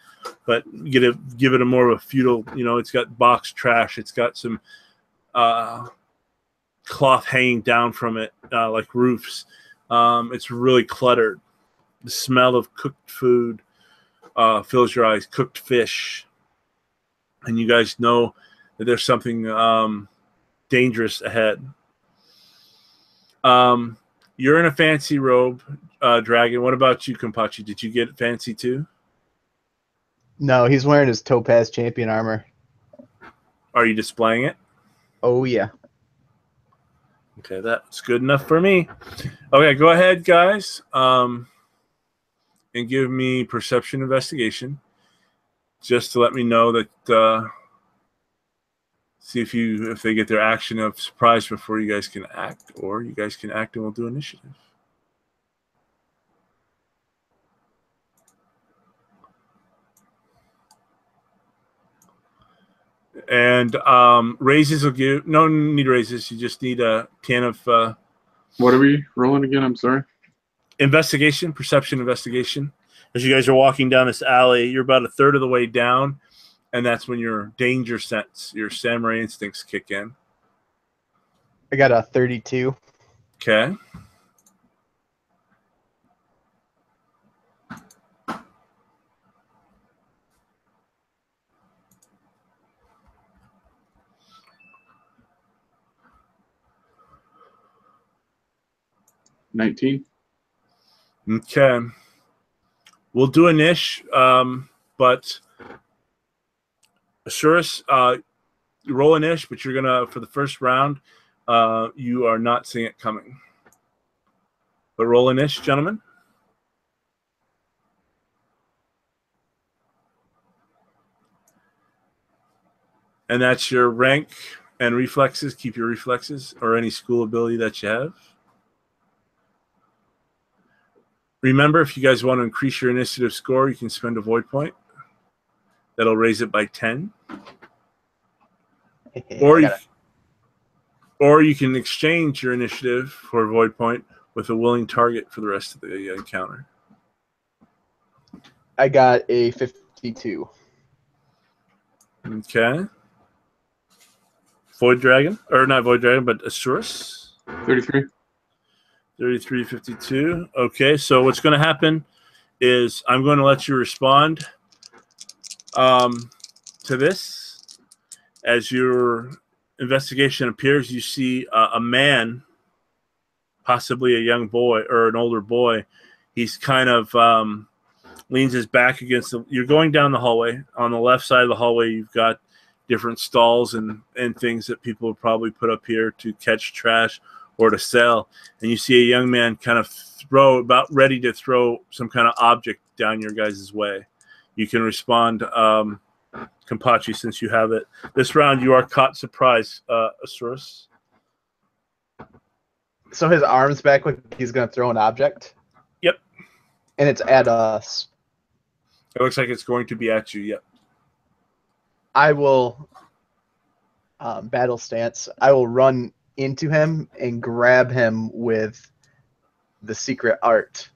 S1: but you get to give it a more of a feudal, you know, it's got box trash. It's got some cloth hanging down from it, like roofs. It's really cluttered. The smell of cooked food fills your eyes, cooked fish. And you guys know that there's something dangerous ahead. You're in a fancy robe, Dragon. What about you, Kampachi? Did you get fancy too?
S2: No, he's wearing his Topaz champion armor.
S1: Are you displaying it?
S2: Oh, yeah.
S1: Okay, that's good enough for me. Okay, go ahead, guys, and give me perception investigation, just to let me know that. See if they get their action of surprise before you guys can act, or you guys can act and we'll do initiative. And raises will give no need raises. You just need a 10 of.
S3: What are we rolling again? I'm sorry.
S1: Investigation, perception, investigation. As you guys are walking down this alley, you're about a third of the way down. And that's when your danger sense, your samurai instincts kick in.
S2: I got a 32.
S1: Okay.
S3: $19.
S1: Okay. We'll do a niche, but Asurus, roll a niche, but you're gonna for the first round, you are not seeing it coming. But roll a niche, gentlemen. And that's your rank and reflexes. Keep your reflexes or any school ability that you have. Remember, if you guys want to increase your initiative score, you can spend a void point. That'll raise it by 10. Or you can exchange your initiative for a void point with a willing target for the rest of the encounter.
S2: I got a 52.
S1: Okay. Void Dragon, or not Void Dragon, but Asurus.
S3: 33.
S1: 3352. Okay, so what's going to happen is I'm going to let you respond to this. As your investigation appears, you see a man, possibly a young boy or an older boy. He's kind of leans his back against the. You're going down the hallway. On the left side of the hallway, you've got different stalls and things that people would probably put up here to catch trash or to sell. And you see a young man kind of about ready to throw some kind of object down your guys' way. You can respond, Kampachi, since you have it. This round, you are caught surprise, Asurus.
S2: So his arm's back like he's going to throw an object?
S1: Yep.
S2: And it's at us.
S1: It looks like it's going to be at you, yep.
S2: I will battle stance. I will run into him and grab him with the secret art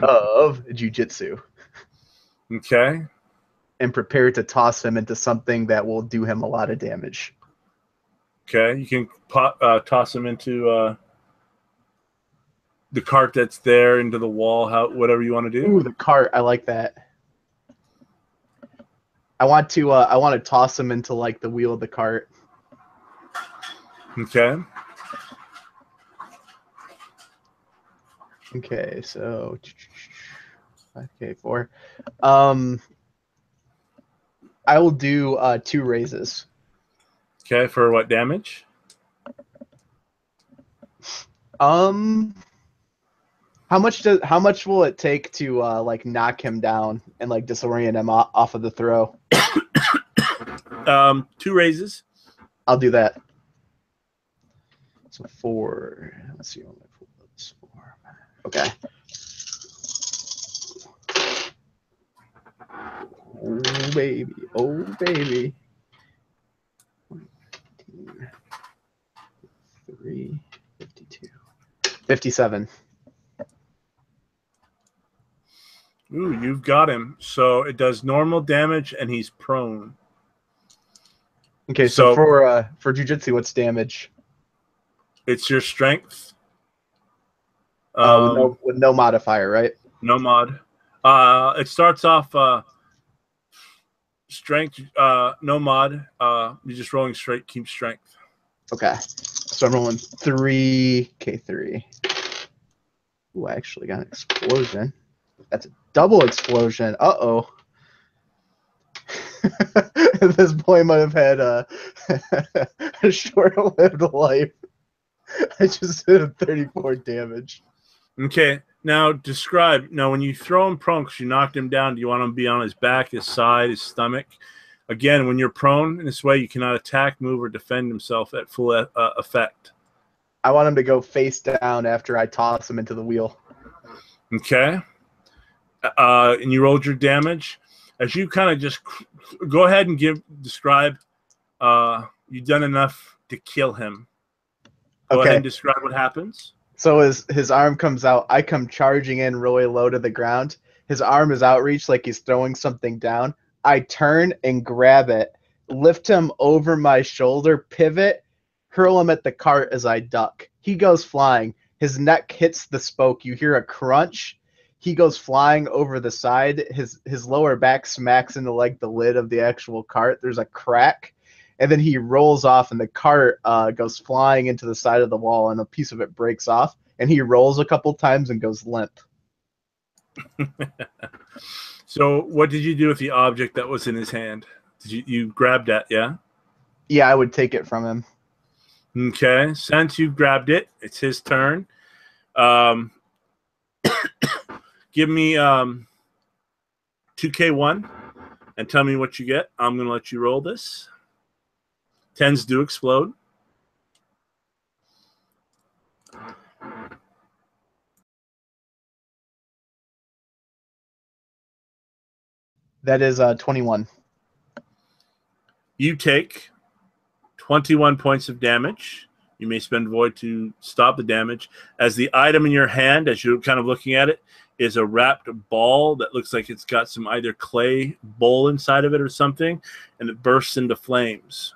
S2: of jiu-jitsu.
S1: Okay.
S2: And prepare to toss him into something that will do him a lot of damage.
S1: Okay, you can toss him into the cart that's there, into the wall, whatever you want to do.
S2: Ooh, the cart. I like that. I want to toss him into like the wheel of the cart.
S1: Okay.
S2: Okay, so 5K4. I will do 2 raises.
S1: Okay, for what damage?
S2: How much will it take to like knock him down and like disorient him off of the throw?
S1: 2 raises.
S2: I'll do that. So 4. Let's see what my pool is for. Okay. Oh baby, oh baby. 3, 52, 57.
S1: Ooh, you've got him. So it does normal damage, and he's prone.
S2: Okay, so for jiu-jitsu, what's damage?
S1: It's your strength.
S2: With no modifier, right?
S1: No mod. It starts off strength, no mod. You're just rolling straight, keep strength.
S2: Okay. So I'm rolling 3K3. Ooh, I actually got an explosion. That's a double explosion. Uh-oh. This boy might have had a short-lived life. I just did 34 damage.
S1: Okay. Now describe. Now, when you throw him prone, because you knocked him down, do you want him to be on his back, his side, his stomach? Again, when you're prone in this way, you cannot attack, move, or defend himself at full effect.
S2: I want him to go face down after I toss him into the wheel.
S1: Okay. And you rolled your damage. As you kind of just go ahead and describe. You've done enough to kill him. Go ahead and describe what happens.
S2: So his arm comes out. I come charging in really low to the ground. His arm is outreached like he's throwing something down. I turn and grab it, lift him over my shoulder, pivot, hurl him at the cart as I duck. He goes flying. His neck hits the spoke. You hear a crunch. He goes flying over the side. His lower back smacks into like the lid of the actual cart. There's a crack. And then he rolls off, and the cart goes flying into the side of the wall, and a piece of it breaks off. And he rolls a couple times and goes limp.
S1: So what did you do with the object that was in his hand? Did you grabbed that, yeah?
S2: Yeah, I would take it from him.
S1: Okay. Since you grabbed it, it's his turn. Give me 2K1 and tell me what you get. I'm going to let you roll this. 10s do explode.
S2: That is 21.
S1: You take 21 points of damage. You may spend void to stop the damage. As the item in your hand, as you're kind of looking at it, is a wrapped ball that looks like it's got some either clay bowl inside of it or something, and it bursts into flames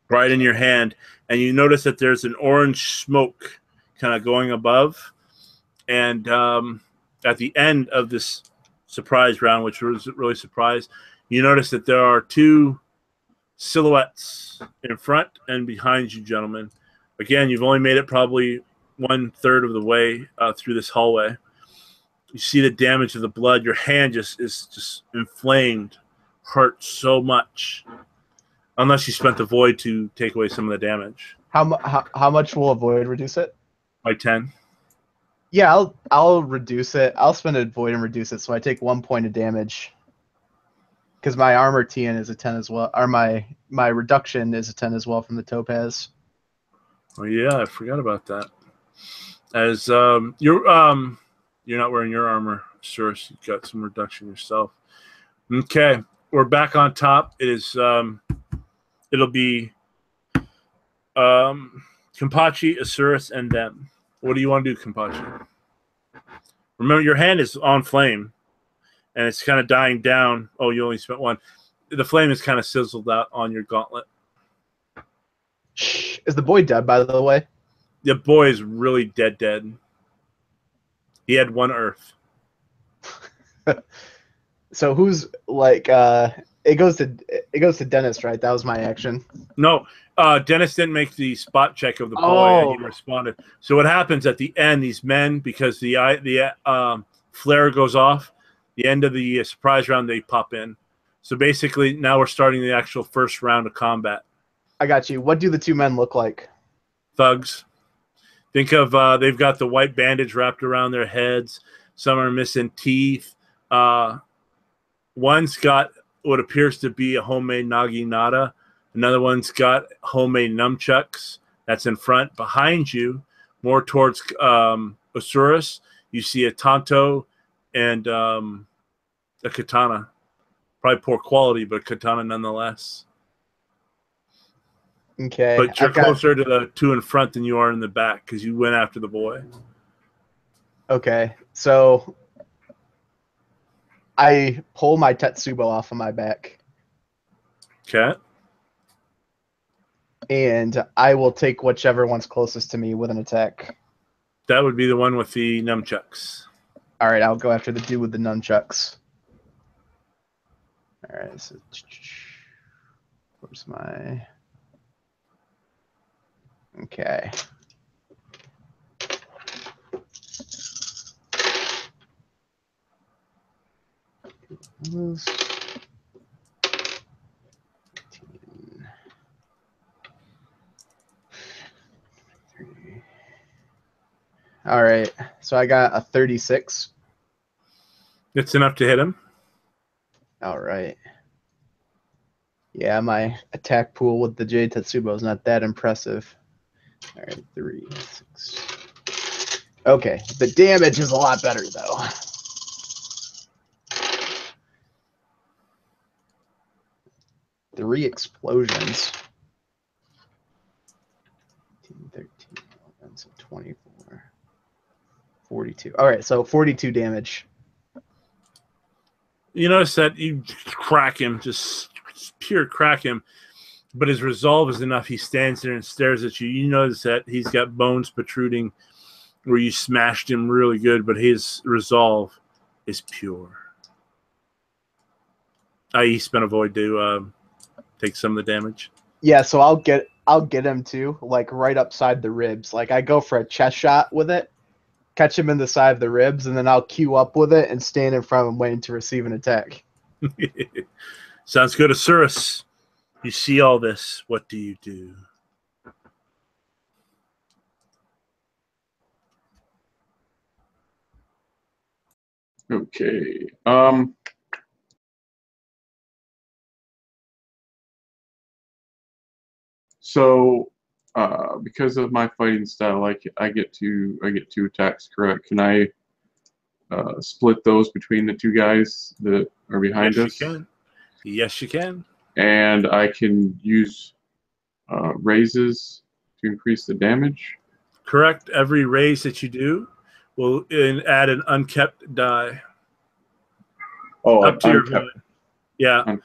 S1: right in your hand. And you notice that there's an orange smoke kind of going above. And at the end of this surprise round, which was really surprised, you notice that there are 2 silhouettes in front and behind you, gentlemen. Again, you've only made it probably 1/3 of the way through this hallway. You see the damage of the blood. Your hand is just inflamed, hurts so much. Unless you spent the void to take away some of the damage.
S2: How much will a void reduce it?
S1: By 10.
S2: Yeah, I'll reduce it. I'll spend a void and reduce it, so I take 1 point of damage. Because my armor TN is a 10 as well, or my reduction is a 10 as well from the topaz.
S1: Oh yeah, I forgot about that. As you're not wearing your armor, sure, so you've got some reduction yourself. Okay, we're back on top. It is it'll be Kenpachi, Asuras, and them. What do you want to do, Kenpachi? Remember, your hand is on flame, and it's kind of dying down. Oh, you only spent 1. The flame is kind of sizzled out on your gauntlet.
S2: Is the boy dead, by the way?
S1: The boy is really dead. He had 1 earth.
S2: So who's like it goes to Dennis, right? That was my action.
S1: No, Dennis didn't make the spot check of the boy, and he responded. So what happens at the end? These men, because the flare goes off, the end of the surprise round, they pop in. So basically, now we're starting the actual first round of combat.
S2: I got you. What do the 2 men look like?
S1: Thugs. Think of they've got the white bandage wrapped around their heads. Some are missing teeth. One's got what appears to be a homemade naginata. Another one's got homemade nunchucks. That's in front. Behind you, more towards Asuras, you see a tanto and a katana. Probably poor quality, but katana nonetheless.
S2: Okay.
S1: But you're closer to the 2 in front than you are in the back because you went after the boy.
S2: Okay. So I pull my Tetsubo off of my back.
S1: Okay.
S2: And I will take whichever one's closest to me with an attack.
S1: That would be the one with the nunchucks.
S2: All right, I'll go after the dude with the nunchucks. All right, so where's my... Okay. All right, so I got a 36.
S1: It's enough to hit him.
S2: All right. Yeah, my attack pool with the Jade Tetsubo is not that impressive. All right, 3, 6. Okay, the damage is a lot better, though. Three explosions. 13, 11, so 24. 42. All right, so 42 damage.
S1: You notice that you crack him, just pure crack him, but his resolve is enough. He stands there and stares at you. You notice that he's got bones protruding where you smashed him really good, but his resolve is pure. He spent a void to take some of the damage.
S2: Yeah, so I'll get him too, like right upside the ribs. Like I go for a chest shot with it, catch him in the side of the ribs, and then I'll queue up with it and stand in front of him waiting to receive an attack.
S1: Sounds good, Asuras. You see all this. What do you do?
S3: Okay. So, because of my fighting style, I get 2 attacks. Correct? Can I split those between the 2 guys that are behind us?
S1: Yes, you can. Yes, you can.
S3: And I can use raises to increase the damage.
S1: Correct. Every raise that you do will add an unkept die.
S3: Oh,
S1: Up to your
S3: unkept.
S1: void. Yeah.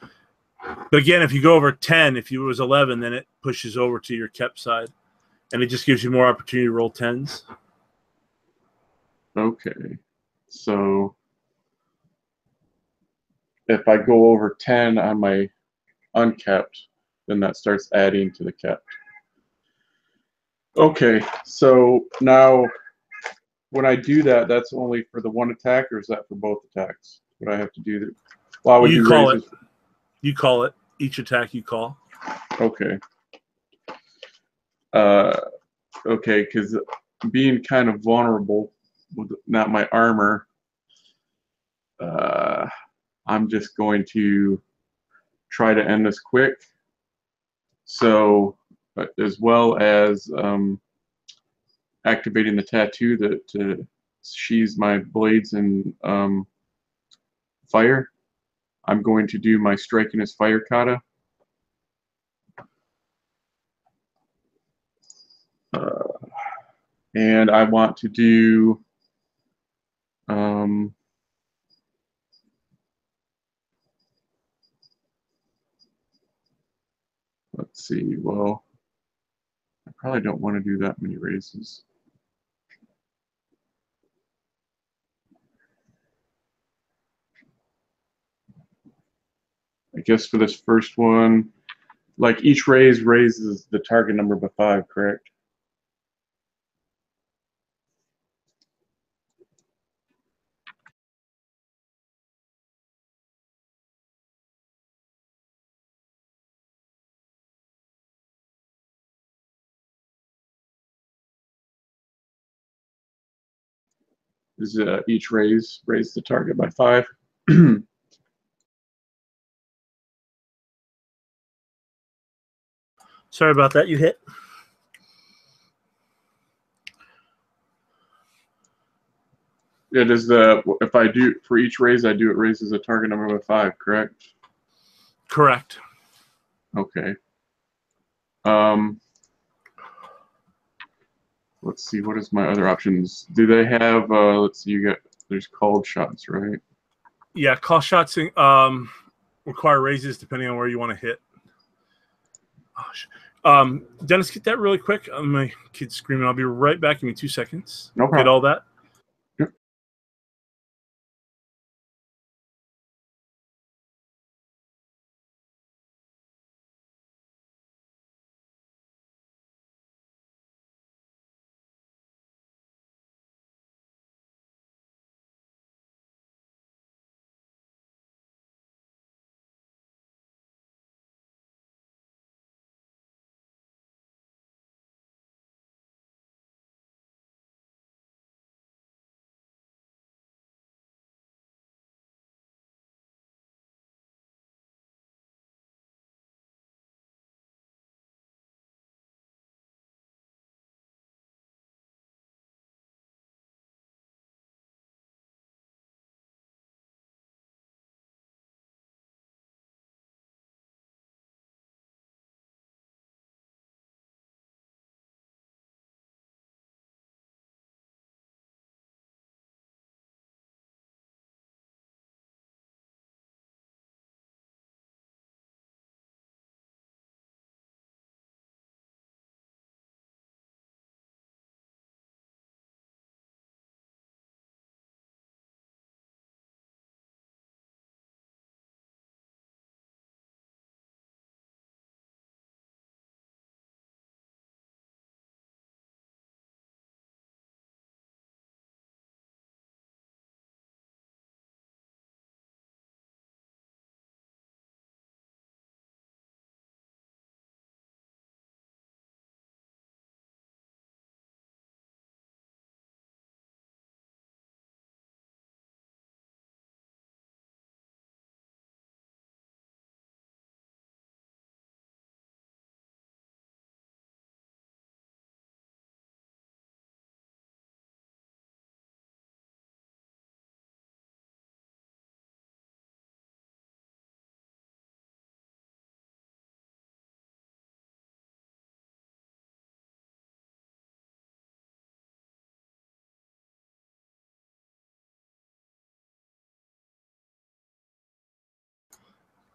S1: But again, if you go over 10, if it was 11, then it pushes over to your kept side. And it just gives you more opportunity to roll 10s.
S3: Okay. So if I go over 10 on my unkept, then that starts adding to the kept. Okay, so now when I do that, that's only for the one attack, or is that for both attacks? What I have to do? Well, I would
S1: You
S3: do
S1: call
S3: raises.
S1: it. You call it. Each attack you call.
S3: Okay. Okay, because being kind of vulnerable with not my armor, I'm just going to try to end this quick. So, as well as activating the tattoo to sheathe my blades in fire, I'm going to do my striking fire kata. And I want to do let's see, well, I probably don't want to do that many raises. I guess for this first one, like each raise raises the target number by 5, correct? Is each raise the target by 5?
S1: Sorry about that. You hit.
S3: It is the, if I do for each raise I do, it raises a target number by 5, correct?
S1: Correct.
S3: Okay. Let's see, what is my other options? Do they have let's see, there's called shots, right?
S1: Yeah, call shots require raises depending on where you want to hit. Oh, Dennis, get that really quick. My kid's screaming. I'll be right back. Give me 2 seconds.
S3: No problem.
S1: Get all that.
S3: Yep.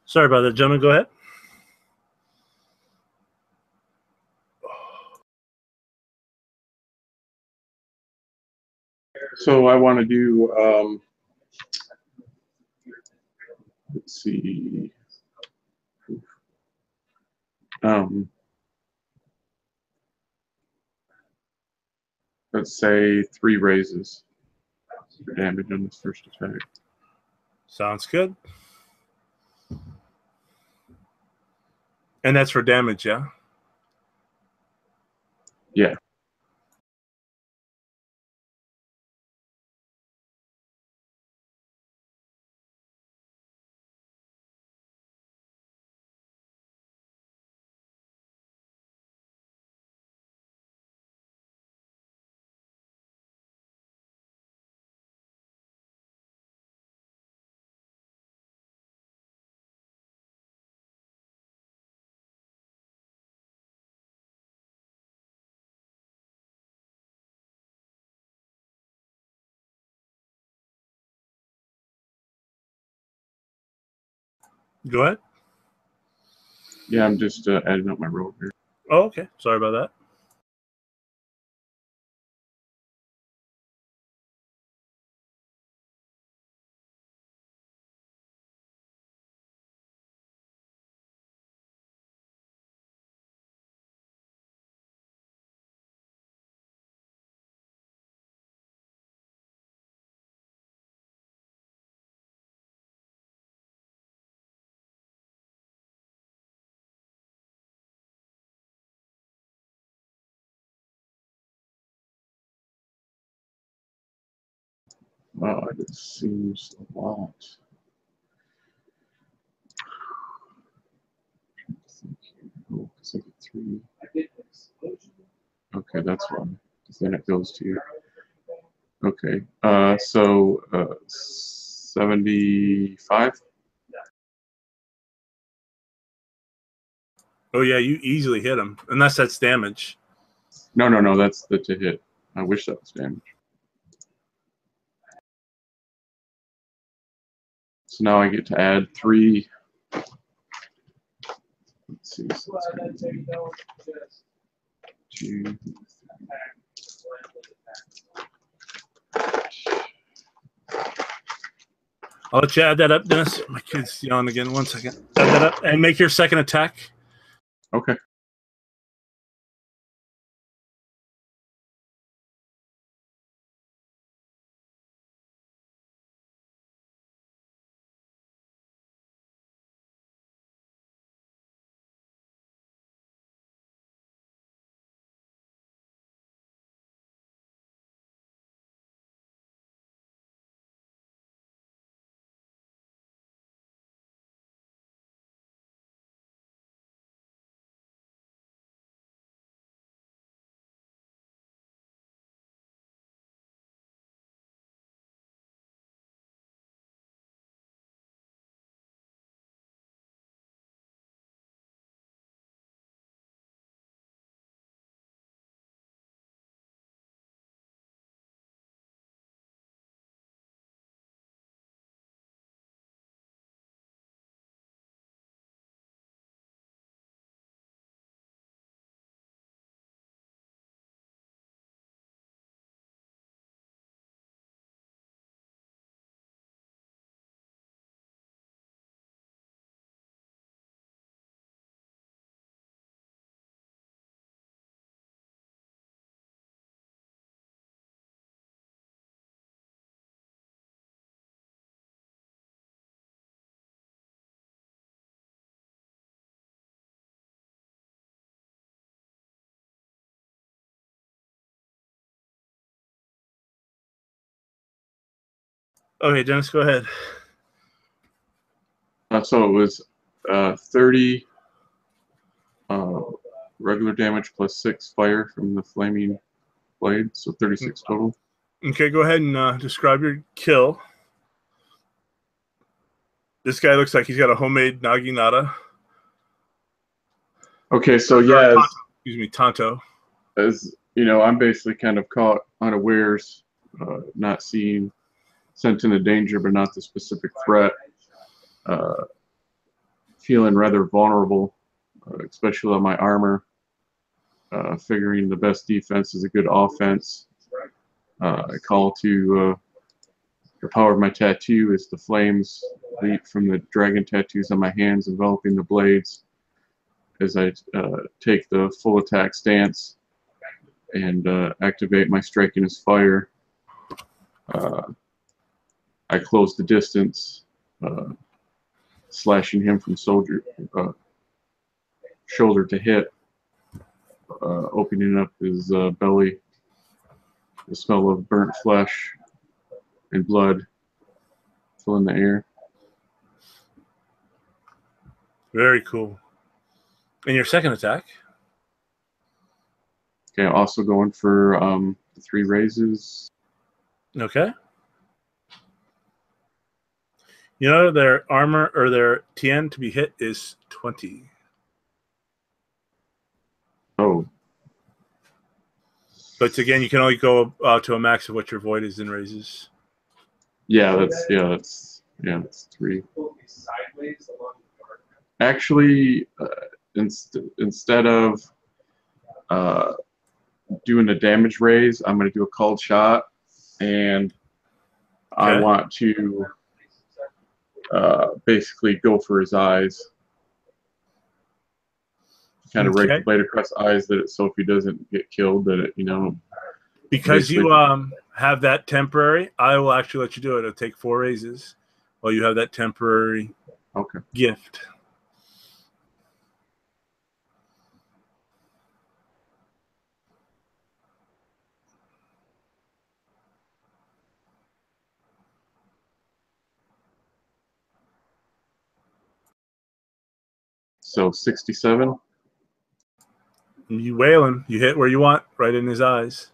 S1: Sorry about that, gentlemen. Go ahead.
S3: So I want to do, let's see, let's say 3 raises for damage on this first attack.
S1: Sounds good. And that's for damage, yeah?
S3: Yeah.
S1: Go ahead.
S3: Yeah, I'm just adding up my roll here.
S1: Oh, okay. Sorry about that.
S3: Wow, it seems a lot. Oh, it's like a 3. Okay, that's why. Because then it goes to you. Okay, so 75?
S1: Oh, yeah, you easily hit him, unless that's damage.
S3: No, that's the to hit. I wish that was damage. So now I get to add 3. Let's see, so it's gonna be 2.
S1: I'll let you add that up, Dennis. My kid's yelling again. 1 second. Add that up and make your second attack.
S3: Okay.
S1: Okay, Dennis, go ahead.
S3: So it was 30 regular damage plus 6 fire from the flaming blade, so 36 total.
S1: Okay, go ahead and describe your kill. This guy looks like he's got a homemade naginata.
S3: Okay, so yeah,
S1: Excuse me, Tonto.
S3: as you know, I'm basically kind of caught unawares, not seeing, sensing a danger, but not the specific threat. Feeling rather vulnerable, especially on my armor. Figuring the best defense is a good offense. I call to the power of my tattoo as the flames leap from the dragon tattoos on my hands, enveloping the blades as I take the full attack stance. and activate my striking as fire. I close the distance, slashing him from shoulder to hip, opening up his belly. The smell of burnt flesh and blood filling the air.
S1: Very cool. And your second attack?
S3: Okay, also going for the 3 raises.
S1: Okay. You know, their armor or their TN to be hit is 20.
S3: Oh.
S1: But again, you can only go to a max of what your void is in raises.
S3: Yeah, that's 3. Actually, instead of doing a damage raise, I'm going to do a called shot, and okay. I want to basically go for his eyes. Kind of rake the blade across the eyes, so if he doesn't get killed, that it,
S1: Because you have that temporary, I will actually let you do it. It'll take 4 raises while you have that temporary gift.
S3: So 67.
S1: You wail him. You hit where you want, right in his eyes.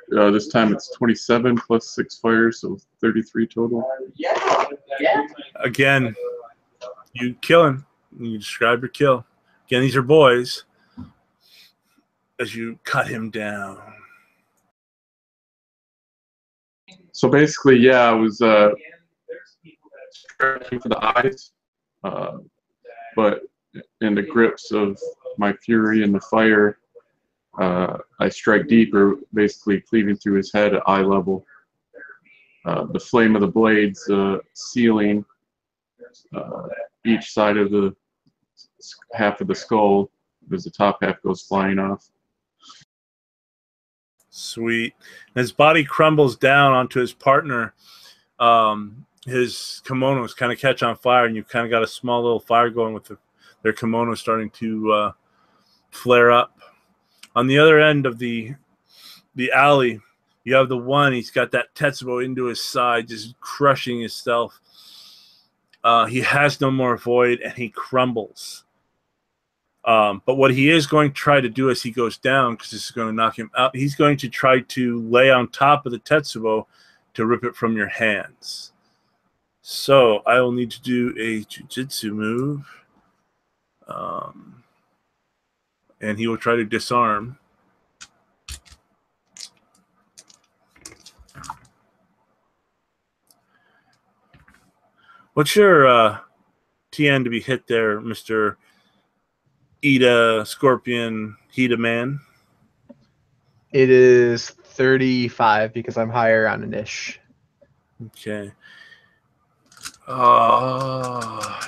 S3: This time it's 27 plus 6 fire, so 33 total.
S1: Again, you kill him. You describe your kill. Again, these are boys. As you cut him down.
S3: So basically, yeah, I was striking for the eyes, but in the grips of my fury and the fire, I strike deeper, basically cleaving through his head at eye level. The flame of the blades sealing each side of the half of the skull as the top half goes flying off.
S1: Sweet. His body crumbles down onto his partner. His kimonos kind of catch on fire, and you've kind of got a small little fire going with their kimono starting to flare up. On the other end of the alley, you have the one. He's got that Tetsubo into his side, just crushing himself. He has no more void, and he crumbles. But what he is going to try to do as he goes down, because this is going to knock him out, he's going to try to lay on top of the Tetsubo to rip it from your hands. So I will need to do a Jujitsu move. And he will try to disarm. What's your TN to be hit there, Mr. Ida Scorpion Hida Man?
S2: It is 35 because I'm higher on an ish.
S1: Okay.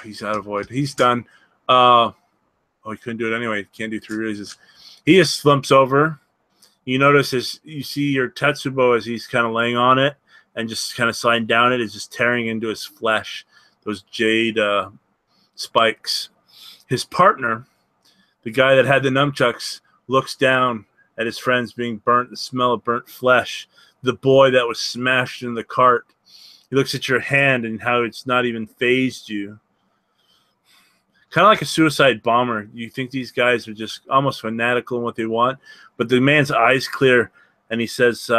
S1: He's out of void. He's done. Oh, he couldn't do it anyway. Can't do 3 raises. He just slumps over. You notice you see your Tetsubo as he's kind of laying on it and just kind of sliding down it is just tearing into his flesh. Those jade spikes. His partner, the guy that had the nunchucks, looks down at his friends being burnt, the smell of burnt flesh. The boy that was smashed in the cart. He looks at your hand and how it's not even phased you. Kind of like a suicide bomber. You think these guys are just almost fanatical in what they want, but the man's eyes clear, and he says,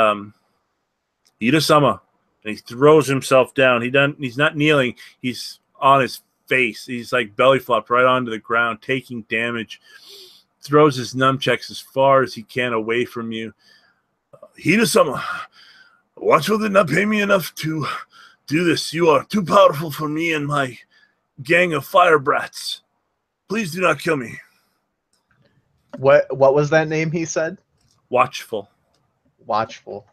S1: Ida-sama. And he throws himself down. He's not kneeling. He's on his face. He's like belly flopped right onto the ground, taking damage. Throws his nunchucks as far as he can away from you. Ida-sama, Watchful did not pay me enough to do this. You are too powerful for me and my gang of fire brats. Please do not kill me.
S2: What was that name he said?
S1: Watchful.
S2: Watchful.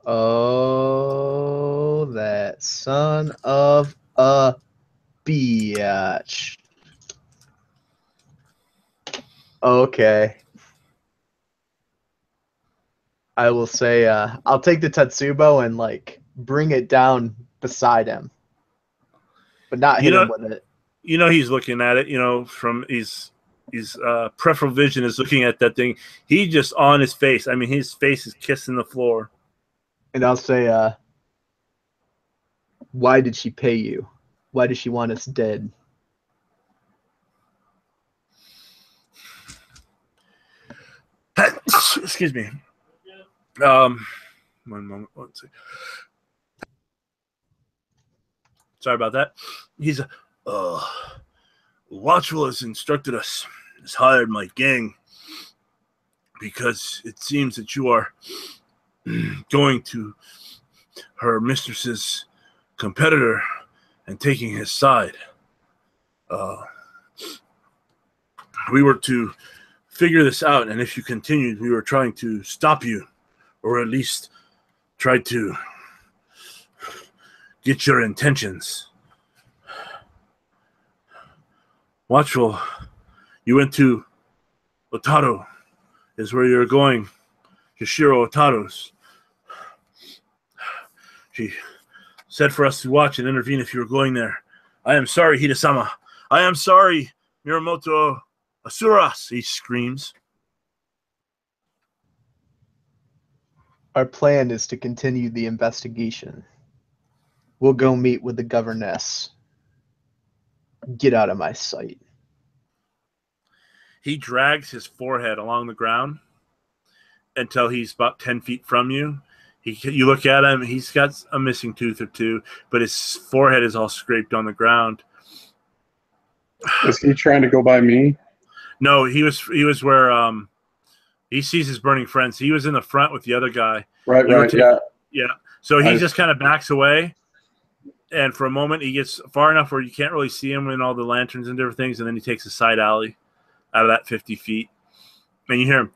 S2: Oh, that son of a biatch. Okay. I will say, I'll take the Tetsubo and like bring it down beside him, but not hit him with it.
S1: You know he's looking at it. You know from his peripheral vision is looking at that thing. He just on his face. I mean, his face is kissing the floor.
S2: And I'll say, why did she pay you? Why does she want us dead?
S1: Excuse me. One moment. One second. Sorry about that. He's Watchful has instructed us, has hired my gang because it seems that you are going to her mistress's competitor and taking his side. We were to figure this out, and if you continued, we were trying to stop you, or at least try to get your intentions. Watchful, you went to Otaro, is where you're going. Yoshiro Otaro's. She said for us to watch and intervene if you were going there. I am sorry, Hidesama. I am sorry, Miyamoto Asuras, he screams.
S2: Our plan is to continue the investigation. We'll go meet with the governess. Get out of my sight.
S1: He drags his forehead along the ground until he's about 10 feet from you. You look at him, he's got a missing tooth or two, but his forehead is all scraped on the ground.
S3: Is he trying to go by me?
S1: No, he was where he sees his burning friends. He was in the front with the other guy.
S3: Right, yeah.
S1: Yeah. So he just kind of backs away, and for a moment he gets far enough where you can't really see him in all the lanterns and different things, and then he takes a side alley out of that 50 feet. And you hear him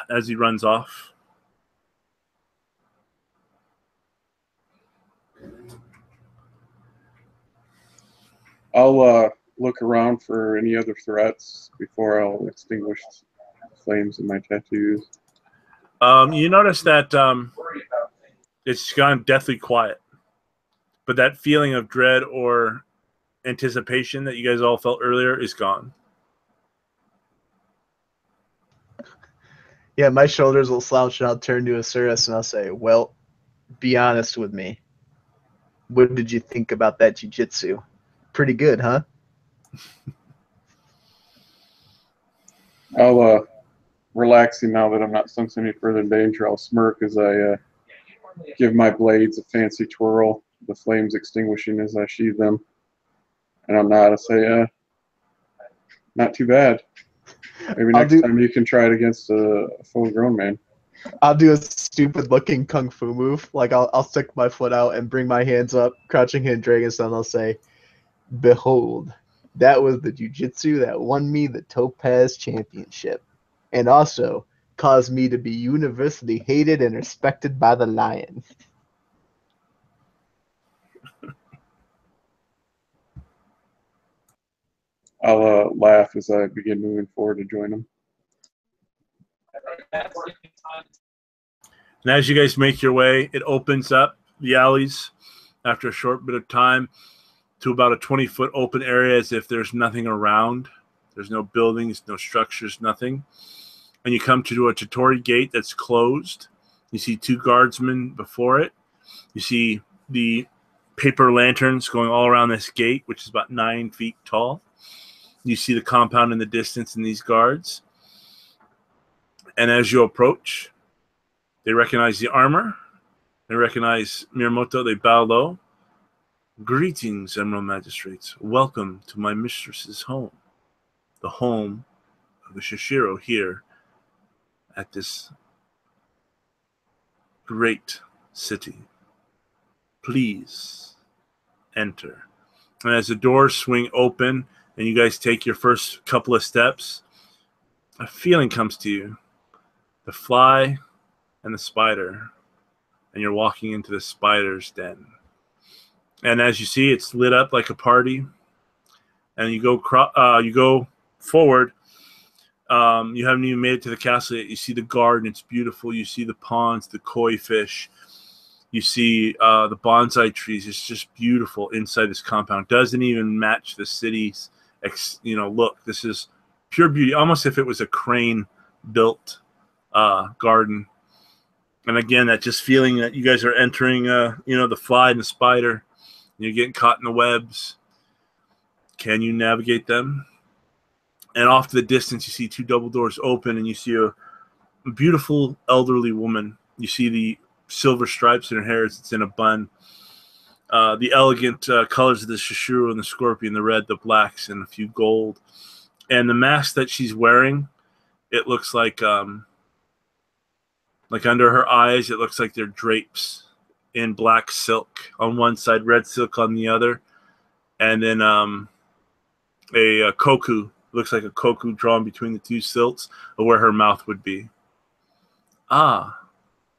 S1: as he runs off.
S3: I'll look around for any other threats before I'll extinguish flames in my tattoos.
S1: You notice that it's gone deathly quiet. But that feeling of dread or anticipation that you guys all felt earlier is gone.
S2: Yeah, my shoulders will slouch and I'll turn to Asuras and I'll say, well, be honest with me. What did you think about that jiu-jitsu? Pretty good, huh?
S3: I'll, relaxing now that I'm not sensing any further danger, I'll smirk as I give my blades a fancy twirl, the flames extinguishing as I sheathe them. And I'll nod and say, not too bad. Maybe next time you can try it against a full-grown man.
S2: I'll do a stupid-looking kung fu move. Like, I'll stick my foot out and bring my hands up, crouching hand dragon style, and I'll say, behold, that was the jiu-jitsu that won me the Topaz Championship, and also caused me to be universally hated and respected by the lion.
S3: I'll laugh as I begin moving forward to join him.
S1: And as you guys make your way, it opens up the alleys after a short bit of time to about a 20-foot open area as if there's nothing around. There's no buildings, no structures, nothing. And you come to a Chitori gate that's closed. You see two guardsmen before it. You see the paper lanterns going all around this gate, which is about 9 feet tall. You see the compound in the distance and these guards. And as you approach, they recognize the armor. They recognize Miyamoto. They bow low. Greetings, Emerald Magistrates. Welcome to my mistress's home. The home of the Shishiro here at this great city. Please enter. And as the doors swing open and you guys take your first couple of steps, a feeling comes to you. The fly and the spider. And you're walking into the spider's den. And as you see, it's lit up like a party. And you go forward. You haven't even made it to the castle yet. You see the garden. It's beautiful. You see the ponds, the koi fish. You see the bonsai trees. It's just beautiful inside this compound. Doesn't even match the city's, look. This is pure beauty, almost if it was a crane-built garden. And again, that just feeling that you guys are entering, the fly and the spider. And you're getting caught in the webs. Can you navigate them? And off to the distance, you see two double doors open, and you see a beautiful elderly woman. You see the silver stripes in her hair as it's in a bun. The elegant colors of the shishuru and the scorpion, the red, the blacks, and a few gold. And the mask that she's wearing, it looks like under her eyes, it looks like they're drapes in black silk on one side, red silk on the other. And then a koku, looks like a koku drawn between the two silks of where her mouth would be. Ah,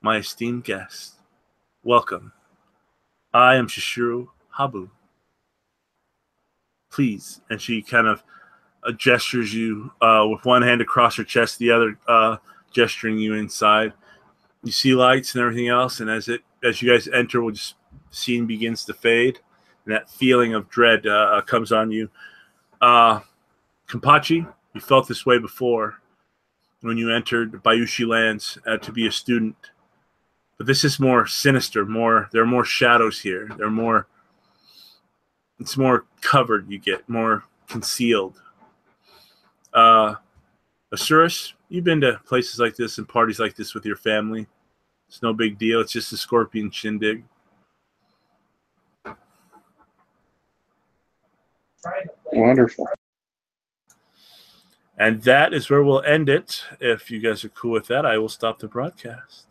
S1: my esteemed guest, welcome. I am Shishiro Habu. Please. And she kind of gestures you with one hand across her chest, the other gesturing you inside. You see lights and everything else, and as you guys enter, the scene begins to fade, and that feeling of dread comes on you. Kampachi, you felt this way before when you entered Bayushi Lands to be a student. But this is more sinister, there are more shadows here. It's more covered, you get, more concealed. Asuris, you've been to places like this and parties like this with your family. It's no big deal. It's just a scorpion shindig.
S3: Wonderful.
S1: And that is where we'll end it. If you guys are cool with that, I will stop the broadcast.